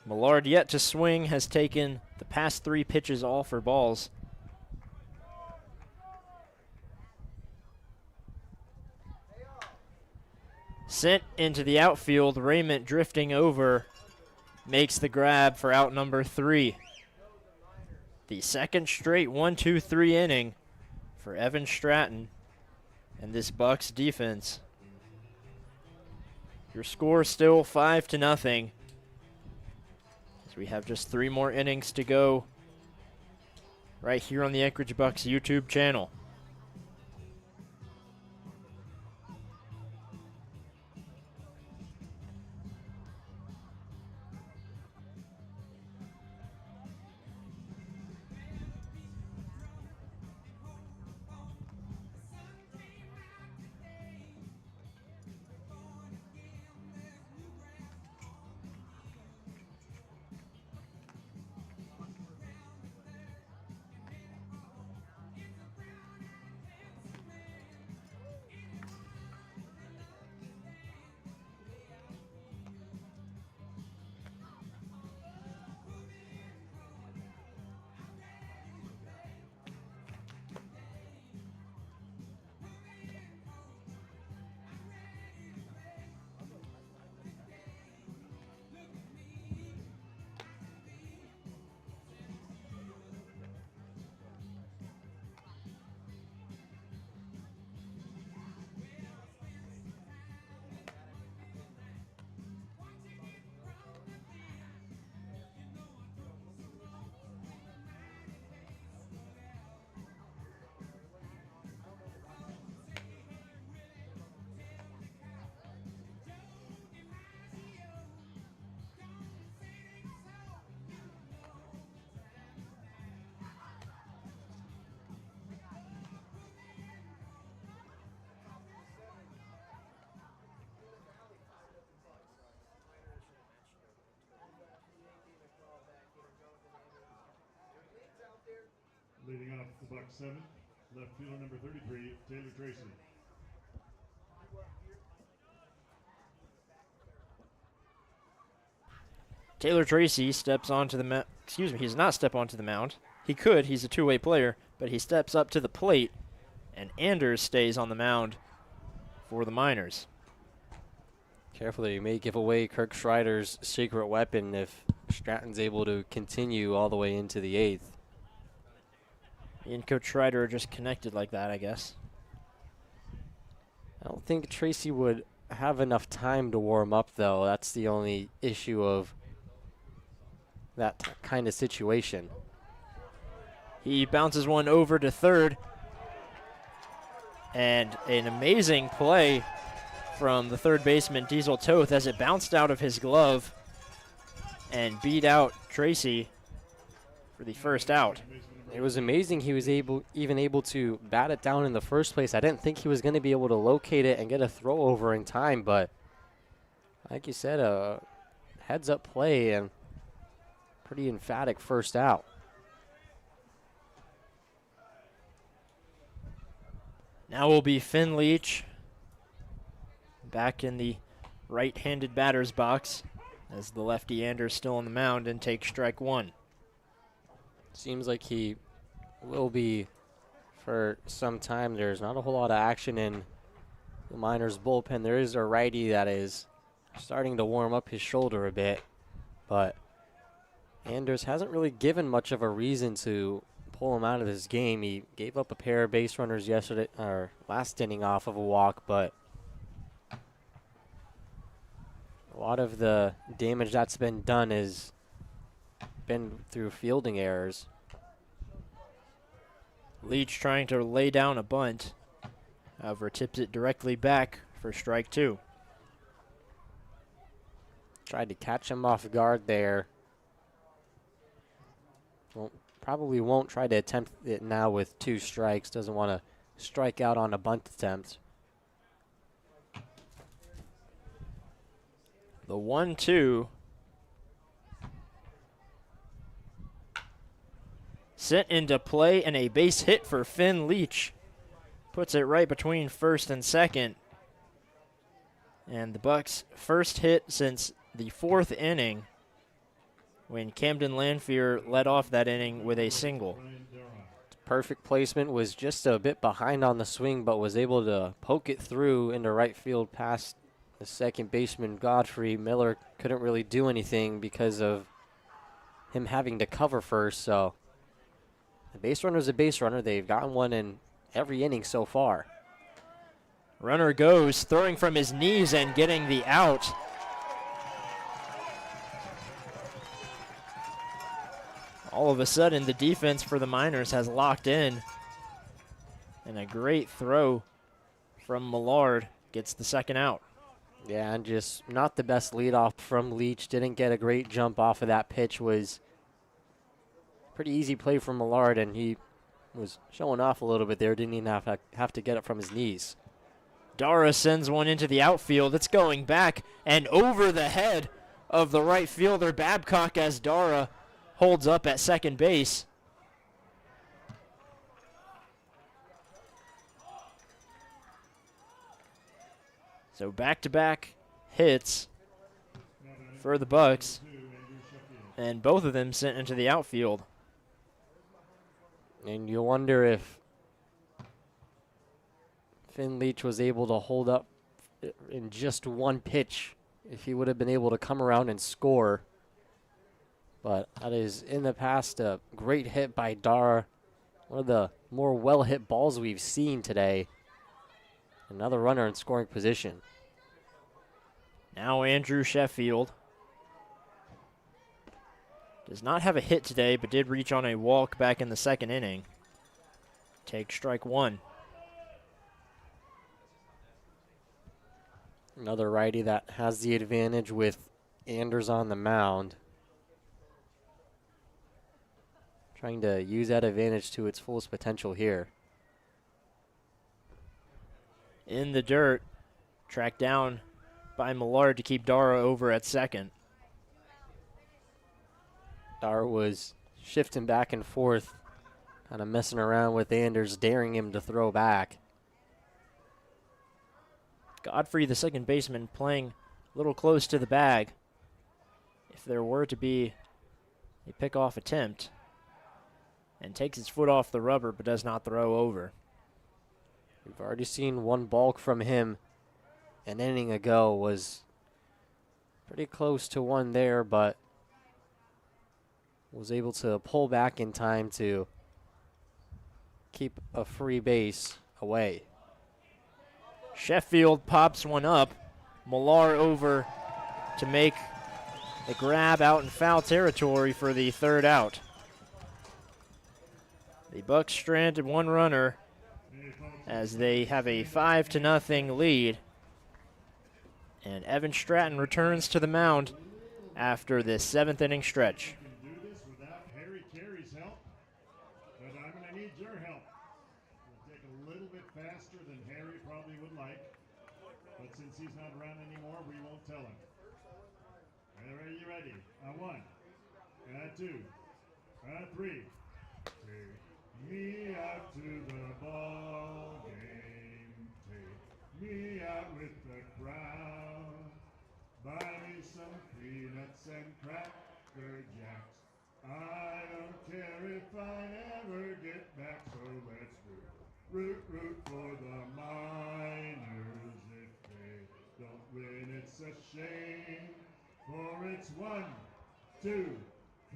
Millard yet to swing, has taken the past 3 pitches all for balls. Sent into the outfield, Raymond drifting over, makes the grab for out number 3. The second straight 1-2-3 inning for Evan Stratton and this Bucs defense. Your score still 5-0, as we have just 3 more innings to go right here on the Anchorage Bucs YouTube channel. Leading off the Bucs 7, left fielder number 33, Taylor Tracy. Taylor Tracy steps onto the mound. Excuse me, he does not step onto the mound. He could, he's a two-way player, but he steps up to the plate, and Anders stays on the mound for the Miners. Careful there, you may give away Kirk Schreider's secret weapon if Stratton's able to continue all the way into the 8th. He and Coach Schreider are just connected like that, I guess. I don't think Tracy would have enough time to warm up, though. That's the only issue of that kind of situation. He bounces one over to third. And an amazing play from the third baseman, Diesel Toth, as it bounced out of his glove and beat out Tracy for the first out. It was amazing he was even able to bat it down in the first place. I didn't think he was going to be able to locate it and get a throw over in time, but like you said, a heads-up play and pretty emphatic first out. Now will be Finn Leach back in the right-handed batter's box as the lefty Anders still on the mound and takes strike one. Seems like he will be for some time. There's not a whole lot of action in the Miners' bullpen. There is a righty that is starting to warm up his shoulder a bit, but Anders hasn't really given much of a reason to pull him out of this game. He gave up a pair of base runners yesterday, or last inning, off of a walk, but a lot of the damage that's been done has been through fielding errors. Leach trying to lay down a bunt, however tips it directly back for strike two. Tried to catch him off guard there. Probably won't try to attempt it now with 2 strikes. Doesn't want to strike out on a bunt attempt. The 1-2. Sent into play, and a base hit for Finn Leach. Puts it right between first and second. And the Bucs' first hit since the 4th inning, when Camden Lanphier led off that inning with a single. Perfect placement, was just a bit behind on the swing, but was able to poke it through into right field past the second baseman, Godfrey. Miller couldn't really do anything because of him having to cover first, so the base runner's a base runner. They've gotten one in every inning so far. Runner goes, throwing from his knees and getting the out. All of a sudden, the defense for the Miners has locked in. And a great throw from Millard gets the second out. Yeah, and just not the best leadoff from Leach. Didn't get a great jump off of that pitch. Was pretty easy play from Millard, and he was showing off a little bit there. Didn't even have to get it from his knees. Dara sends one into the outfield. It's going back and over the head of the right fielder, Babcock, as Dara holds up at second base. So back-to-back hits for the Bucs, and both of them sent into the outfield. And you wonder if Finn Leach was able to hold up in just one pitch, if he would have been able to come around and score. But that is, in the past, a great hit by Dara. One of the more well-hit balls we've seen today. Another runner in scoring position. Now Andrew Sheffield does not have a hit today, but did reach on a walk back in the second inning. Take strike one. Another righty that has the advantage with Anders on the mound. Trying to use that advantage to its fullest potential here. In the dirt, tracked down by Millard to keep Dara over at second. Dara was shifting back and forth, Kind of messing around with Anders, daring him to throw back. Godfrey, the second baseman, playing a little close to the bag. If there were to be a pickoff attempt, and takes his foot off the rubber but does not throw over. We've already seen one balk from him an inning ago. Was pretty close to one there, but was able to pull back in time to keep a free base away. Sheffield pops one up. Millar over to make a grab out in foul territory for the third out. The Bucs stranded one runner as they have a 5-0 lead. And Evan Stratton returns to the mound after this 7th inning stretch. You can do this without Harry Carey's help, but I'm going to need your help. It'll take a little bit faster than Harry probably would like, but since he's not around anymore, we won't tell him. Are you ready? 1, 2, 3. Take me out to the ball game. Take me out with the crowd. Buy me some peanuts and Cracker Jacks. I don't care if I never get back, so let's root for the Miners. If they don't win, it's a shame, for it's 1, 2,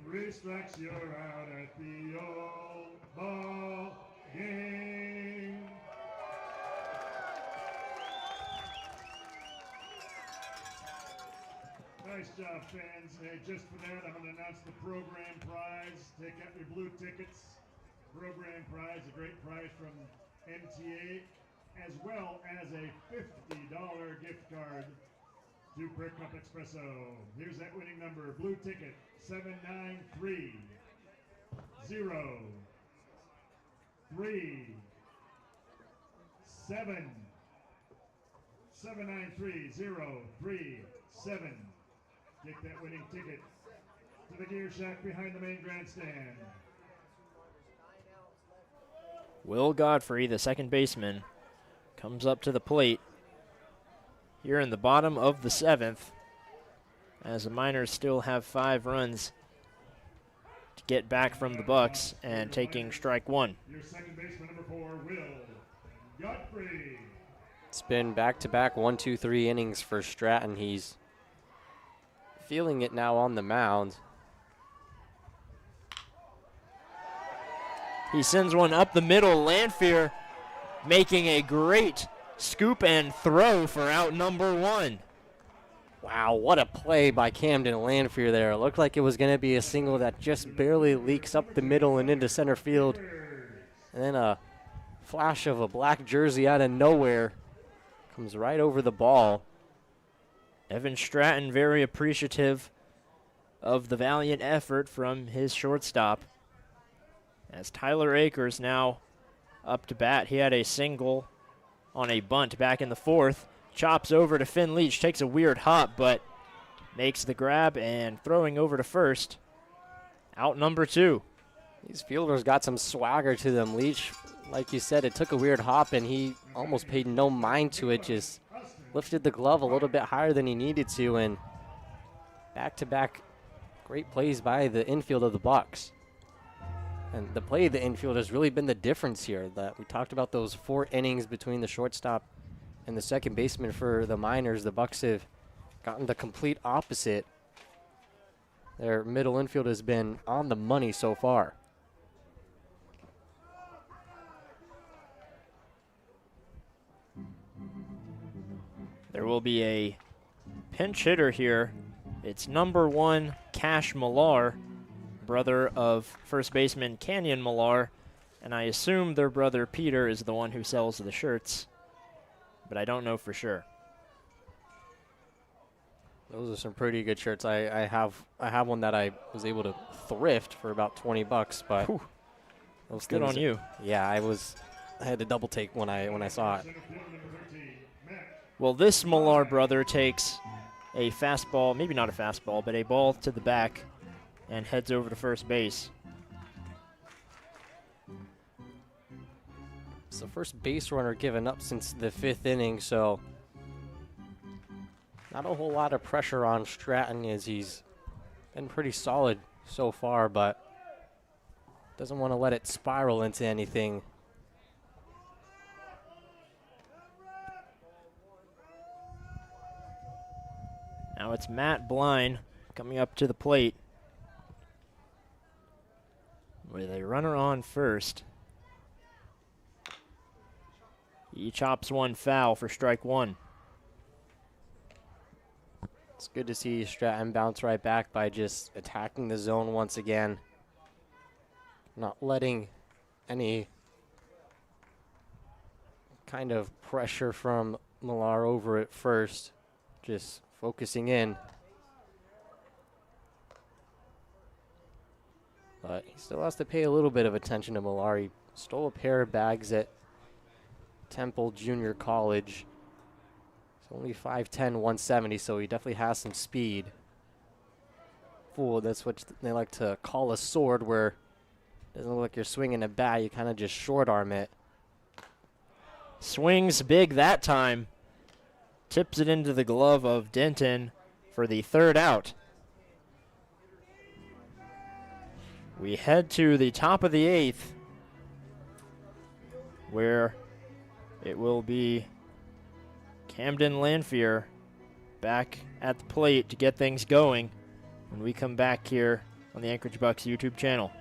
3 strikes, you're out at the old ball game. Nice job, fans. Hey, just for that, I'm going to announce the program prize. Take out your blue tickets. Program prize, a great prize from MTA, as well as a $50 gift card to Brick Up Espresso. Here's that winning number. Blue ticket 793 0 3 7 793 0 3 7. Take that winning ticket to the gear shack behind the main grandstand. Will Godfrey, the second baseman, comes up to the plate here in the bottom of the 7th, as the Miners still have 5 runs to get back from the Bucs, and taking strike 1. Your second baseman, number 4, Will Godfrey. It's been back-to-back 1, 2, 3 innings for Stratton. He's feeling it now on the mound. He sends one up the middle. Lanfear making a great scoop and throw for out number 1. Wow, what a play by Camden Lanfear there. It looked like it was going to be a single that just barely leaks up the middle and into center field. And then a flash of a black jersey out of nowhere comes right over the ball. Evan Stratton very appreciative of the valiant effort from his shortstop. As Tyler Akers now up to bat. He had a single on a bunt back in the 4th. Chops over to Finn Leach, takes a weird hop, but makes the grab and throwing over to first. Out number 2. These fielders got some swagger to them. Leach, like you said, it took a weird hop, and he almost paid no mind to it, just lifted the glove a little bit higher than he needed to, and back-to-back great plays by the infield of the Bucs. And the play of the infield has really been the difference here. That we talked about those 4 innings between the shortstop and the second baseman for the Miners. The Bucs have gotten the complete opposite. Their middle infield has been on the money so far. There will be a pinch hitter here. It's number 1, Cash Millar, brother of first baseman Canyon Millar, and I assume their brother Peter is the one who sells the shirts, but I don't know for sure. Those are some pretty good shirts. I have one that I was able to thrift for about $20, but those good on you. Yeah, I had to double take when I saw it. Well, this Millar brother takes a fastball, maybe not a fastball, but a ball to the back and heads over to first base. It's the first base runner given up since the 5th inning, so not a whole lot of pressure on Stratton as he's been pretty solid so far, but doesn't want to let it spiral into anything. Now it's Matt Blind coming up to the plate with a runner on first. He chops one foul for strike one. It's good to see Stratton bounce right back by just attacking the zone once again. Not letting any kind of pressure from Millar over at first. Just focusing in. But he still has to pay a little bit of attention to Millar. He stole a pair of bags at Temple Junior College. He's only 5'10", 170, so he definitely has some speed. That's what they like to call a sword, where it doesn't look like you're swinging a bat, you kind of just short arm it. Swings big that time. Tips it into the glove of Denton for the third out. We head to the top of the 8th, where it will be Camden Lanphier back at the plate to get things going when we come back here on the Anchorage Bucs YouTube channel.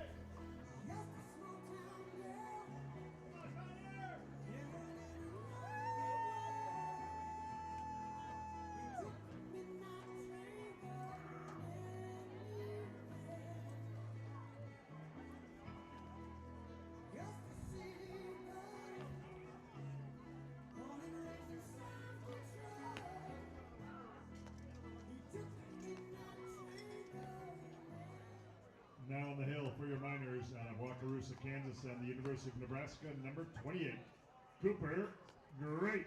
Now on the hill for your Miners out of Wakarusa, Kansas, and the University of Nebraska, number 28, Cooper Grace.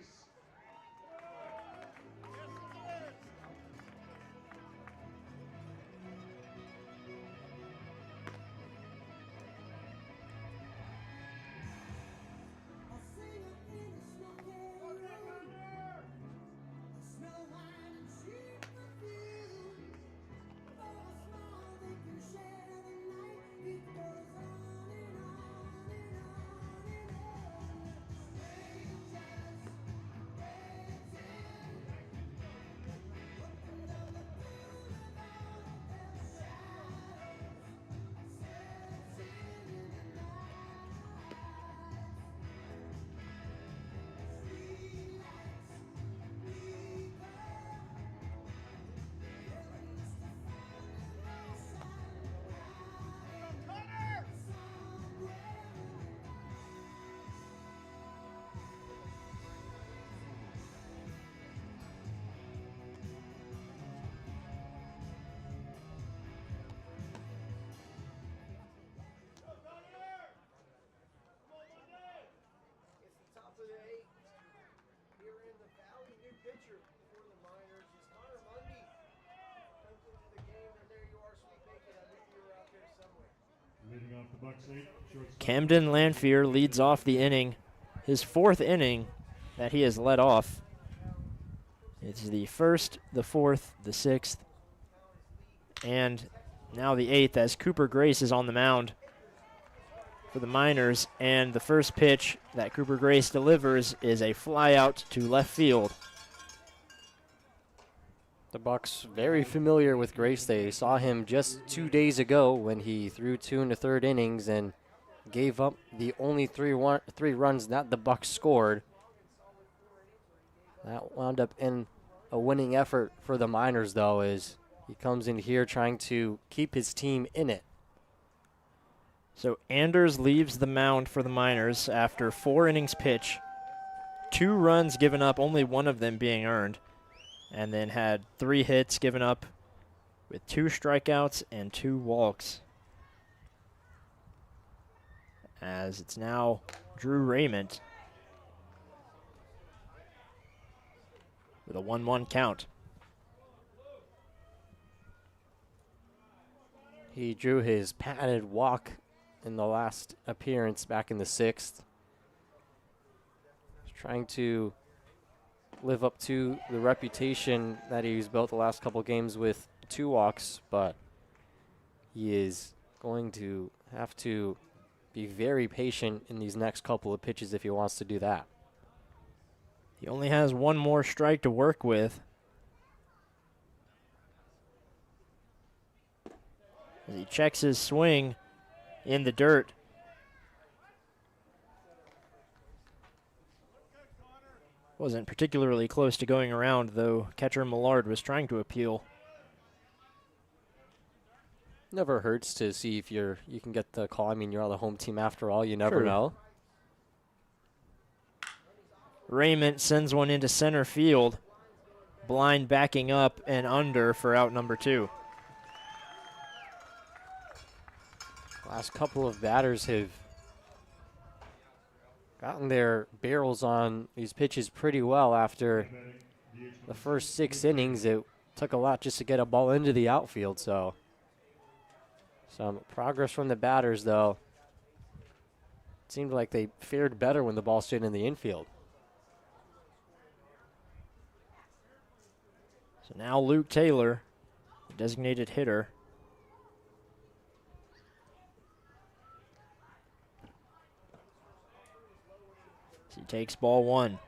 Camden Lanphier leads off the inning, his 4th inning that he has led off. It's the 1st, the 4th, the 6th, and now the 8th as Cooper Grace is on the mound for the Miners, and the first pitch that Cooper Grace delivers is a fly out to left field. The Bucs very familiar with Grace. They saw him just 2 days ago when he threw 2 in the 3rd innings and gave up the only three runs that the Bucs scored. That wound up in a winning effort for the Miners, though, as he comes in here trying to keep his team in it. So Anders leaves the mound for the Miners after 4 innings pitch, 2 runs given up, only one of them being earned, and then had 3 hits given up with 2 strikeouts and 2 walks. As it's now Drew Raymond with a 1-1 count. He drew his patented walk in the last appearance back in the 6th. trying to live up to the reputation that he's built the last couple games with 2 walks, but he is going to have to be very patient in these next couple of pitches if he wants to do that. He only has 1 more strike to work with. As he checks his swing in the dirt. Wasn't particularly close to going around, though catcher Millard was trying to appeal. Never hurts to see if you can get the call. I mean, you're on the home team after all. You never True. know. Raymond sends one into center field. Blind backing up and under for out number 2. Last couple of batters have gotten their barrels on these pitches pretty well after the first 6 innings. It took a lot just to get a ball into the outfield, so some progress from the batters, though. It seemed like they fared better when the ball stayed in the infield. So now Luke Taylor, designated hitter. So he takes ball 1.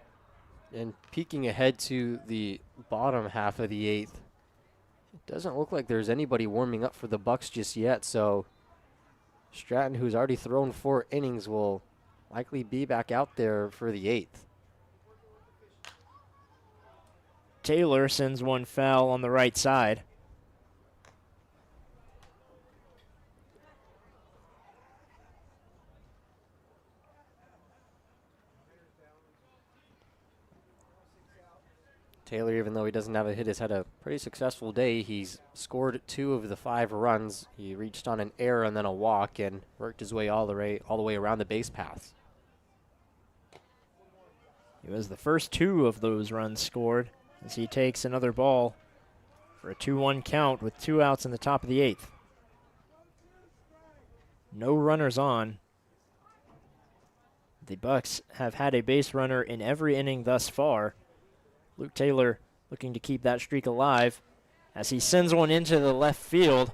And peeking ahead to the bottom half of the 8th, it doesn't look like there's anybody warming up for the Bucs just yet, so Stratton, who's already thrown 4 innings, will likely be back out there for the 8th. Taylor sends one foul on the right side. Taylor, even though he doesn't have a hit, has had a pretty successful day. He's scored 2 of the 5 runs. He reached on an error and then a walk and worked his way all the way around the base paths. He was the first 2 of those runs scored as he takes another ball for a 2-1 count with 2 outs in the top of the 8th. No runners on. The Bucs have had a base runner in every inning thus far. Luke Taylor looking to keep that streak alive as he sends one into the left field.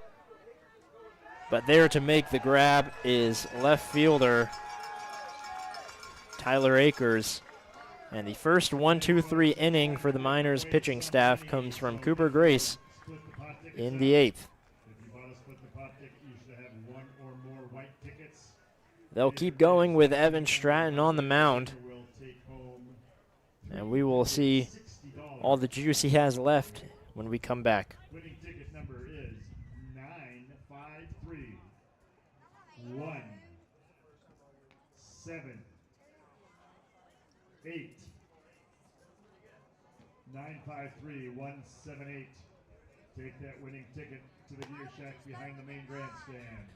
But there to make the grab is left fielder Tyler Akers. And the first 1-2-3 inning for the Miners pitching staff comes from Cooper Grace in the 8th. They'll keep going with Evan Stratton on the mound. And we will see all the juice he has left when we come back. Winning ticket number is 953 1 7 8 953 178. Take that winning ticket to the gear shack behind the main grandstand.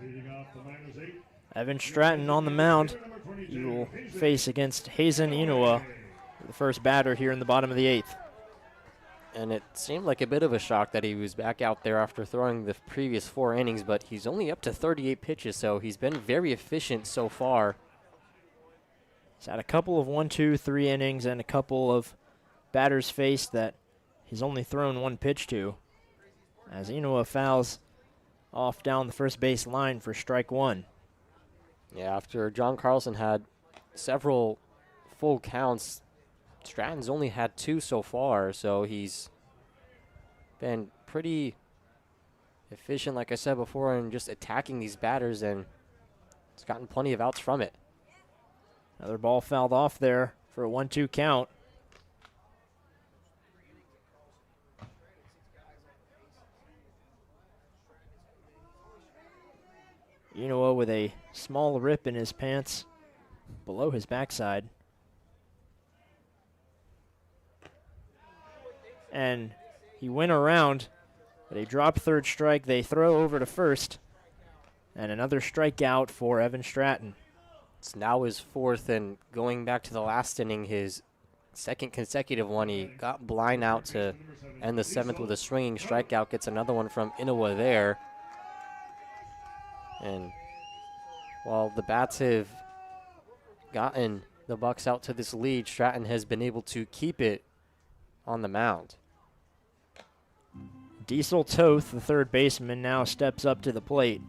Leading off the Miners 8. Evan Stratton on the mound. He will face against Hazen Inua, the first batter here in the bottom of the 8th. And it seemed like a bit of a shock that he was back out there after throwing the previous 4 innings, but he's only up to 38 pitches, so he's been very efficient so far. He's had a couple of 1-2-3 innings and a couple of batters faced that he's only thrown 1 pitch to, as Inua fouls off down the first base line for strike 1. Yeah, after John Carlson had several full counts. Stratton's only had 2 so far, so he's been pretty efficient, like I said before, in just attacking these batters, and it's gotten plenty of outs from it. Another ball fouled off there for a 1-2 count. Unoa with a small rip in his pants below his backside. And he went around, but a drop third strike. They throw over to first, and another strikeout for Evan Stratton. It's now his 4th, and going back to the last inning, his 2nd consecutive one. He got blind out to end the 7th with a swinging strikeout. Gets another one from Unoa there. And while the bats have gotten the Bucs out to this lead, Stratton has been able to keep it on the mound. Diesel Toth, the third baseman, now steps up to the plate.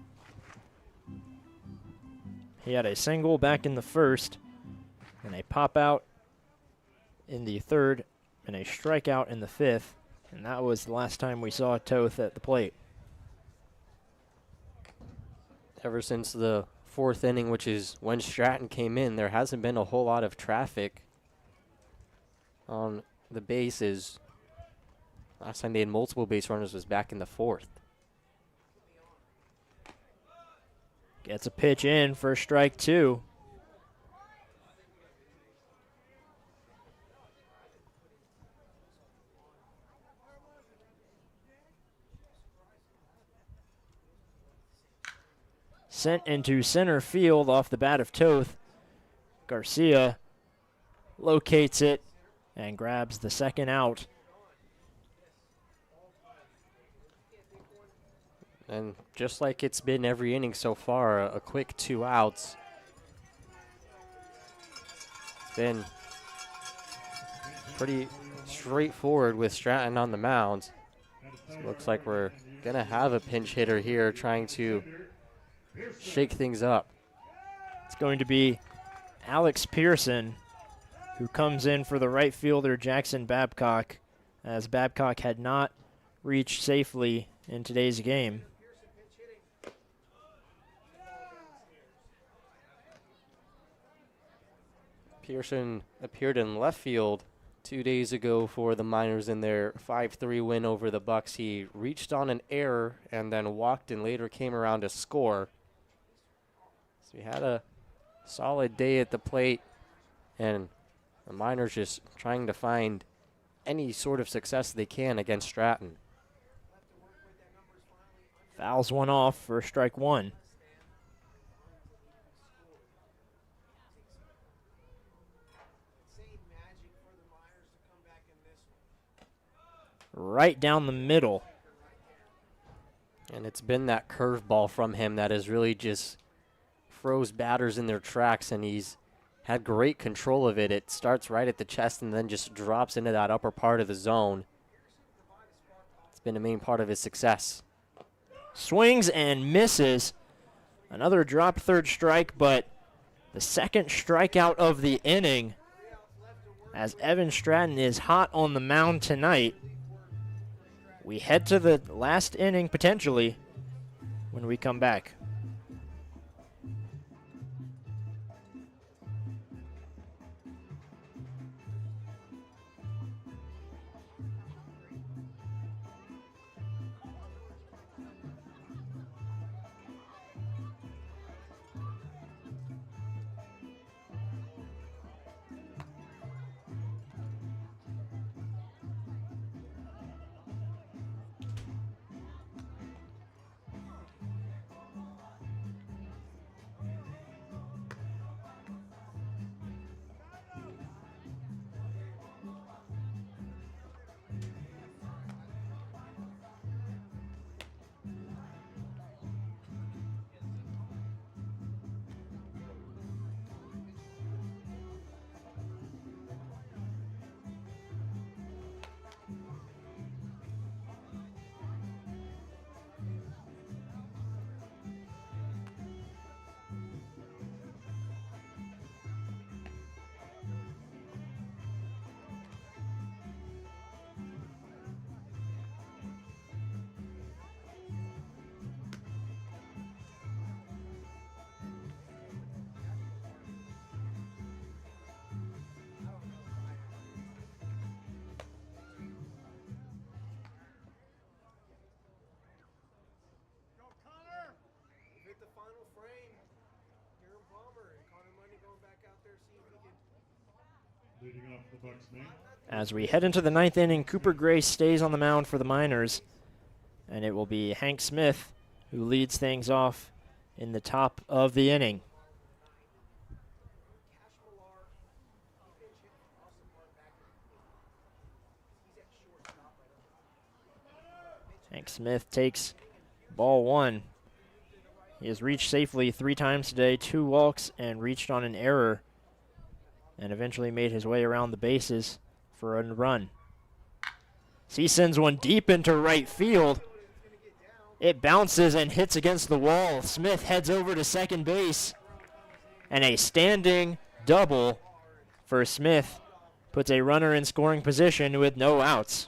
He had a single back in the first, and a pop out in the third, and a strikeout in the 5th, and that was the last time we saw Toth at the plate. Ever since the 4th inning, which is when Stratton came in, there hasn't been a whole lot of traffic on the bases. Last time they had multiple base runners was back in the 4th. Gets a pitch in for strike 2. Sent into center field off the bat of Toth. Garcia locates it and grabs the second out. And just like it's been every inning so far, a quick 2 outs. It's been pretty straightforward with Stratton on the mound. So it looks like we're going to have a pinch hitter here trying to shake things up. It's going to be Alex Pearson, who comes in for the right fielder Jackson Babcock, as Babcock had not reached safely in today's game. Pearson appeared in left field 2 days ago for the Miners in their 5-3 win over the Bucs. He reached on an error and then walked and later came around to score. So he had a solid day at the plate, and the Miners just trying to find any sort of success they can against Stratton. Fouls one off for strike 1. Right down the middle. And it's been that curveball from him that has really just froze batters in their tracks, and he's had great control of it. It starts right at the chest and then just drops into that upper part of the zone. It's been a main part of his success. Swings and misses. Another drop third strike, but the second strikeout of the inning, as Evan Stratton is hot on the mound tonight. We head to the last inning potentially when we come back. Leading off the Bucs name. As we head into the ninth inning, Cooper Grace stays on the mound for the Miners, and it will be Hank Smith who leads things off in the top of the inning. Hank Smith takes ball one. He has reached safely 3 times today, 2 walks, and reached on an error, and eventually made his way around the bases for a run. He sends one deep into right field. It bounces and hits against the wall. Smith heads over to second base, and a standing double for Smith puts a runner in scoring position with no outs.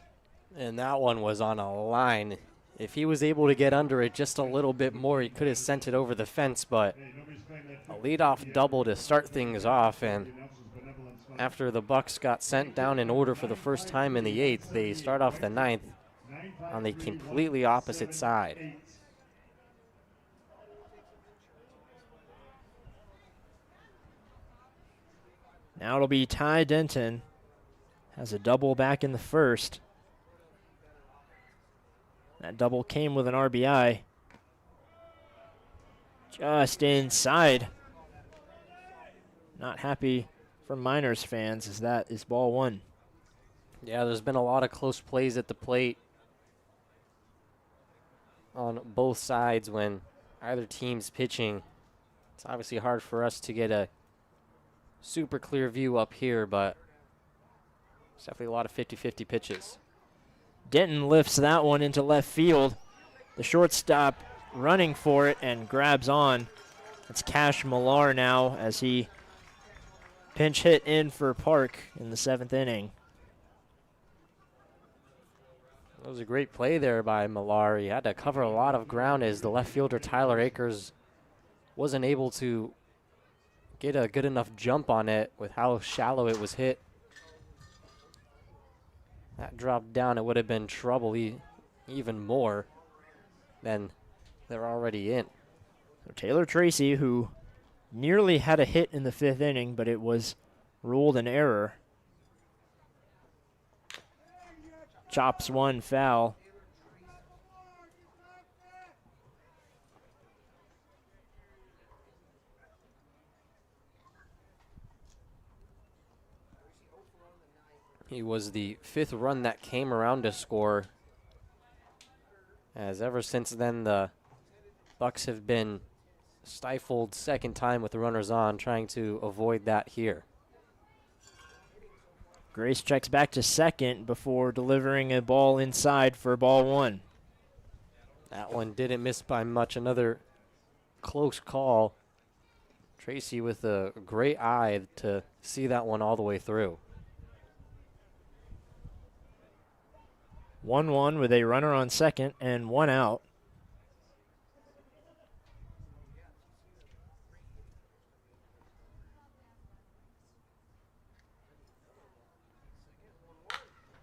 And that one was on a line. If he was able to get under it just a little bit more, he could have sent it over the fence, but a leadoff double to start things off, and after the Bucs got sent down in order for the first time in the 8th, they start off the 9th on the completely opposite side. Now it'll be Ty Denton. Has a double back in the first. That double came with an RBI. Just inside. Not happy for Miners fans, as that is ball one. Yeah, there's been a lot of close plays at the plate on both sides when either team's pitching. It's obviously hard for us to get a super clear view up here, but it's definitely a lot of 50-50 pitches. Denton lifts that one into left field. The shortstop running for it and grabs on. It's Cash Millar now as he pinch hit in for Park in the 7th inning. That was a great play there by Millar. He had to cover a lot of ground as the left fielder Tyler Akers wasn't able to get a good enough jump on it with how shallow it was hit. That dropped down, it would have been trouble even more than they're already in. So Taylor Tracy, who nearly had a hit in the 5th inning, but it was ruled an error. Chops one foul. He was the 5th run that came around to score, as ever since then the Bucs have been stifled second time with the runners on, trying to avoid that here. Grace checks back to second before delivering a ball inside for ball one. That one didn't miss by much. Another close call. Tracy with a great eye to see that one all the way through. 1-1 with a runner on second and 1 out.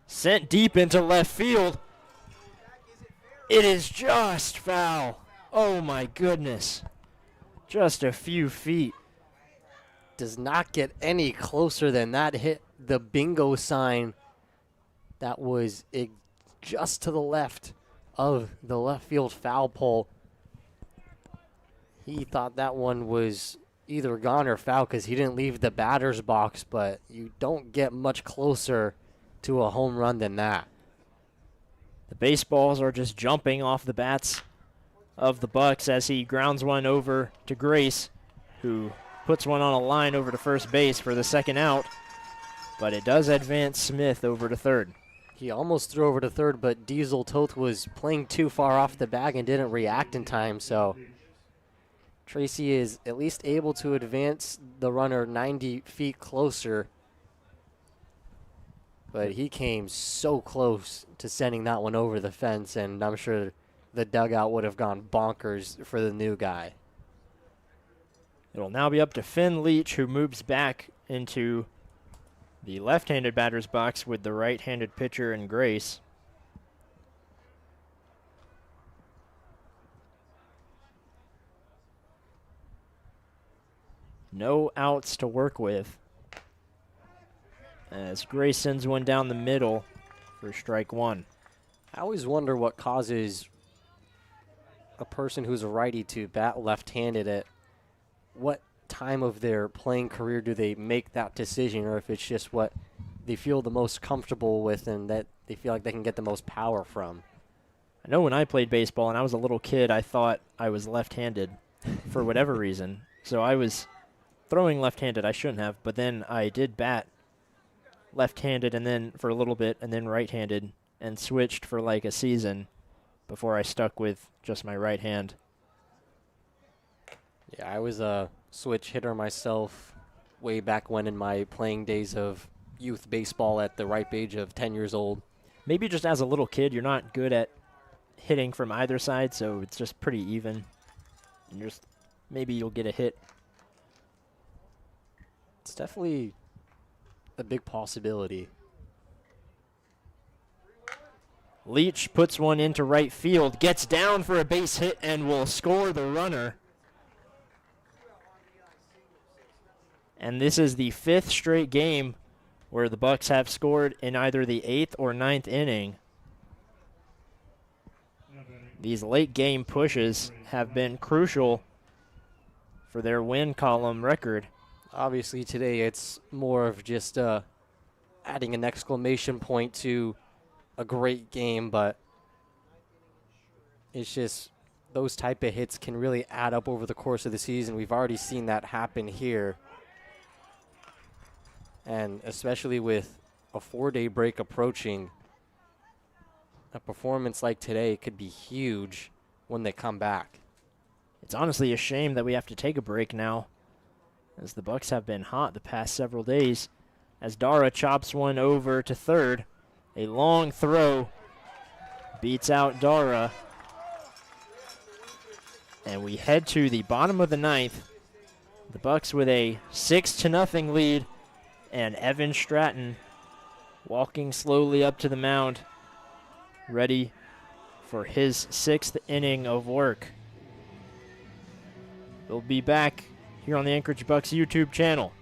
Sent deep into left field. It is just foul. Oh my goodness. Just a few feet. Does not get any closer than that. Hit the bingo sign that was just to the left of the left field foul pole. He thought that one was either gone or foul because he didn't leave the batter's box, but you don't get much closer to a home run than that. The baseballs are just jumping off the bats of the Bucs as he grounds one over to Grace, who puts one on a line over to first base for the second out, but it does advance Smith over to third. He almost threw over to third, but Diesel Toth was playing too far off the bag and didn't react in time, so Tracy is at least able to advance the runner 90 feet closer, but he came so close to sending that one over the fence, and I'm sure the dugout would have gone bonkers for the new guy. It'll now be up to Finn Leach, who moves back into the left-handed batter's box with the right-handed pitcher in Grace. No outs to work with. as Gray sends one down the middle for strike one. I always wonder what causes a person who's a righty to bat left-handed at what time of their playing career do they make that decision, or if it's just what they feel the most comfortable with and that they feel like they can get the most power from. I know when I played baseball and I was a little kid, I thought I was left-handed for whatever reason. So I was throwing left-handed. I shouldn't have, but then I did bat left-handed and then for a little bit and then right-handed and switched for like a season before I stuck with just my right hand. Yeah, I was a switch hitter myself way back when in my playing days of youth baseball at the ripe age of 10 years old. Maybe just as a little kid, you're not good at hitting from either side, so it's just pretty even. And just maybe you'll get a hit. It's definitely a big possibility. Leach puts one into right field, gets down for a base hit, and will score the runner. And this is the 5th straight game where the Bucs have scored in either the 8th or 9th inning. These late game pushes have been crucial for their win column record. Obviously today it's more of just adding an exclamation point to a great game, but it's just those type of hits can really add up over the course of the season. We've already seen that happen here. And especially with a 4-day break approaching, a performance like today could be huge when they come back. It's honestly a shame that we have to take a break now, as the Bucs have been hot the past several days. As Dara chops one over to third, a long throw beats out Dara. And we head to the bottom of the 9th. The Bucs with a 6-0 lead, and Evan Stratton walking slowly up to the mound, ready for his 6th inning of work. We'll be back here on the Anchorage Bucs YouTube channel.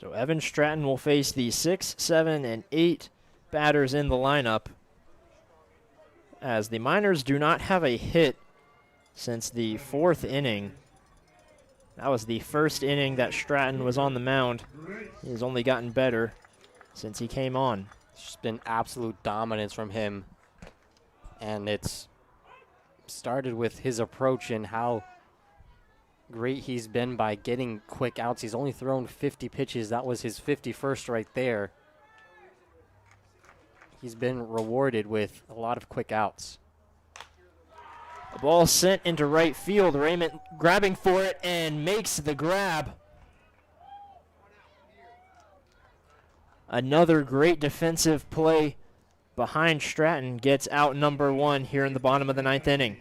So Evan Stratton will face the 6, 7, and 8 batters in the lineup, as the Miners do not have a hit since the 4th inning. That was the first inning that Stratton was on the mound. He has only gotten better since he came on. It's just been absolute dominance from him, and it's started with his approach and how great he's been by getting quick outs. He's only thrown 50 pitches. That was his 51st right there. He's been rewarded with a lot of quick outs. A ball sent into right field. Raymond grabbing for it and makes the grab. Another great defensive play behind Stratton gets out number 1 here in the bottom of the 9th inning.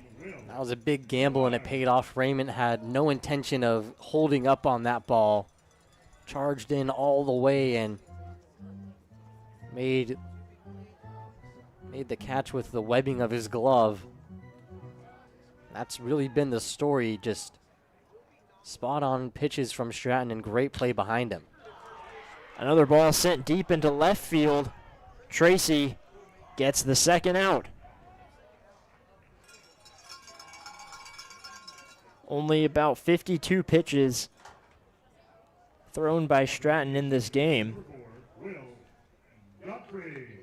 That was a big gamble, and it paid off. Raymond had no intention of holding up on that ball. Charged in all the way and made the catch with the webbing of his glove. That's really been the story, just spot-on pitches from Stratton and great play behind him. Another ball sent deep into left field. Tracy gets the second out. Only about 52 pitches thrown by Stratton in this game. Will Godfrey.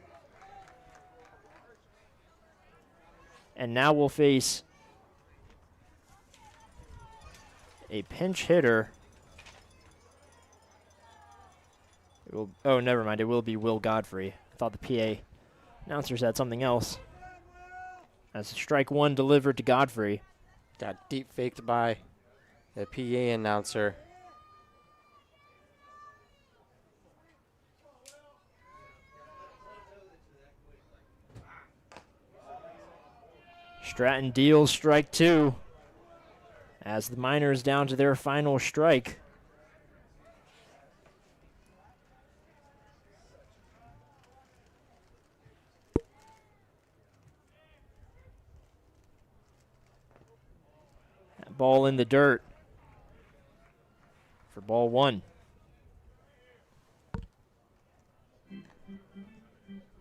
And now we'll face a pinch hitter. Oh, never mind. It will be Will Godfrey. I thought the PA announcers had something else. As strike one delivered to Godfrey. Got deep faked by the PA announcer. Stratton deals strike two as the Miners down to their final strike. That ball in the dirt for ball one.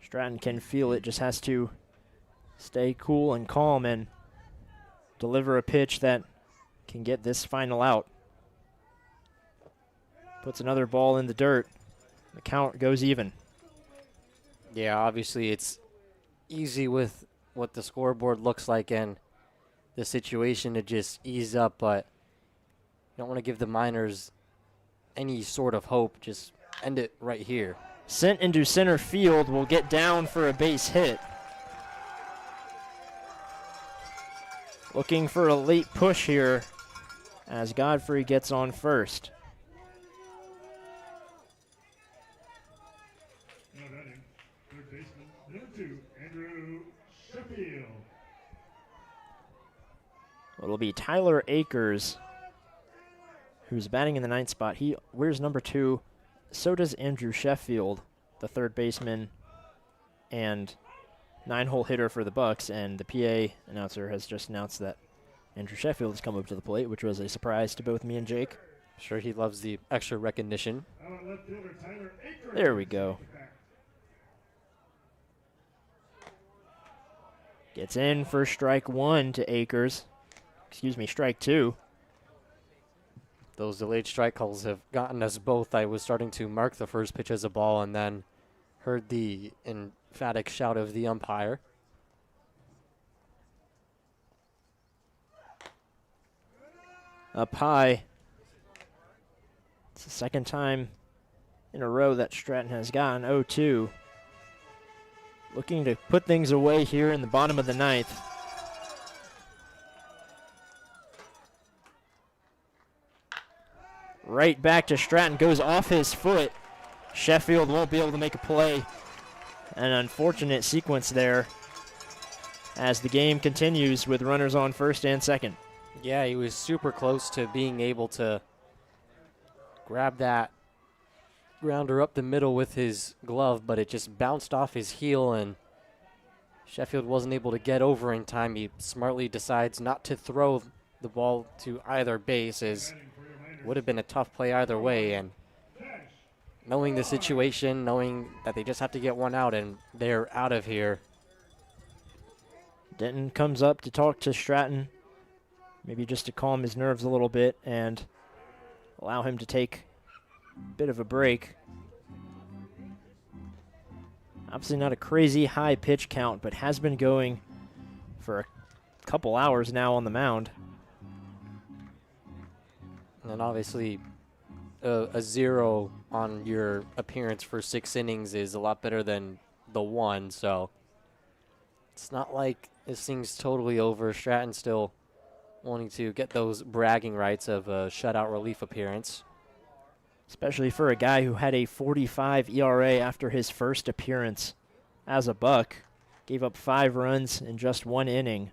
Stratton can feel it, just has to stay cool and calm and deliver a pitch that can get this final out. Puts another ball in the dirt. The count goes even. Yeah, obviously it's easy with what the scoreboard looks like and the situation to just ease up, but you don't want to give the Miners any sort of hope. Just end it right here. Sent into center field, will get down for a base hit. Looking for a late push here as Godfrey gets on first. Now batting, third baseman, number 2, Andrew Sheffield. It'll be Tyler Akers, who's batting in the ninth spot. He wears number 2. So does Andrew Sheffield, the third baseman and 9-hole hitter for the Bucs, and the PA announcer has just announced that Andrew Sheffield has come up to the plate, which was a surprise to both me and Jake. Sure, he loves the extra recognition. There we go. Gets in for strike one to Akers. Excuse me, strike two. Those delayed strike calls have gotten us both. I was starting to mark the first pitch as a ball and then heard the emphatic shout of the umpire. Up high. It's the second time in a row that Stratton has gotten 0-2. Looking to put things away here in the bottom of the ninth. Right back to Stratton, goes off his foot. Sheffield won't be able to make a play. An unfortunate sequence there as the game continues with runners on first and second. Yeah, he was super close to being able to grab that grounder up the middle with his glove, but it just bounced off his heel and Sheffield wasn't able to get over in time. He smartly decides not to throw the ball to either base, as would have been a tough play either way. And knowing the situation, knowing that they just have to get one out and they're out of here. Denton comes up to talk to Stratton, maybe just to calm his nerves a little bit and allow him to take a bit of a break. Obviously not a crazy high pitch count, but has been going for a couple hours now on the mound. And obviously a 0 on your appearance for 6 innings is a lot better than the 1, so it's not like this thing's totally over. Stratton still wanting to get those bragging rights of a shutout relief appearance. Especially for a guy who had a 45 ERA after his first appearance as a Buck. Gave up 5 runs in just 1 inning.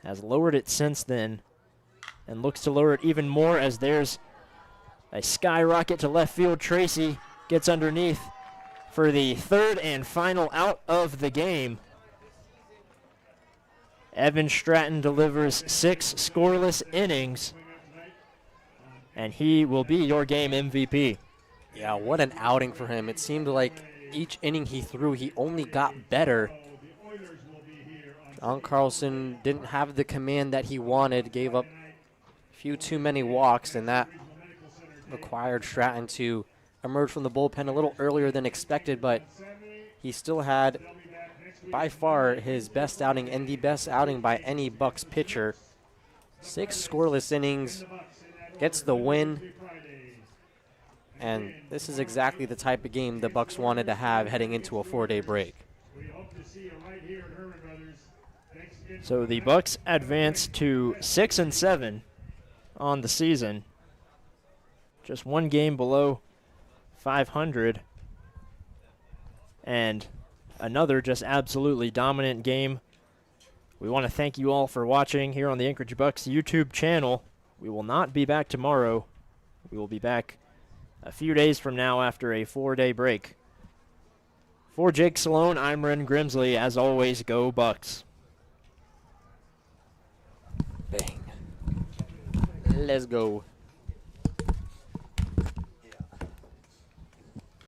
Has lowered it since then and looks to lower it even more as there's a skyrocket to left field. Tracy gets underneath for the third and final out of the game. Evan Stratton delivers 6 scoreless innings, and he will be your game MVP. Yeah, what an outing for him. It seemed like each inning he threw, he only got better. Don Carlson didn't have the command that he wanted, gave up a few too many walks, and that required Stratton to emerge from the bullpen a little earlier than expected, but he still had by far his best outing and the best outing by any Bucs pitcher. 6 scoreless innings, gets the win, and this is exactly the type of game the Bucs wanted to have heading into a 4-day break. So the Bucs advance to 6-7 on the season, just 1 game below 500, and another just absolutely dominant game. We want to thank you all for watching here on the Anchorage Bucs YouTube channel. We will not be back tomorrow. We will be back a few days from now after a 4-day break. For Jake Salone, I'm Ren Grimsley. As always, go Bucs. Bang. Let's go.